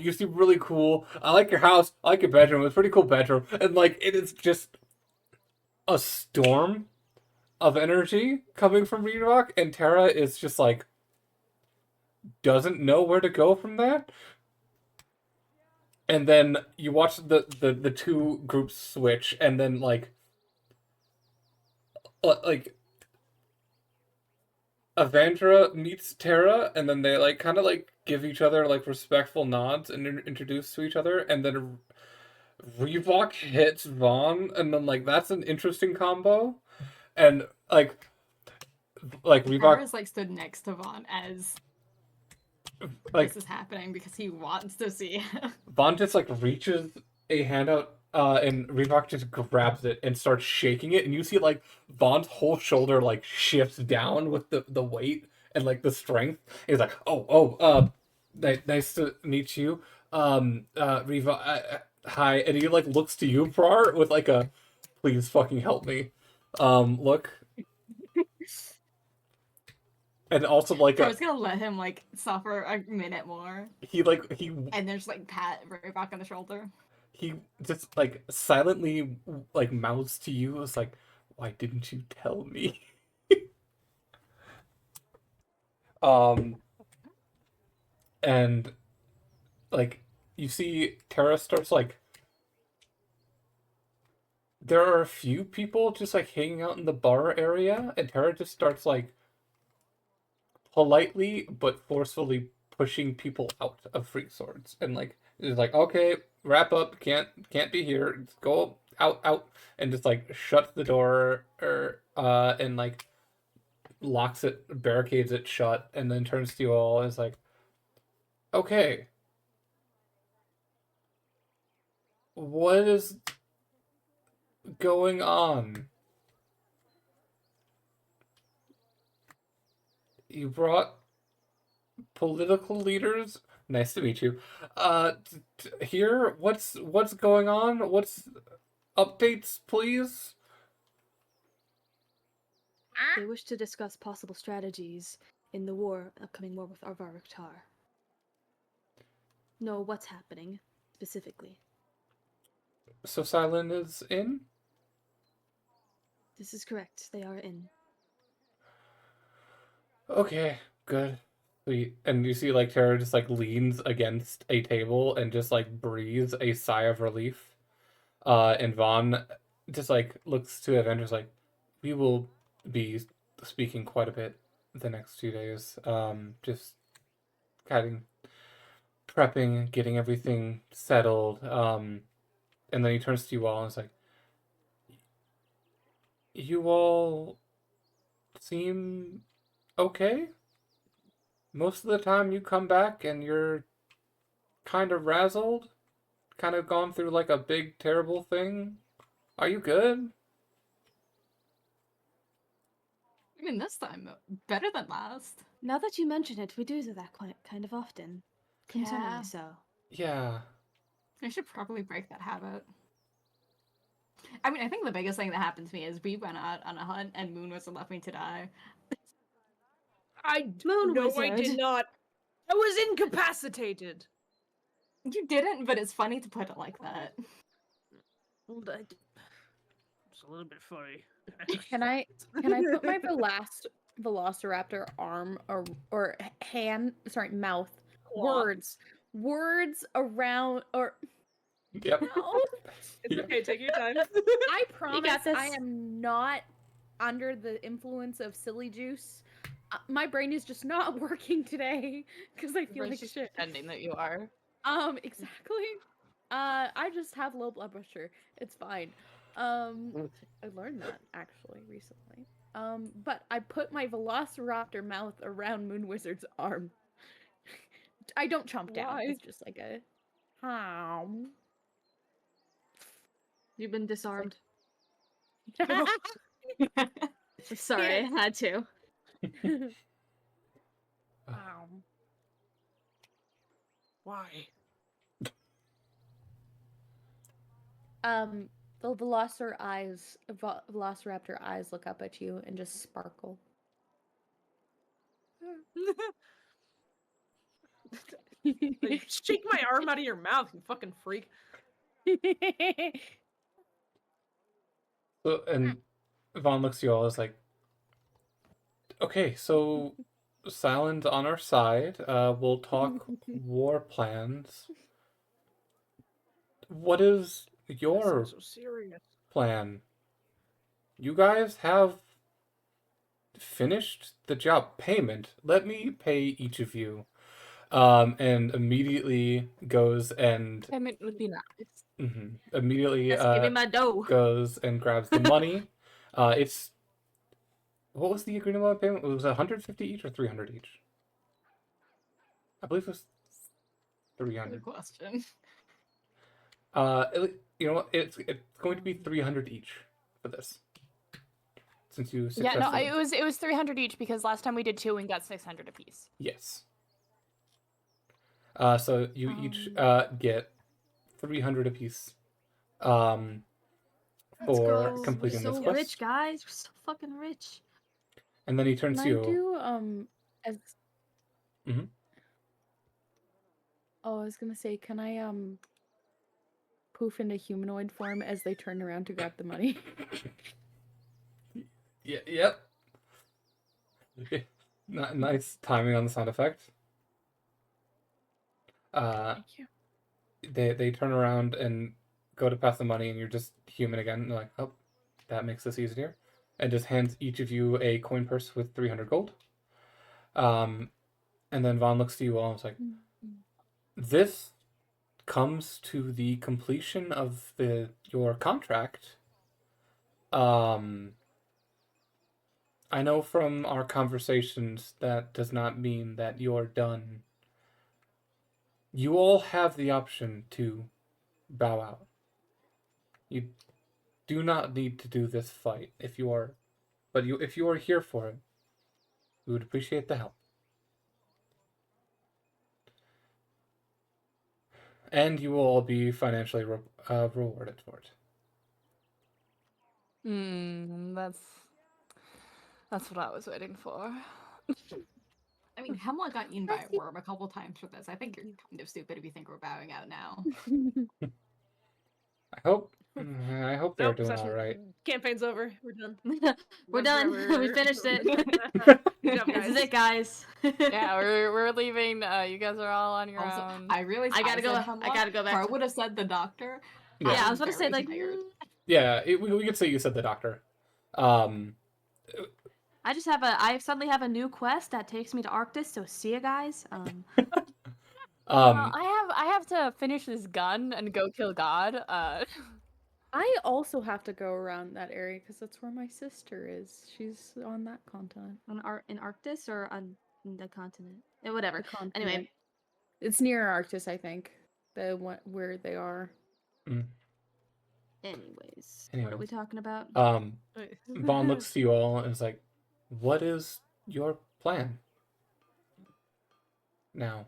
You seem really cool. I like your house. I like your bedroom. It's a pretty cool bedroom. And like, it is just a storm of energy coming from Reebok, and Tara is just like doesn't know where to go from that. And then you watch the two groups switch, and then like Avandra meets Tara, and then they like kind of like give each other like respectful nods and introduce to each other, and then Reebok hits Vaughn, and then like that's an interesting combo, and like Reebok Tara's like stood next to Vaughn as like this is happening because he wants to see it. Vaughn just like reaches a hand out, and Reebok just grabs it and starts shaking it, and you see like Vaughn's whole shoulder like shifts down with the weight and like the strength. He's like, nice to meet you, Reebok. Hi, and he like looks to you, Prar, with like a, please fucking help me, look, and also like I was gonna let him like suffer a minute more, he and then just like pat Rayback on the shoulder. he just like silently like mouths to you. It's like, why didn't you tell me? um and like you see Tara starts like, there are a few people just like hanging out in the bar area, and Tara just starts like politely but forcefully pushing people out of Free Swords, and like is like, okay, wrap up, can't be here, just go out, and just like shuts the door, or and like locks it, barricades it shut, and then turns to you all and is like, okay, what is going on? You brought political leaders. Nice to meet you. Here, what's going on? What's updates, please? They wish to discuss possible strategies in the upcoming war with Arvariktar. Know what's happening, specifically. So Silent is in? This is correct, they are in. Okay, good. Sweet. And you see like Tara just like leans against a table and just like breathes a sigh of relief. And Vaughn just like looks to Avengers like, we will be speaking quite a bit the next 2 days. Just kind of prepping, getting everything settled. And then he turns to you all and is like, you all seem okay? Most of the time you come back and you're kind of razzled, kind of gone through like a big terrible thing. Are you good? I mean, this time better than last. Now that you mention it, we do that quite kind of often. Concerningly Yeah. so. Yeah. I should probably break that habit. I mean, I think the biggest thing that happened to me is we went out on a hunt and Moon was left me to die. Moon No, I Wizard. did not. I was incapacitated. You didn't, but it's funny to put it like that. It's a little bit funny. Can I put my Velociraptor arm or hand, sorry, mouth, Claw. words around, or Yep. no. It's okay, take your time. I promise this. I am not under the influence of silly juice. My brain is just not working today because I feel like just shit. pretending that you are. Exactly. I just have low blood pressure. It's fine. I learned that actually recently. But I put my Velociraptor mouth around Moon Wizard's arm. I don't chomp down. Why? It's just like a You've been disarmed. Ow. Sorry, I had to. Why? The Velociraptor eyes look up at you and just sparkle. Like, shake my arm out of your mouth, you fucking freak. So, and Vaughn looks to you all as like, okay, so Silent on our side. We'll talk war plans. What is That your sounds so serious. plan? You guys have finished the job. Payment. Let me pay each of you. And immediately goes and Payment would be nice. immediately Just give me my dough. goes and grabs the money. It's what was the agreement on payment? It was 150 each or 300 each. I believe it was 300. Good question. You know what? It's going to be 300 each for this. Since you Yeah, no, successfully. it was 300 each because last time we did 2 and got 600 apiece. Yes. So you each get 300 apiece. Let's For go. completing We're this so quest. rich, guys. We're so fucking rich. And then he turns Can to I you. do as Mhm. Oh, I was gonna say, can I poof into humanoid form as they turn around to grab the money? Yeah, yep. Nice timing on the sound effect. Thank you. They turn around and go to pass the money, and you're just human again. And they're like, oh, that makes this easier, and just hands each of you a coin purse with 300 gold. And then Vaughn looks to you all and is like, this comes to the completion of your contract. I know from our conversations that does not mean that you're done. You all have the option to bow out. You do not need to do this fight if you are, if you are here for it, we would appreciate the help. And you will all be financially rewarded for it. That's what I was waiting for. I mean, Hemlock got eaten by a worm a couple times for this. I think you're kind of stupid if you think we're bowing out now. I hope they're Nope, doing session all right. campaign's over. We're done. We're done. Whatever. We finished it. Good job, This is guys. it, guys. Yeah, we're leaving. You guys are all on your Also, own. I realized I gotta said go. Hemlock. I gotta go back. Car would have said the doctor. Yeah, I I'm was about to say very like. tired. Yeah, we could say you said the doctor. I suddenly have a new quest that takes me to Arctis. So see you guys. I have to finish this gun and go kill God. I also have to go around that area because that's where my sister is. She's on that continent. In Arctis or on the continent? Whatever. The continent. Anyway, it's near Arctis, I think. Where they are. Anyways, what are we talking about? Vaughn looks to you all and is like, what is your plan now?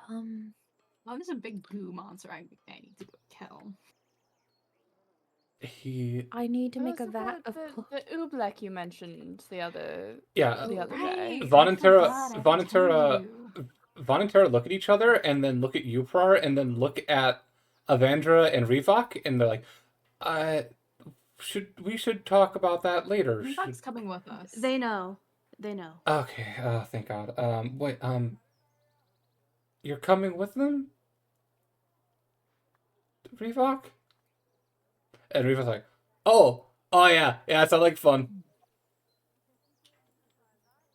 Oh, there's a big goo monster I need to go kill. I need to make a What was vat of the oobleck you mentioned the other day. Right. Vaughn and Tara I forgot, Vaughn and Tara look at each other and then look at you, Prar, and then look at Avandra and Revok, and they're like, we should talk about that later. Revok's coming with us. They know. Okay, thank God. Wait, you're coming with them? Revok? And Revok's like, oh yeah, it sounds like fun.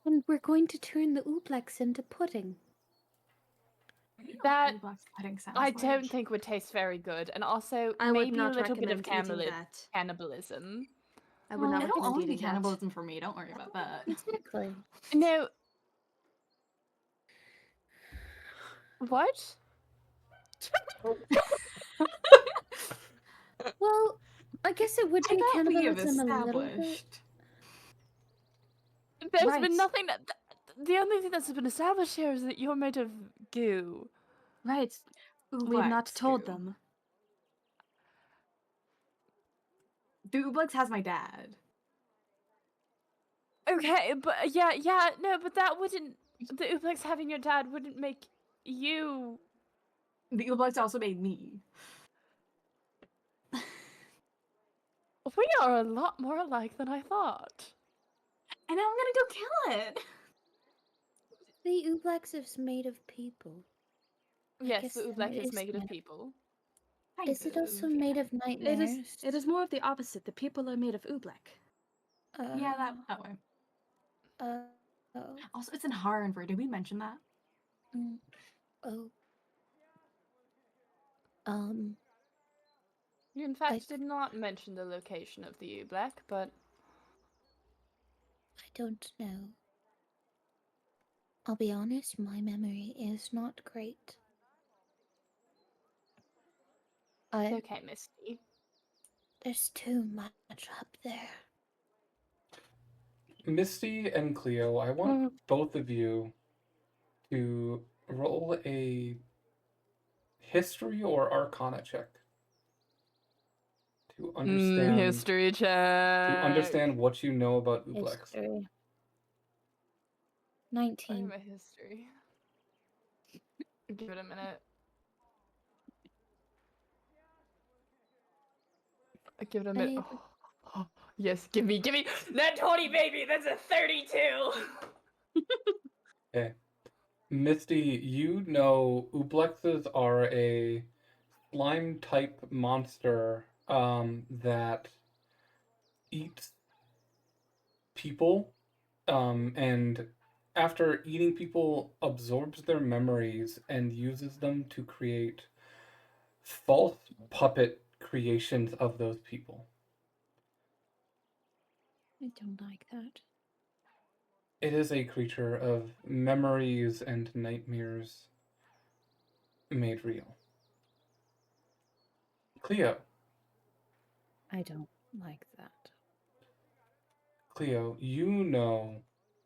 And we're going to turn the ooblex into pudding. That pudding sounds I like. don't think would taste very good, and also I would maybe not a little bit of recommend eating that. cannibalism. I would not It'll recommend only be eating that. cannibalism for me. Don't worry about that. Exactly. No. What? Well, I guess it would be I thought we have cannibalism a little bit. established. There's Right. been nothing that. The only thing that's been established here is that you're made of goo. Right. We've not Ublex told goo. them. The Ublex has my dad. Okay, but no, but that wouldn't. The Ublex having your dad wouldn't make you. The Ublex also made me. We are a lot more alike than I thought. And now I'm gonna go kill it. The Ublex is made of people. Yes, guess the then Ublex it is is made made of of- people. Is it also Kind of, made yeah. of nightmares? It is more of the opposite. The people are made of Oobleck. Yeah, that way. Oh. Also, it's in Harrenver. Did we mention that? Oh. You, in fact, did not mention the location of the Ublex, but I don't know. I'll be honest, my memory is not great. it's okay, Misty. There's too much up there. Misty and Cleo, I want both of you to roll a history or arcana check to understand History check. to understand what you know about Ublex. History. I'm 19. a history. Give it a minute. Give it a minute. Yes, give me that 20, baby. That's a 32. Okay. Misty, you know Ublexes are a slime type monster that eats people and after eating people absorbs their memories and uses them to create false puppet creations of those people. I don't like that. It is a creature of memories and nightmares made real. Cleo. I don't like that. Cleo, you know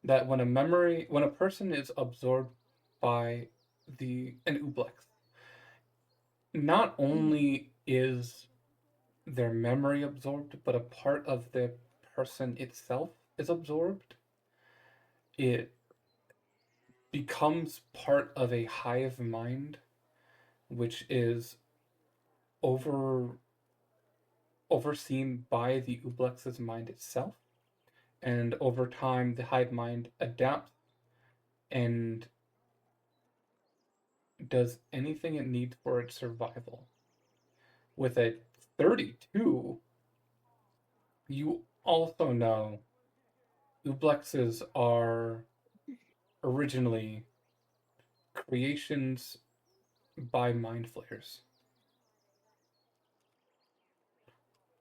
that when a person is absorbed by an Ublex, not only is their memory absorbed, but a part of the person itself is absorbed. It becomes part of a hive mind, which is overseen by the Ublex's mind itself. And over time, the hive mind adapts and does anything it needs for its survival. With a 32, you also know Ublexes are originally creations by mind flayers.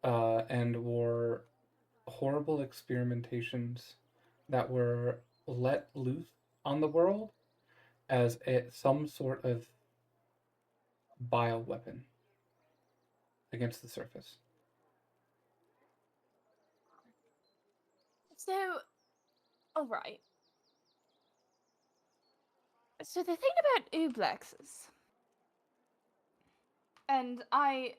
And were horrible experimentations that were let loose on the world as some sort of bioweapon against the surface. So, alright. So the thing about Ublexes, and I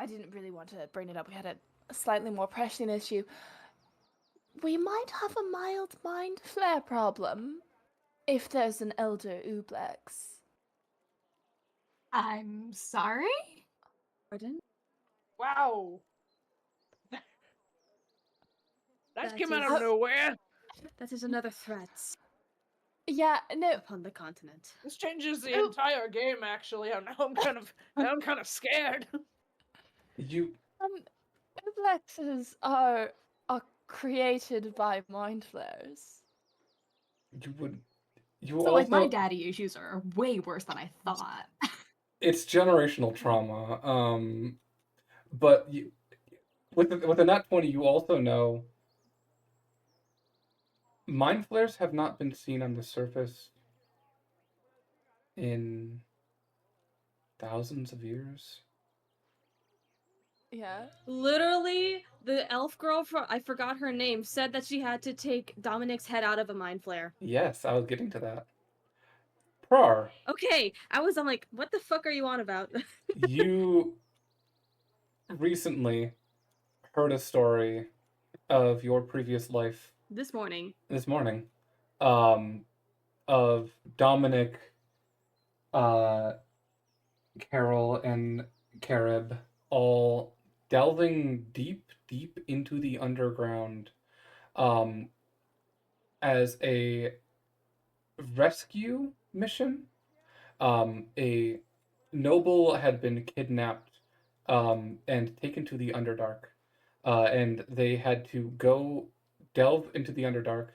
didn't really want to bring it up. We had a slightly more pressing issue. We might have a mild mind flare problem if there's an elder Ublex. I'm sorry? Pardon? Wow. That came out is- of nowhere. That is another threat Yeah, no. upon the continent. This changes the entire game. Actually, now I'm kind of scared. You Ublexes are created by mind flares. So, also like, my daddy issues are way worse than I thought. it's generational trauma. But with a nat 20, you also know mind flares have not been seen on the surface in thousands of years. Yeah. Literally, the elf girl from I forgot her name said that she had to take Dominic's head out of a mind flare. Yes, I was getting to that. Prar, Okay, I'm like, what the fuck are you on about? you recently heard a story of your previous life This morning. this morning. of Dominic, uh, Carol, and Carib all delving deep into the underground um, as a rescue mission. A noble had been kidnapped and taken to the Underdark, and they had to go delve into the Underdark,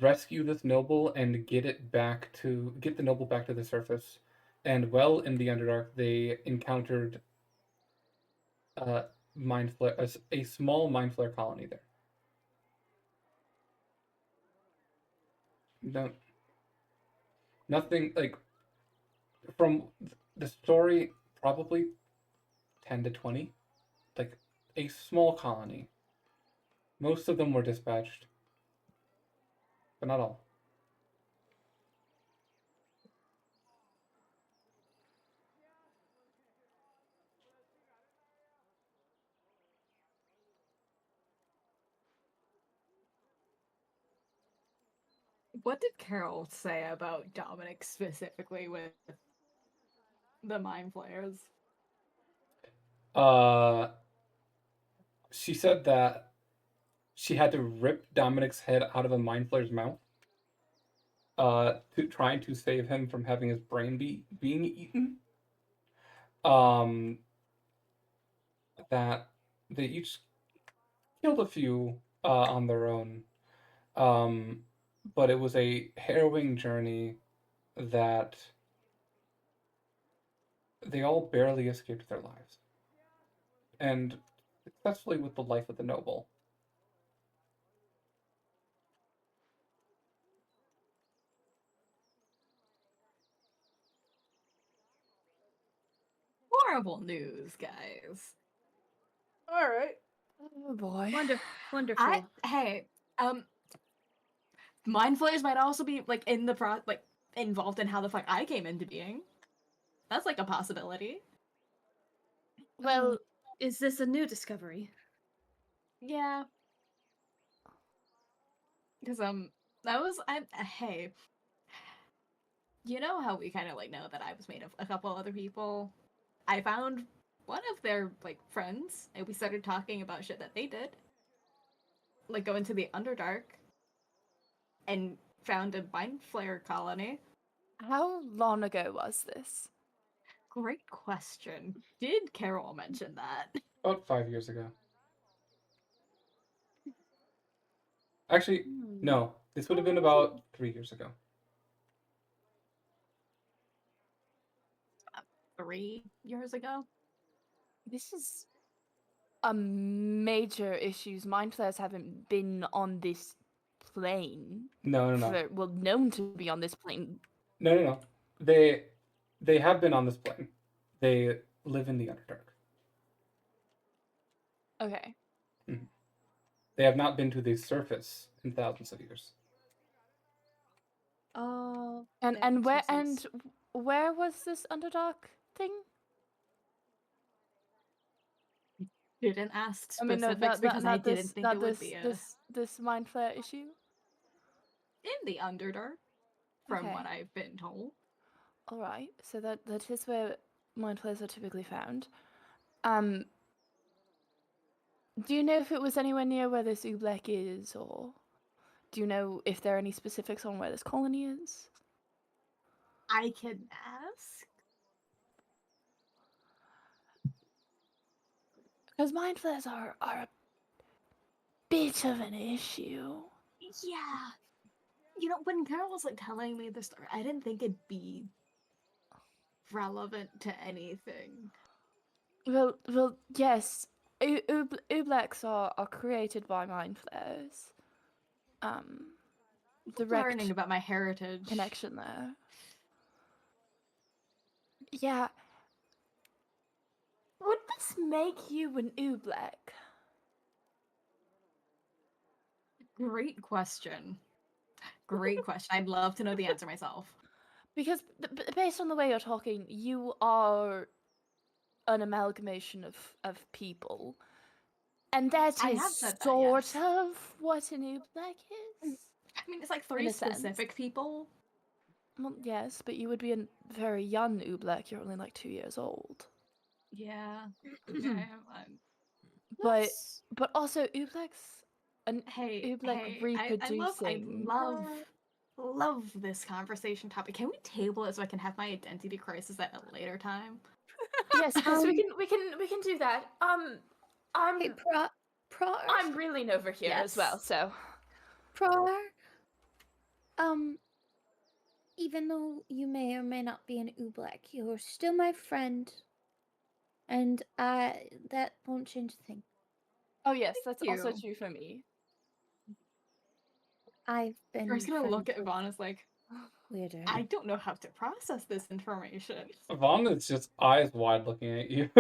rescue this noble, and get the noble back to the surface. And well in the Underdark, they encountered uh, mind flare, a small mind flare colony there. No, nothing like from the story. Probably 10 to 20, like a small colony. Most of them were dispatched, but not all. What did Carol say about Dominic specifically with the mind flayers? Uh, she said that she had to rip Dominic's head out of a mind flayer's mouth, trying to save him from having his brain being eaten. Um, that they each killed a few on their own. Um, but it was a harrowing journey that they all barely escaped their lives. And successfully with the life of the noble. Horrible news, guys. All right. Oh boy. Wonderful. Hey, mind flayers might also be like involved in how the fuck I came into being. That's like a possibility. Well, Is this a new discovery? Yeah. Because that was hey. You know how we kind of like know that I was made of a couple other people? I found one of their like friends and we started talking about shit that they did. Like go into the Underdark and found a mind flare colony. how long ago was this? Great question. Did Carol mention that? About 5 years ago. Actually, no. This would have been about 3 years ago. 3 years ago? This is a major issues. Mind flayers haven't been on this plane. No. Known to be on this plane. No. They have been on this plane. They live in the Underdark. Okay. Mhm. They have not been to the surface in thousands of years. Oh. And where was this Underdark thing? Didn't ask I mean, no, specifics because I didn't think it would be this mind flare issue. in the Underdark, from Okay. what I've been told. All right, so that is where mind flares are typically found. Do you know if it was anywhere near where this Oobleck is, or do you know if there are any specifics on where this colony is? I can ask. Because mind flares are a bit of an issue. Yeah. You know, when Carol was like telling me the story, I didn't think it'd be relevant to anything. Well, yes. Ooblecks are created by mind flares. Direct Learning about my heritage. connection there. Yeah. Would this make you an Oobleck? Great question. Great question. I'd love to know the answer myself. Because based on the way you're talking, you are an amalgamation of people. And that I is have said that, sort yes. of what an Oobleck is. I mean, it's like In three a sense. specific people. Well, yes, but you would be a very young Oobleck. You're only like 2 years old. Yeah. Okay. But also Oobleck's an Hey, Oobleck I reproducing. love this conversation topic. Can we table it so I can have my identity crisis at a later time? Yes, we can do that. I'm Hey, Prar. I'm reeling over here as well. Yes. So Prar. Even though you may or may not be an Oobleck, you're still my friend, and that won't change a thing. oh yes, that's also you. true for me. I've been. We're just gonna look friends at Vaughn as like, with weirder. I don't know how to process this information. Vaughn is just eyes wide looking at you.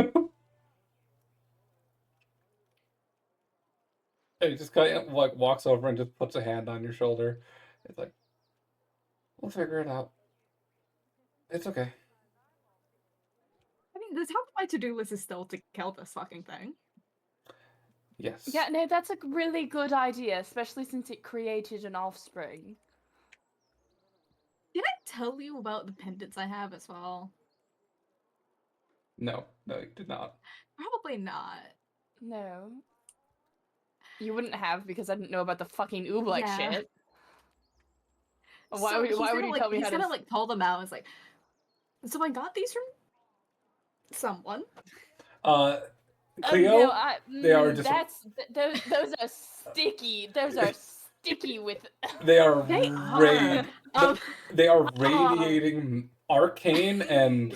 And he just kind of like walks over and just puts a hand on your shoulder. It's like, we'll figure it out. It's okay. I mean, the top of my to-do list is still to kill this fucking thing. Yes. Yeah, no, that's a really good idea, especially since it created an offspring. Did I tell you about the pendants I have as well? No, you did not. Probably not. No. You wouldn't have because I didn't know about the fucking Oobleck Yeah. shit. So Why would you tell me he's how to? gonna like pull them out? And it's like, so I got these from someone. Cleo, no, they are just. those are sticky. Those are sticky with. They are They are. they are radiating arcane and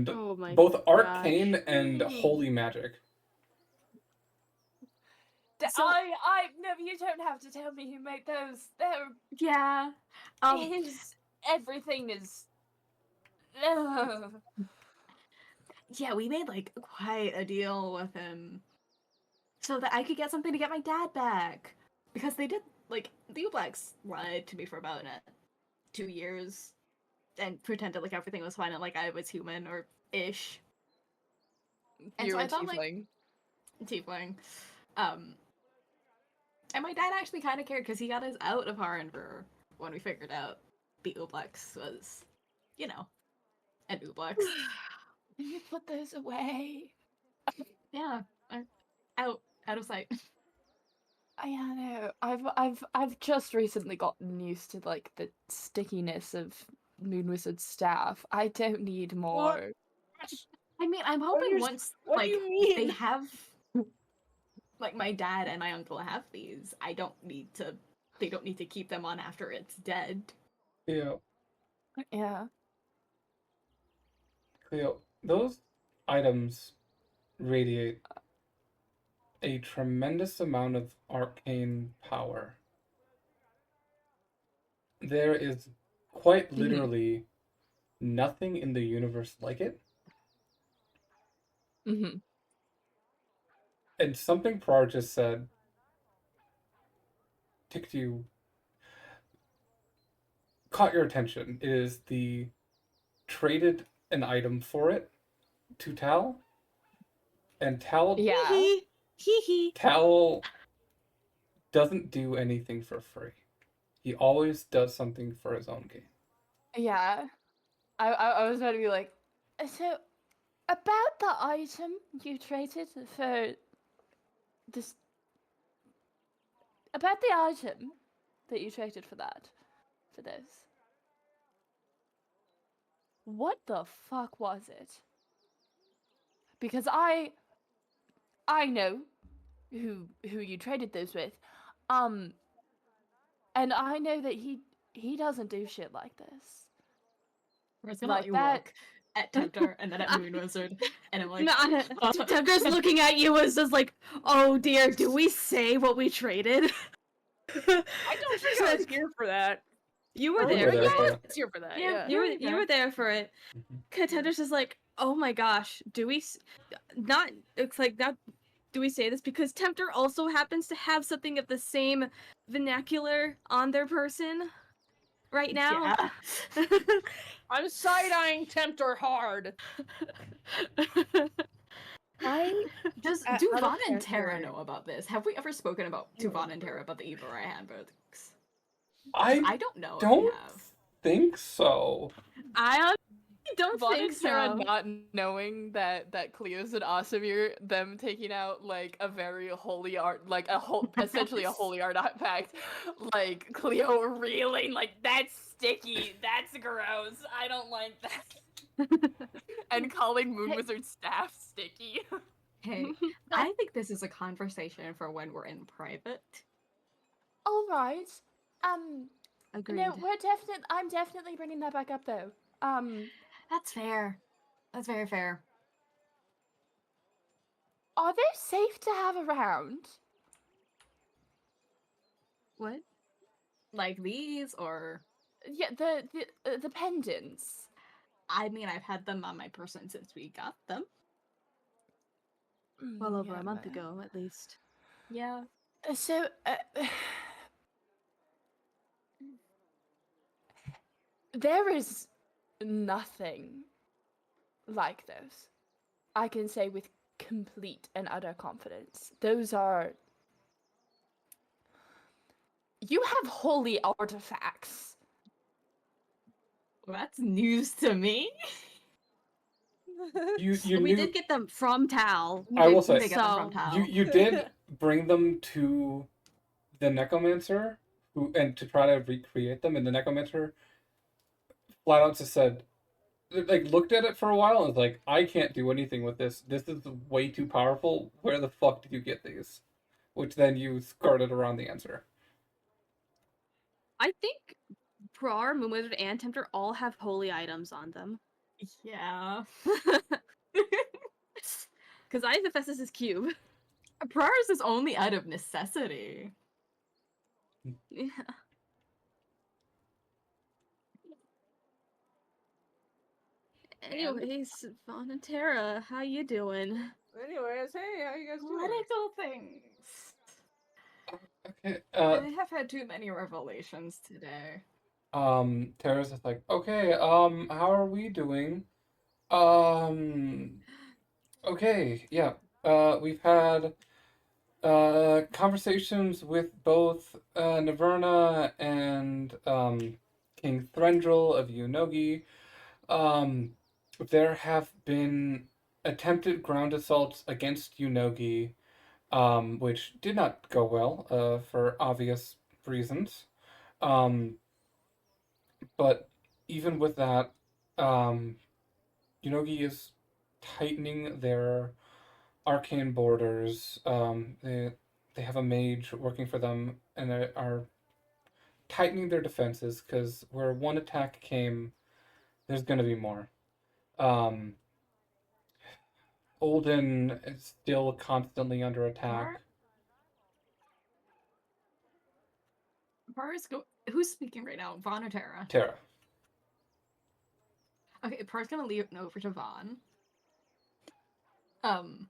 Oh my both gosh. arcane and holy magic. So- No, you don't have to tell me who made those. They're Yeah. everything is. Yeah, we made like quite a deal with him so that I could get something to get my dad back. Because they did, like, the Oblaks lied to me for about 2 years and pretended like everything was fine and like I was human or ish. And You're so a I thought, like, tiefling. tiefling. And my dad actually kind of cared because he got us out of Harenver when we figured out the Oblaks was, you know, an Oblaks. And you put those away. Yeah, out of sight. Yeah, no. I've just recently gotten used to like the stickiness of Moon Wizard's staff. I don't need more. I mean, I'm hoping once what do like you mean? they have, like my dad and my uncle have these, I don't need to. They don't need to keep them on after it's dead. Cleo, Yeah. those items radiate a tremendous amount of arcane power. There is quite literally nothing in the universe like it. Mm-hmm. And something Prar just said caught your attention. It is the traded an item for it to Tal. And Tal Tal doesn't do anything for free. He always does something for his own gain. Yeah. I was about to be like, so about the item you traded for this. About the item that you traded for this. What the fuck was it? Because I know who you traded those with, and I know that he doesn't do shit like this. Whereas gonna Like let you that- look at Tempter and then at Moon Wizard, and I'm like, Tempter's looking at you as just like, oh dear, do we say what we traded? I don't think I was here for that. You were You there. were there Yeah, for it. I was here for that. Yeah, Yeah. you were there for it. Tempter's just like, oh my gosh, do we not? It's like not. Do we say this because Tempter also happens to have something of the same vernacular on their person right now? yeah. I'm side-eyeing Tempter hard. I Do out of Vaughn and character- Tara know about this? Have we ever spoken about to Vaughn and Tara about the Evil Eye handbooks? I don't know if we don't have. think so. I don't Vaughn think and Tara so. not knowing that Cleo's and Osimir, them taking out like a very holy art, like a whole, essentially a holy artifact, like Cleo reeling, like that's sticky, that's gross, I don't like that, and calling Moon Hey. Wizard's staff sticky. Hey, I think this is a conversation for when we're in private. All right, Agreed. no, I'm definitely bringing that back up though. That's fair. That's very fair. Are they safe to have around? What? Like these, or Yeah, the pendants. I mean, I've had them on my person since we got them. Well over Yeah, a month but- ago, at least. Yeah. So, there is nothing like those. I can say with complete and utter confidence. Those are. You have holy artifacts. Well, that's news to me. You We knew did get them from Tal. I will We say did get them from so- Tal. you did bring them to the necromancer and to try to recreate them, and the necromancer flat out just said, like, looked at it for a while and was like, I can't do anything with this. This is way too powerful. Where the fuck did you get these? Which then you skirted around the answer. I think Prar, Moon Wizard, and Tempter all have holy items on them. Yeah. Because I have Hephaestus' cube. Prayers is only out of necessity. Yeah. Anyways, Vaughn and Tara, how you doing? Anyways, hey, how you guys doing? Political things. Okay. I have had too many revelations today. Tara's just like, okay, how are we doing? Okay, yeah. We've had conversations with both Naverna and King Threndril of Yunogi. There have been attempted ground assaults against Yunogi, which did not go well, for obvious reasons. But even with that, Yunogi is tightening their arcane borders. They have a mage working for them and they are tightening their defenses because where one attack came, there's gonna be more. Um, Olden is still constantly under attack. Who's speaking right now? Vaughn or Tara? Tara. Okay, Par's gonna leave it over to Vaughn. And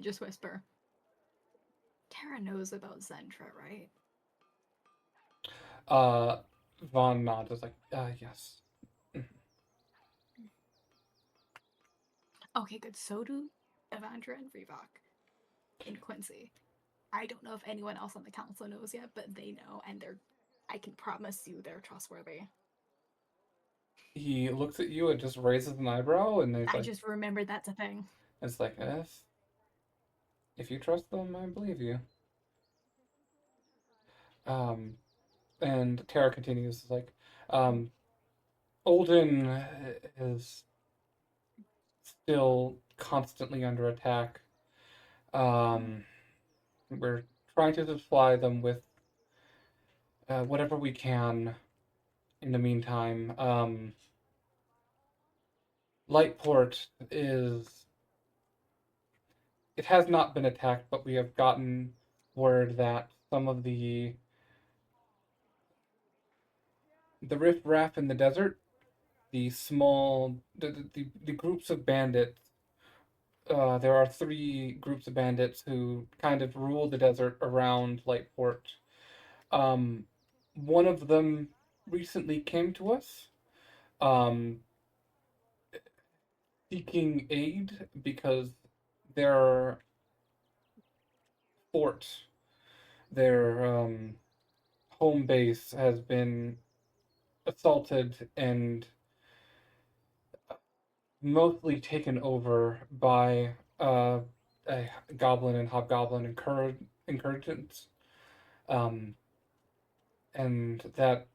just whisper. Tara knows about Zentra, right? Vaughn nods, is like, yes. Okay, good. So do Evandra and Revok and Quincy. I don't know if anyone else on the council knows yet, but they know, and I can promise you they're trustworthy. He looks at you and just raises an eyebrow, and he's I like, just remembered that's a thing. it's like, if you trust them, I believe you. And Tara continues, like, Olden is still constantly under attack. We're trying to supply them with whatever we can in the meantime. Lightport it has not been attacked, but we have gotten word that some of the riffraff in the desert, the groups of bandits. There are 3 groups of bandits who kind of rule the desert around Lightport. One of them recently came to us, um, seeking aid because their fort, their home base has been assaulted and mostly taken over by a goblin and hobgoblin incursions. Um, and that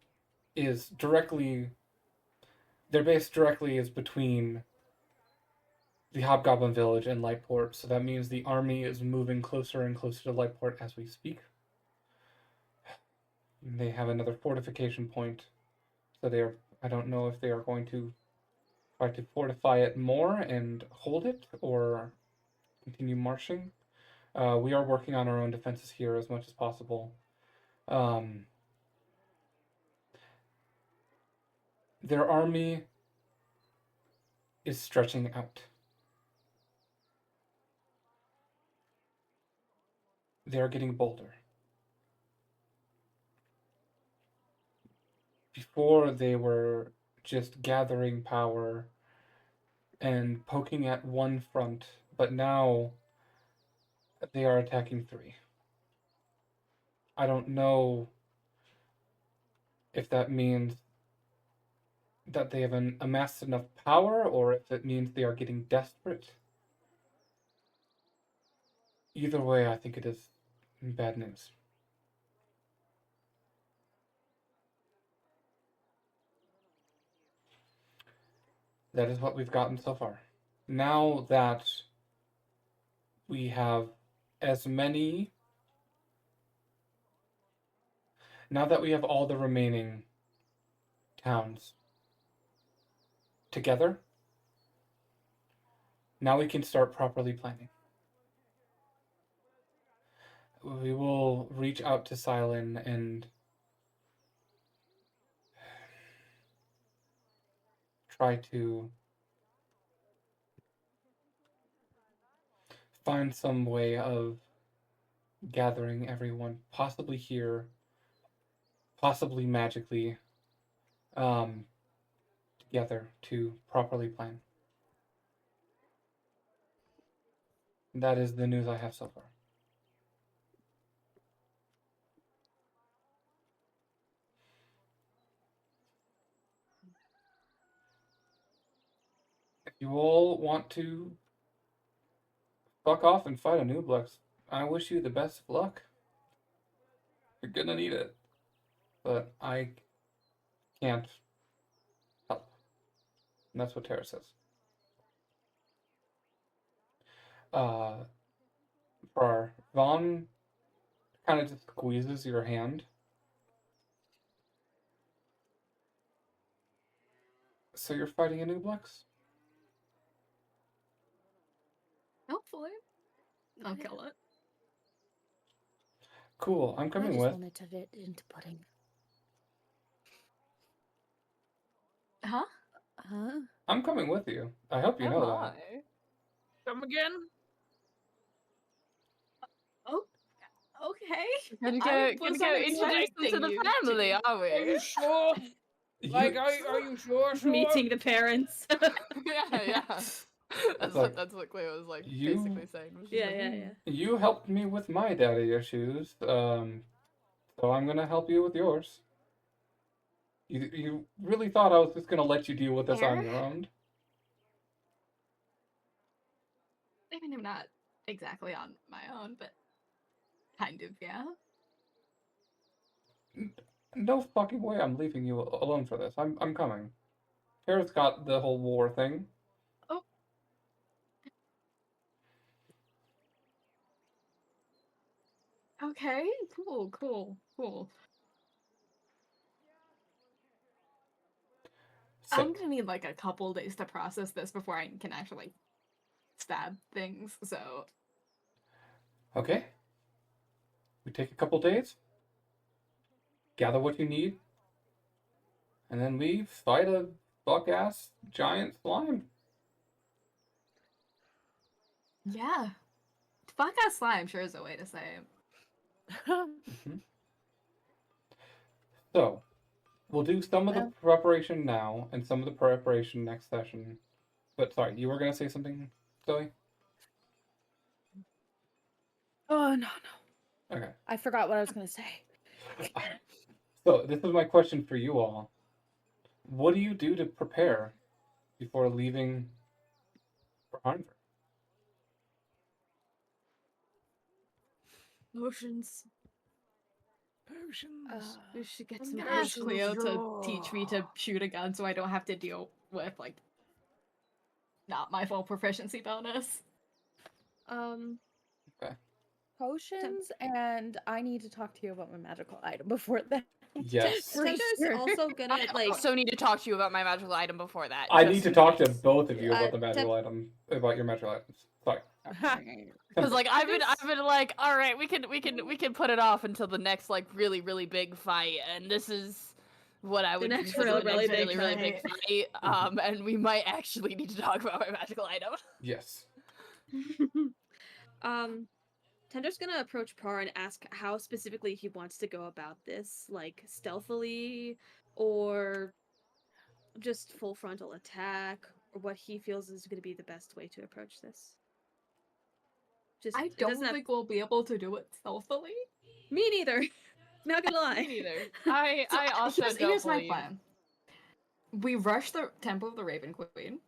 is directly, their base directly is between the Hobgoblin Village and Lightport, so that means the army is moving closer and closer to Lightport as we speak. They have another fortification point, so they are. I don't know if they are going to try to fortify it more and hold it, or continue marching. We are working on our own defenses here as much as possible. Their army is stretching out. They are getting bolder. Before they were just gathering power and poking at one front, but now they are attacking three. I don't know if that means that they have amassed enough power or if it means they are getting desperate. Either way, I think it is bad news. That is what we've gotten so far. Now that we have as many. Now that we have all the remaining towns together, now we can start properly planning. We will reach out to Silin and try to find some way of gathering everyone, possibly here, possibly magically, together to properly plan. That is the news I have so far. If you all want to fuck off and fight a Nublex, I wish you the best of luck. You're gonna need it. But I can't help. And that's what Tara says. Vaughn kind of just squeezes your hand. So you're fighting a Nublex? Hopefully. I'll kill it. Cool, I'm I coming just with. wanted to fit into pudding. Huh? Huh? I'm coming with you. I hope you know that. Come again? Oh, okay. Gonna I go was introduced into expecting the you family, to. are we? Are you sure? Like, are you sure? Meeting the parents. yeah. That's Look, what Cleo was like you- basically saying. Was just Yeah, like, yeah, "Hmm." yeah. You helped me with my daddy issues, so I'm gonna help you with yours. You really thought I was just gonna let you deal with this on Fair. your own? I mean, I'm not exactly on my own, but kind of, yeah. No fucking way I'm leaving you alone for this. I'm coming. Tara's got the whole war thing. Oh. Okay, cool. So, I'm gonna need like a couple days to process this before I can actually like stab things, so okay. We take a couple days, gather what you need, and then we fight a fuck-ass giant slime. yeah. Fuck ass slime sure is a way to say it. Mm-hmm. So, we'll do some of the Well. preparation now and some of the preparation next session. But sorry, you were gonna say something, Zoe? Oh no. Okay. I forgot what I was gonna say. So this is my question for you all. What do you do to prepare before leaving for Harnver? Motions. Potions. We should get I'm some gonna Ask potions. Cleo to teach me to shoot a gun so I don't have to deal with, like, not my full proficiency bonus. Potions, and I need to talk to you about my magical item before that. Yes. For Tender's sure. also gonna I like. also need to talk to you about my magical item before that. I just need to in talk to case. both of you about the Ten- magical item, about your magical items. Sorry. Because like I've been like, all right, we can put it off until the next like really big fight, and this is what I would next consider the really next big really big fight. And we might actually need to talk about my magical item. Yes. Tender's gonna approach Par and ask how specifically he wants to go about this, like stealthily, or just full frontal attack, or what he feels is gonna be the best way to approach this. Just I it don't doesn't have- think we'll be able to do it stealthily. Me neither. Not gonna lie. Me neither. I also don't here's my believe. plan. We rush the Temple of the Raven Queen.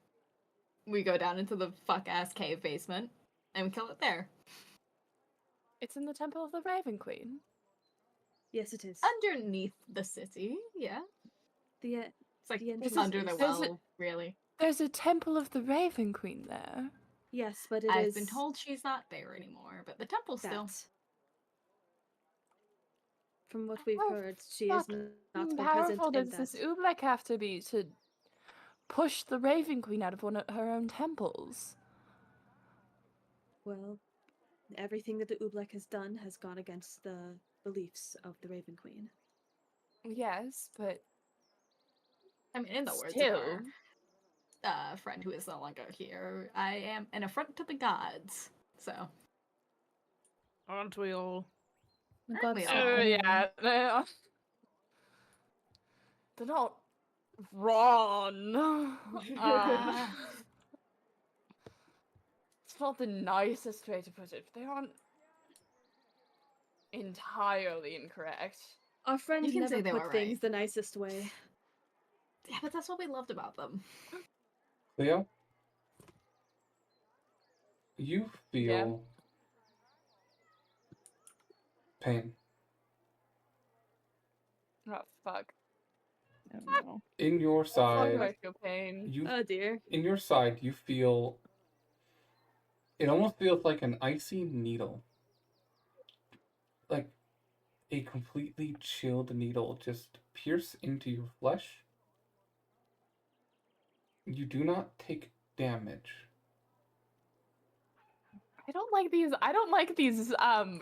We go down into the fuck-ass cave basement, and we kill it there. It's in the Temple of the Raven Queen. Yes, it is. Underneath the city, yeah. The It's like The it's entrance under is- the There's a- well, really. There's a Temple of the Raven Queen there. yes, but it I've is been told she's not there anymore, but the temple's still. that. From what we've Oh, heard, she is fuck. not been Powerful present in does this that. Oobleck have to be to push the Raven Queen out of one of her own temples? Well, everything that the Oobleck has done has gone against the beliefs of the Raven Queen. Yes, but I mean, in the words of still. our friend who is no longer here, I am an affront to the gods. So, Aren't we all? The Aren't we gods all? said anyway. Yeah, they're not wrong. It's not the nicest way to put it, but they aren't entirely incorrect. Our friend You can never say they put were things right. the nicest way. Yeah, but that's what we loved about them. Leo? You feel Yeah. pain. Oh fuck. I don't know. In your Fuck, side, I feel pain. you Oh dear. in your side, you feel. It almost feels like an icy needle. Like a completely chilled needle just pierce into your flesh. You do not take damage. I don't like these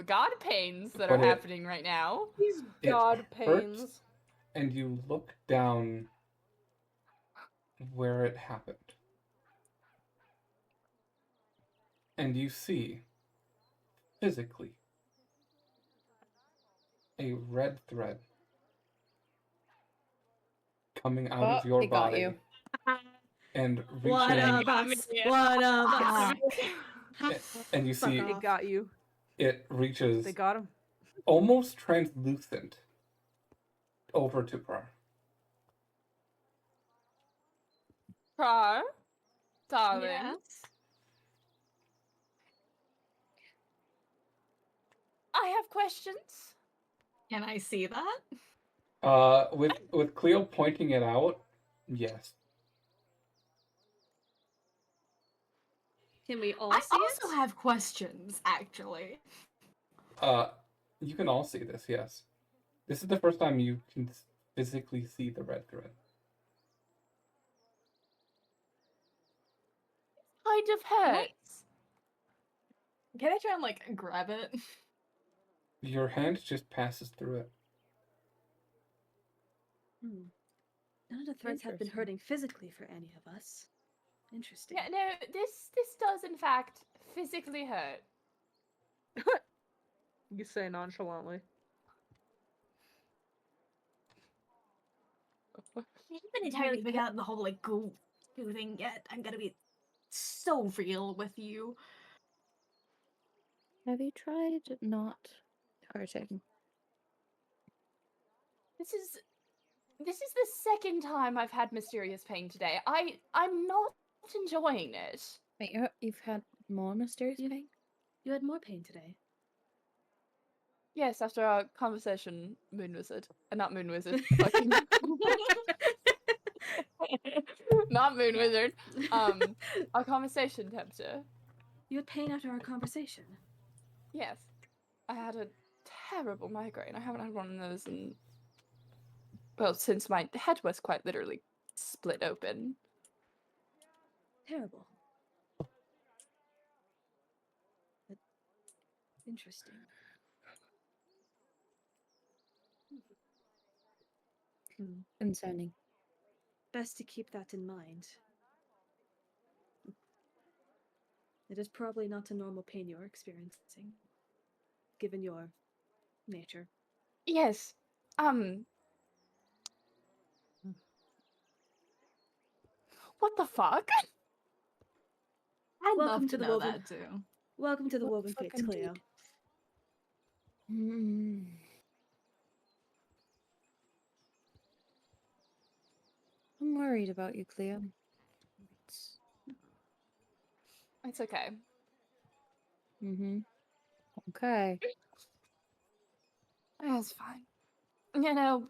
god pains that are But it- happening right now. These It god hurts. pains. And you look down where it happened. And you see, physically, a red thread coming out of your it got body you. and What reaching, of us? What of us? and you Fuck see off. It got you. it reaches They got him. almost translucent over to Prar. Prar, darling. Yes. I have questions. Can I see that? With Cleo pointing it out, yes. Can we all I see also it? have questions, actually. You can all see this, yes. This is the first time you can physically see the red thread. Kind of hurts. Can I try and, like, grab it? Your hand just passes through it. None of the threads have been Interesting. hurting physically for any of us. Interesting. Yeah, no, this does in fact physically hurt. You say nonchalantly. I haven't entirely figured out the whole, like, goo thing yet. I'm gonna be so real with you. Have you tried not hurting? This is the second time I've had mysterious pain today. I'm not enjoying it. Wait, you've had more mysterious pain? You had more pain today. Yes, after our conversation, Moon Wizard. Not Moon Wizard. Fucking. Not Moon Wizard. Our conversation tempter. You had pain after our conversation. Yes. I had a terrible migraine. I haven't had one of those in. Well, since my head was quite literally split open. Terrible. But interesting. Concerning. Best to keep that in mind. It is probably not a normal pain you're experiencing, given your nature. Yes. What the fuck? I'd Welcome love to to the know Woven- that too. Welcome to the What Woven Fates, fucking Cleo. Mm. I'm worried about you, Cleo. It's okay. Mm-hmm. Okay. That's fine. You know,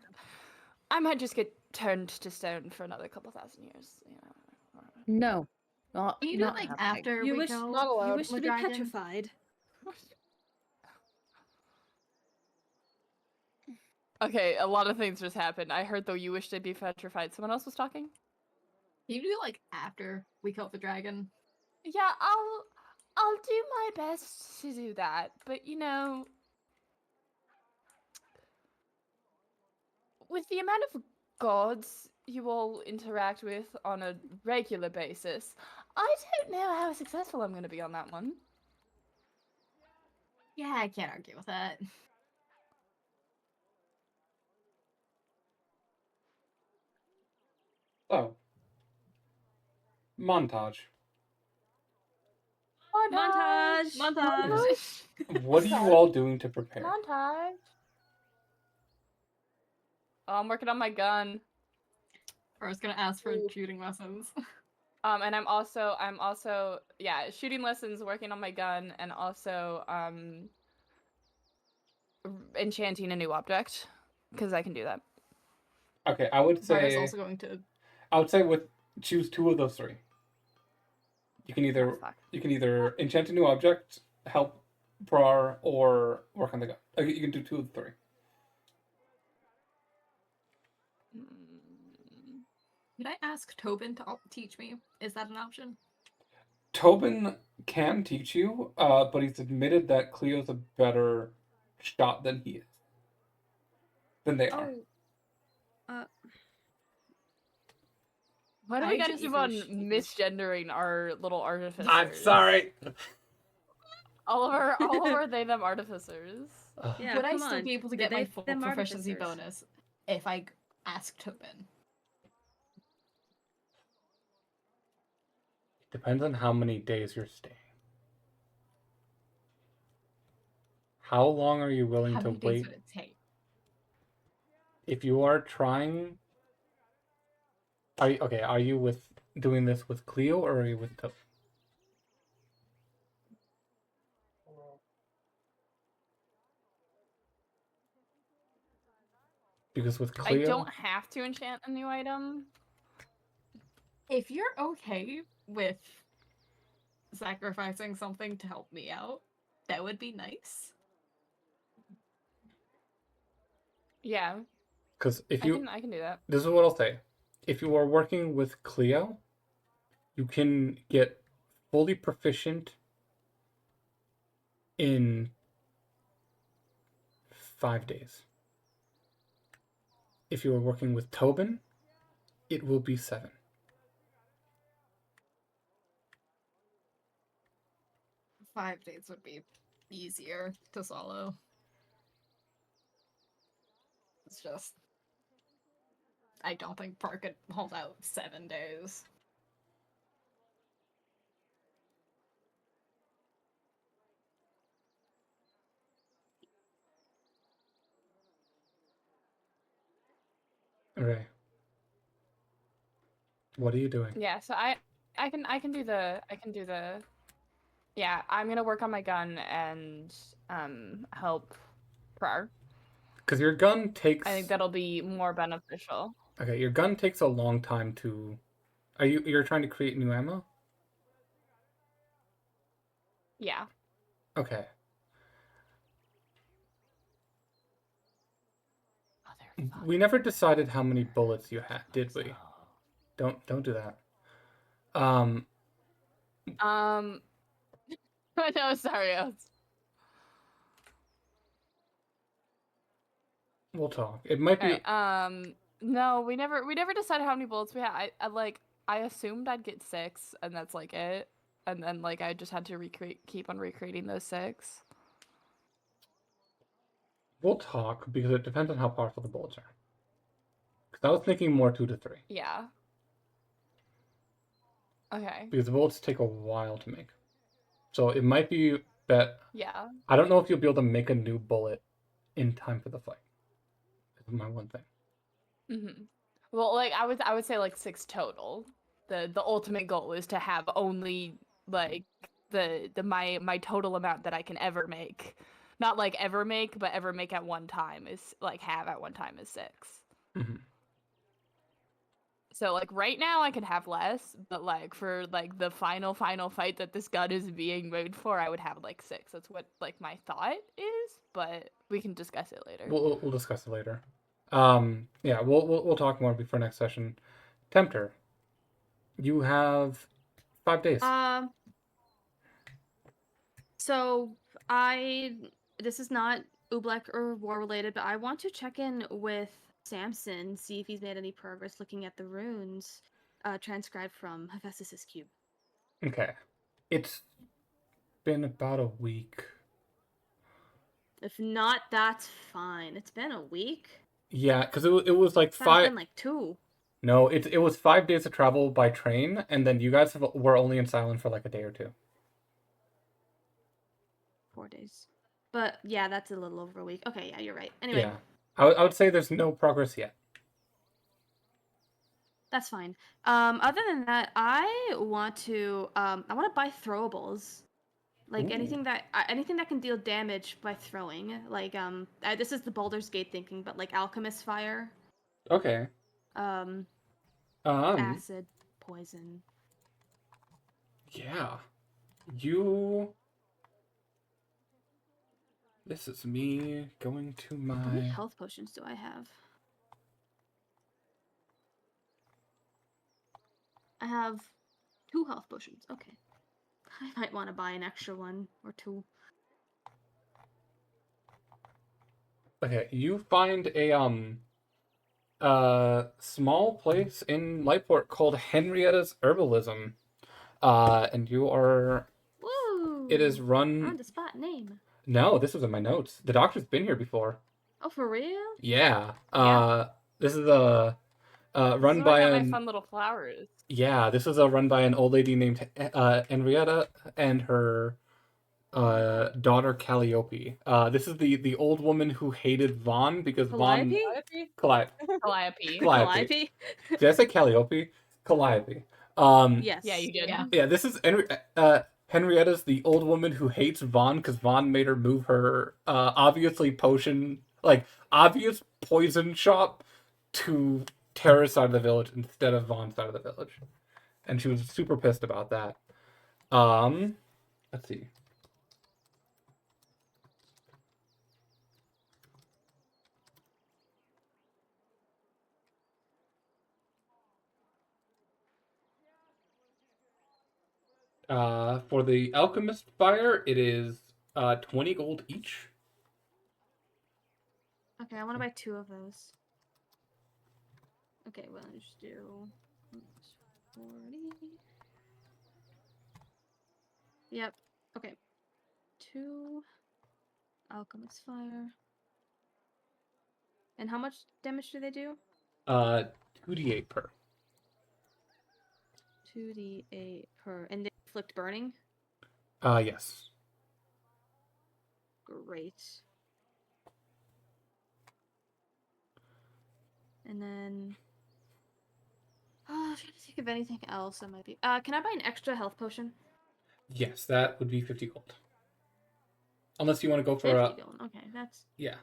I might just get turned to stone for another couple thousand years. You know. No. Not Can you do it not like happening. after You we wish, kill Not allowed. you wish the to be dragon? petrified. Okay, a lot of things just happened. I heard though you wish to be petrified. Someone else was talking? Can you do it like after we kill the dragon? Yeah, I'll do my best to do that. But you know, with the amount of gods you all interact with on a regular basis, I don't know how successful I'm going to be on that one. Yeah, I can't argue with that. So, montage. Montage! Montage! What are you all doing to prepare? Montage. Oh, I'm working on my gun. Or I was gonna ask for Ooh. shooting lessons. And I'm also yeah, shooting lessons, working on my gun, and also enchanting a new object because I can do that. Okay, I would Zara's say also going to. with choose two of those three. You can either Oh, fuck. enchant a new object, help Prar, or work on the gun. You can do two of the three. Could I ask Tobin to teach me? Is that an option? Tobin can teach you, but he's admitted that Cleo's a better shot than he is. Than they are. Why do I we need gotta to keep easily on shoot. misgendering our little artificers? I'm sorry. All of our they them artificers. Yeah, Would I come still on. be able to They- get my they- full them proficiency artificers. bonus if I ask Tobin? Depends on how many days you're staying. How long are you willing How to many days wait? would it take? If you are trying, are you with doing this with Cleo or are you with Tobin? Because with I Cleo, don't have to enchant a new item. If you're okay with sacrificing something to help me out, that would be nice. Yeah, because if I you, can do that. this is what I'll say. If you are working with Cleo, you can get fully proficient in 5 days. If you are working with Tobin, it will be 7. Five days would be easier to swallow. It's just. I don't think Park could hold out 7 days. Okay. What are you doing? Yeah, so I can do the yeah, I'm gonna work on my gun and help Prar. Because your gun takes. I think that'll be more beneficial. Okay, your gun takes a long time to. You're trying to create new ammo? Yeah. Okay. We never decided how many bullets you had, did we? Don't do that. No, sorry. We'll talk. It might be. Alright, no, we never decided how many bullets we had. I assumed I'd get 6, and that's like it. And then like I just had to keep on recreating those 6. We'll talk because it depends on how powerful the bullets are. Because I was thinking more 2 to 3. Yeah. Okay. Because the bullets take a while to make. So it might be that. Yeah. I don't know if you'll be able to make a new bullet in time for the fight. That's my one thing. Mm-hmm. Well, like I would say like 6 total. The ultimate goal is to have only like my total amount that I can ever make. Not like ever make, but ever make at one time is like have at one time is 6. Mm-hmm. So like right now I could have less, but like for like the final fight that this gun is being made for, I would have like 6. That's what like my thought is, but we can discuss it later. We'll discuss it later. Yeah, we'll talk more before next session. Tempter, you have 5 days. So this is not Oobleck or war related, but I want to check in with Samson, see if he's made any progress looking at the runes transcribed from Hephaestus's cube. Okay. It's been about a week. If not, that's fine. It's been a week. Yeah, because it was like It's 5. been like 2. No, it was 5 days of travel by train, and then you guys were only in Silent for like a day or 2. 4 days. But yeah, that's a little over a week. Okay, yeah, you're right. Anyway. Yeah. I would say there's no progress yet. That's fine. Other than that, I want to buy throwables. Like Ooh. anything that can deal damage by throwing. Like this is the Baldur's Gate thinking, but like alchemist fire. Okay. Acid, poison. Yeah. This is me going to How many my. health potions do I have? I have 2 health potions. Okay. I might want to buy an extra one or 2. Okay, you find a small place in Lightport called Henrietta's Herbalism. And you are. Woo! It is run. On the spot name. No, this was in my notes. The doctor's been here before. Oh, for real? Yeah. Yeah. This is a run This is by where I got an. my fun little flowers. Yeah, this is a run by an old lady named Henrietta and her daughter Calliope. This is the old woman who hated Vaughn because Vaun. Calliope. Calliope. Did I say Calliope? Calliope. Yes. Yeah, you did. Yeah, this is Henrietta's the old woman who hates Vaughn because Vaun made her move her obvious poison shop to Tara's side of the village instead of Vaughn's side of the village. And she was super pissed about that. Let's see. For the alchemist fire, it is 20 gold each. Okay, I want to buy 2 of those. Okay, well, let's do 40. Yep. Okay. 2 alchemist fire. And how much damage do they do? 2d8 per. 2d8 per. And they inflict burning? Yes. Great. And then I'm trying to think of anything else that might be. Can I buy an extra health potion? Yes, that would be 50 gold. Unless you want to go for 50 gold. Okay, that's. Yeah.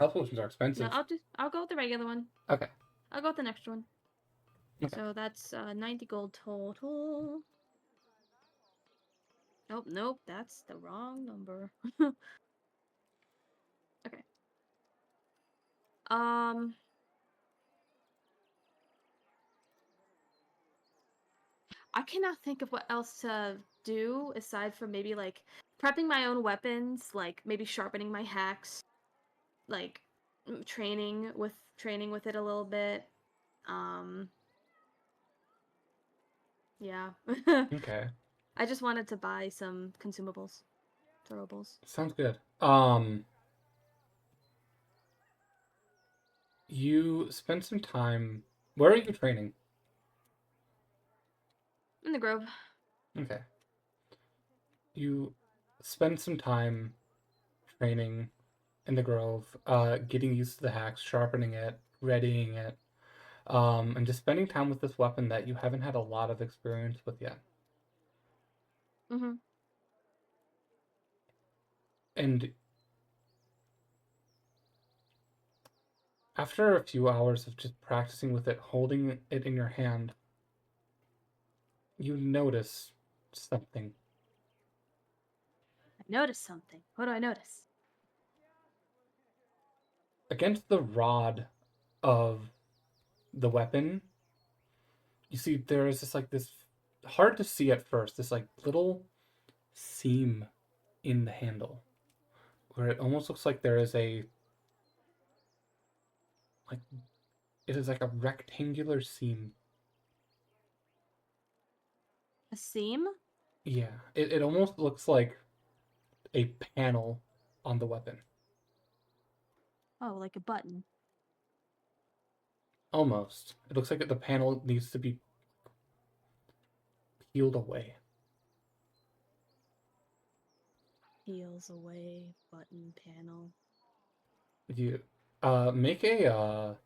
Health potions are expensive. No, I'll go with the regular one. Okay. I'll go with the next one. Okay. So that's 90 gold total. Nope, that's the wrong number. Okay. I cannot think of what else to do aside from maybe like prepping my own weapons, like maybe sharpening my hacks, like training with it a little bit. Yeah. Okay. I just wanted to buy some consumables, throwables. Sounds good. You spend some time. Where are you training? In the grove. Okay. You spend some time training in the grove, getting used to the hacks, sharpening it, readying it, and just spending time with this weapon that you haven't had a lot of experience with yet. Mm-hmm. And after a few hours of just practicing with it, holding it in your hand, you notice something. I noticed something. What do I notice? Against the rod of the weapon, you see there is this hard to see at first, this like little seam in the handle where it almost looks like there is it is like a rectangular seam. A seam? Yeah, it almost looks like a panel on the weapon. Oh, like a button. Almost. It looks like the panel needs to be peeled away. Peels away, button, panel. You make a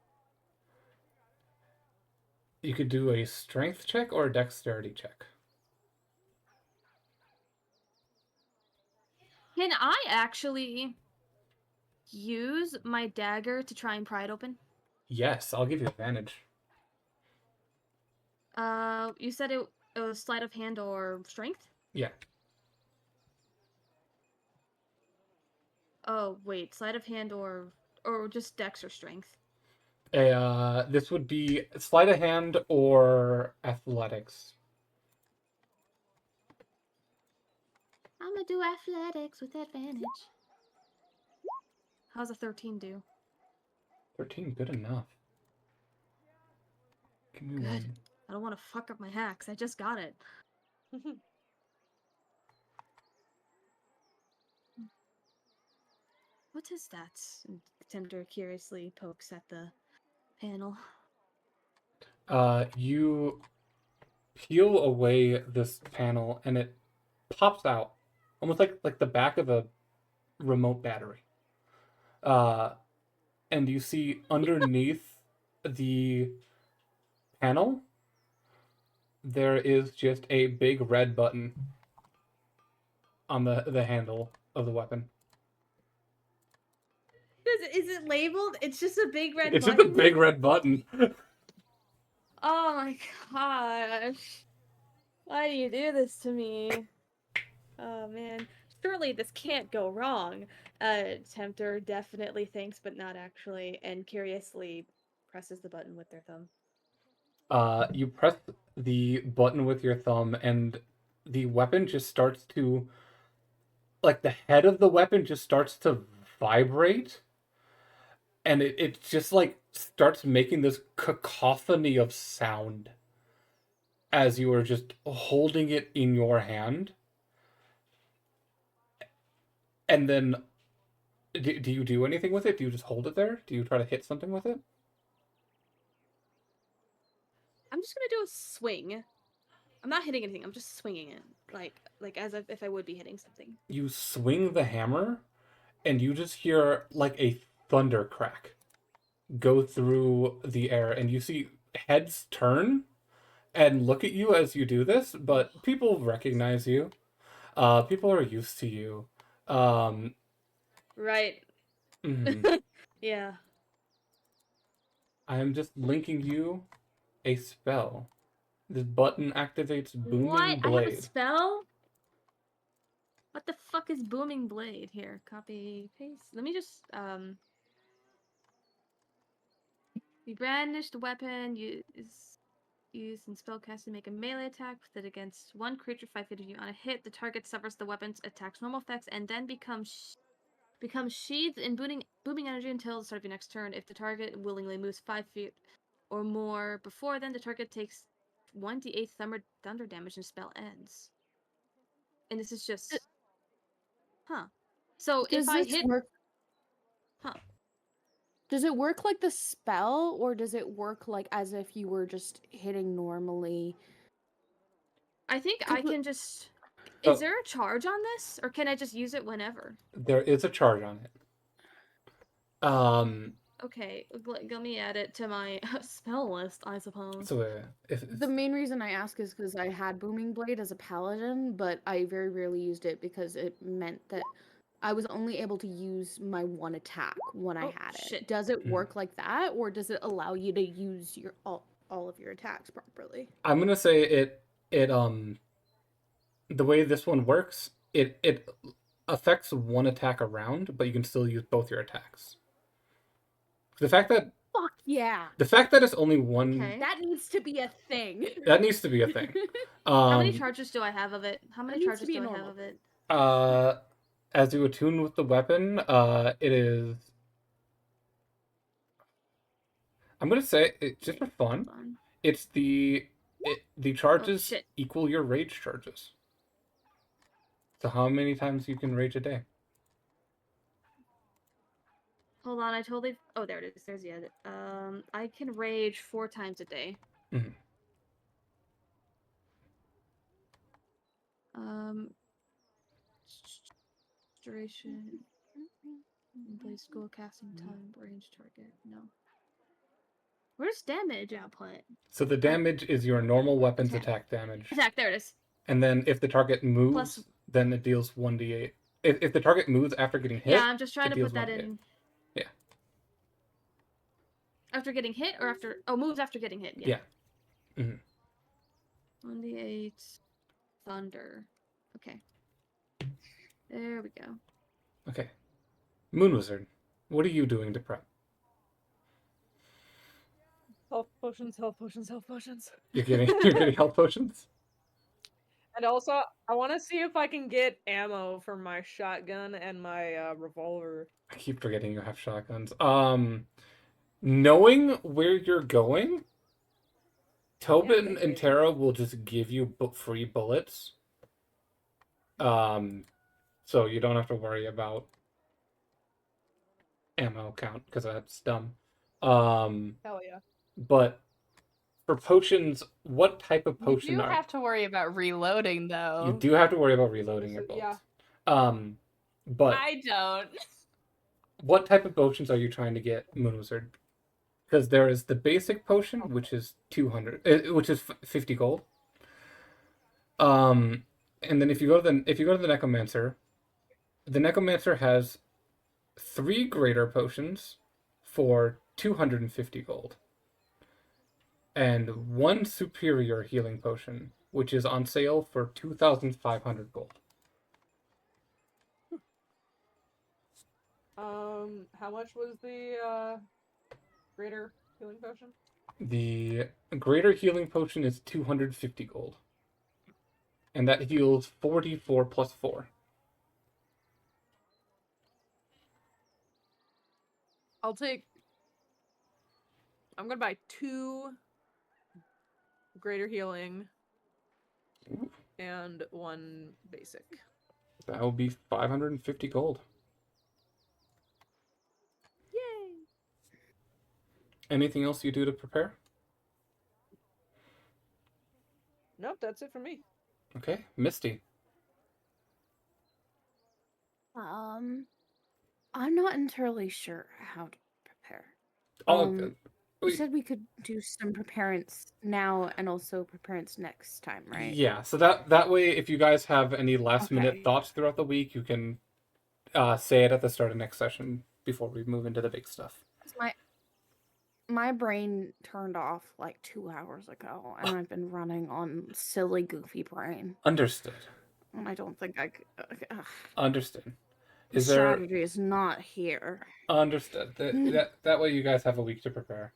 you could do a strength check or a dexterity check. Can I actually use my dagger to try and pry it open? Yes, I'll give you advantage. You said it was sleight of hand or strength? Yeah. Oh, wait, sleight of hand or just dex or strength? This would be sleight of hand or athletics. I'm gonna do athletics with advantage. How's a 13 do? 13, good enough. Give me Good. one. I don't want to fuck up my hacks. I just got it. What is that? Tempter curiously pokes at the panel. You peel away this panel and it pops out, almost like the back of a remote battery. And you see underneath the panel, there is just a big red button on the handle of the weapon. Is it labeled? It's just a big red It's button? just a big red button. Oh my gosh. Why do you do this to me? Oh man. Surely this can't go wrong. Tempter definitely thinks, but not actually, and curiously presses the button with their thumb. You press the button with your thumb, and the weapon just starts to, like, the head of the weapon just starts to vibrate, and it just, like, starts making this cacophony of sound as you are just holding it in your hand. And then, do you do anything with it? Do you just hold it there? Do you try to hit something with it? I'm just gonna do a swing. I'm not hitting anything. I'm just swinging it, like as if I would be hitting something. You swing the hammer, and you just hear like a thunder crack go through the air, and you see heads turn and look at you as you do this, but people recognize you. People are used to you. Right. Mhm. Yeah. I am just linking you a spell. This button activates Booming What? I have a Blade. spell? What the fuck is Booming Blade? Here, copy, paste. Let me just, You brandish the weapon, is used in spellcasting, make a melee attack with it against one creature 5 feet of you. On a hit, the target suffers the weapon's attack's normal effects and then becomes sheathed in booming energy until the start of your next turn. If the target willingly moves 5 feet or more before then, the target takes 1d8 thunder damage and the spell ends. And this is just... Huh. So Does if I this hit... work? Huh. Does it work like the spell, or does it work like as if you were just hitting normally? I think I can just... Oh. Is there a charge on this? Or can I just use it whenever? There is a charge on it. Okay, let me add it to my spell list, I suppose. So if The main reason I ask is because I had Booming Blade as a paladin, but I very rarely used it because it meant that I was only able to use my one attack when I Oh, had it. shit. Does it work like that, or does it allow you to use your all of your attacks properly? I'm gonna say it the way this one works, it affects one attack a round, but you can still use both your attacks. The fact that Fuck yeah! it's only one Okay. That needs to be a thing. that needs to be a thing. How many charges do I have of it? How many needs to charges be a do I have normal of it? As you attune with the weapon, it is. I'm gonna say just for fun. Hold on. It's the charges shit. equal your rage charges. So how many times you can rage a day? Hold on, I totally... Oh, there it is. There's the edit. I can rage 4 times a day. Mhm. Duration... Blade school casting time, range target. No. Where's damage output? So the damage is your normal weapon's attack damage. Attack, there it is. And then if the target moves, Plus- then it deals 1d8. If the target moves after getting hit, Yeah, I'm just trying it to deals put that 1d8. in. Yeah. After getting hit or after... Oh, moves after getting hit. Yeah. Mhm. 1d8 thunder. Okay. There we go. Okay. Moon Wizard, what are you doing to prep? Health potions, health potions, health potions. You're getting health potions? And also, I want to see if I can get ammo for my shotgun and my revolver. I keep forgetting you have shotguns. Knowing where you're going, Tobin and Tara will just give you free bullets. So you don't have to worry about ammo count because that's dumb. Hell yeah. But for potions, what type of You potion do have to worry about reloading, though. you do have to worry about reloading your Yeah. bolts. But I don't. what type of potions are you trying to get, Moon Wizard? Because there is the basic potion, which is 200, which is 50 gold. And then if you go to the Necromancer has 3 greater potions for 250 gold. And 1 superior healing potion, which is on sale for 2,500 gold. How much was the greater healing potion? The greater healing potion is 250 gold. And that heals 44 plus 4. I'm gonna buy 2 greater healing and 1 basic. That will be 550 gold. Yay! Anything else you do to prepare? Nope, that's it for me. Okay, Misty. I'm not entirely sure how to prepare. All good. You We- said we could do some preparance now and also preparance next time, right? Yeah, so that way, if you guys have any last minute Okay. thoughts throughout the week, you can say it at the start of next session before we move into the big stuff. 'Cause my brain turned off like 2 hours ago, and I've been running on silly, goofy brain. Understood. And I don't think I could. Understood. The Is there strategy is not here. understood? That way, you guys have a week to prepare.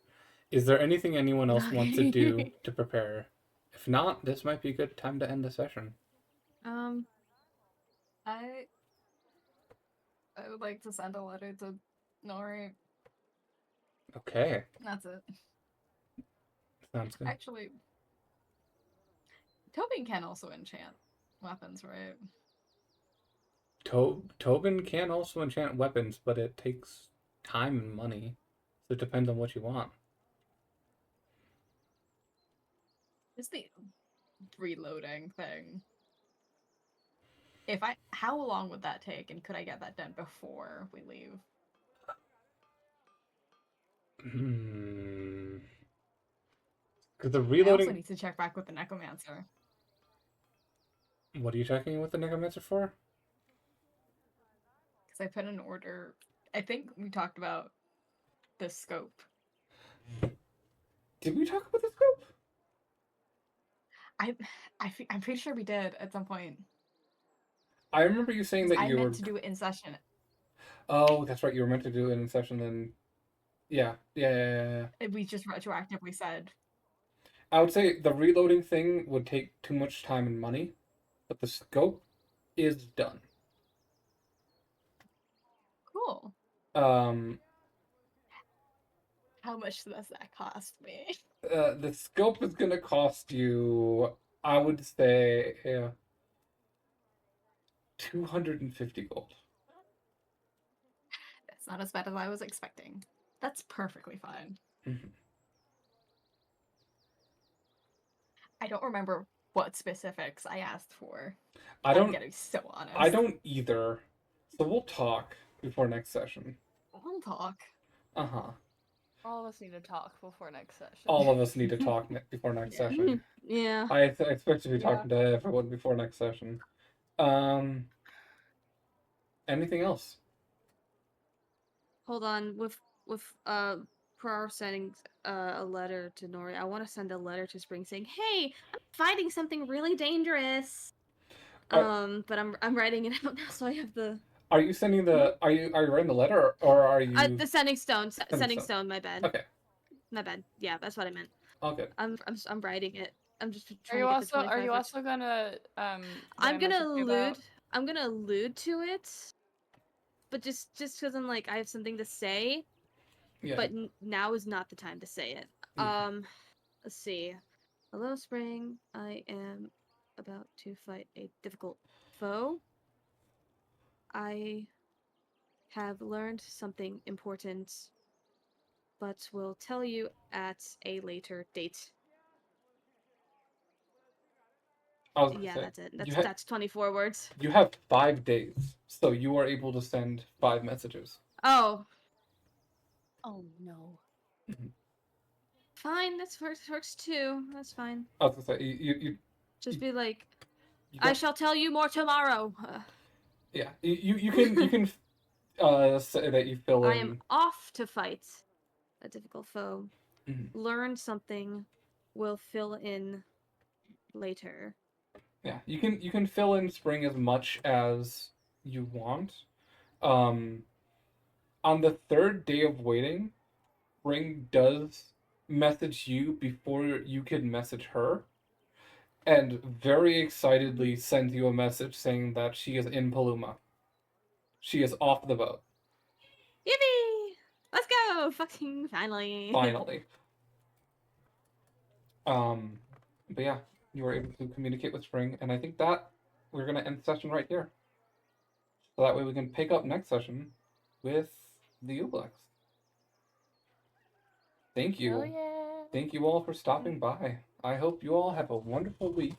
Is there anything anyone else wants to do to prepare? If not, this might be a good time to end the session. I would like to send a letter to Nori. Okay, That's it. sounds good. Actually, Tobin can also enchant weapons, right? Tobin can also enchant weapons, but it takes time and money. So it depends on what you want. It's the reloading thing. How long would that take, and could I get that done before we leave? Because the I also reloading. need to check back with the necromancer. What are you checking with the necromancer for? Because I put an order. I think we talked about the scope. Did we talk about the scope? I'm pretty sure we did at some point. I remember you saying that I you meant were. to do it in session. Oh, that's right. You were meant to do it in session. Then, yeah. We just retroactively said. I would say the reloading thing would take too much time and money, but the scope is done. Cool. Um, How much does that cost me? the scope is gonna cost you, I would say, 250 gold. That's not as bad as I was expecting. That's perfectly fine. Mhm. I don't remember what specifics I asked for. I'm I'm getting so honest. I don't either. So we'll talk before next session. We'll talk. Uh-huh. All of us need to talk before next session. All of us need to talk before next Yeah. session. Yeah. I expect to be talking to everyone before next session. Anything else? Hold on. With per our sending a letter to Nori, I want to send a letter to Spring saying, "Hey, I'm fighting something really dangerous." But I'm writing it out now, so I have the Are you sending the? Are you writing the letter, or are you? the sending stone. Sending stone. stone. My bad. Okay. My bad. Yeah, that's what I meant. All good. I'm writing it. I'm just Are trying you to get the also 25 also gonna I'm gonna message you about- allude to it, but just because I'm like I have something to say, Yeah. but now is not the time to say it. Yeah. Let's see. Hello, Spring. I am about to fight a difficult foe. I have learned something important, but will tell you at a later date. I was gonna Yeah, say, that's it. you ha- That's 24 words. You have 5 days, so you are able to send 5 messages. Oh, Oh no. fine. That's works too. That's fine. I was gonna say you Just be like, you I don't- shall tell you more tomorrow. yeah you can say that you fill in. I am off to fight a difficult foe. Mhm. Learn something. Will fill in later. Yeah, you can fill in Spring as much as you want. On the 3rd day of waiting, Spring does message you before you can message her, and very excitedly sends you a message saying that she is in Paluma. She is off the boat. Yippee! Let's go! Fucking finally. Finally. But yeah, you were able to communicate with Spring, and I think that we're gonna end the session right here. So that way we can pick up next session with the Ublex. Thank you. Hell yeah. Thank you all for stopping by. I hope you all have a wonderful week.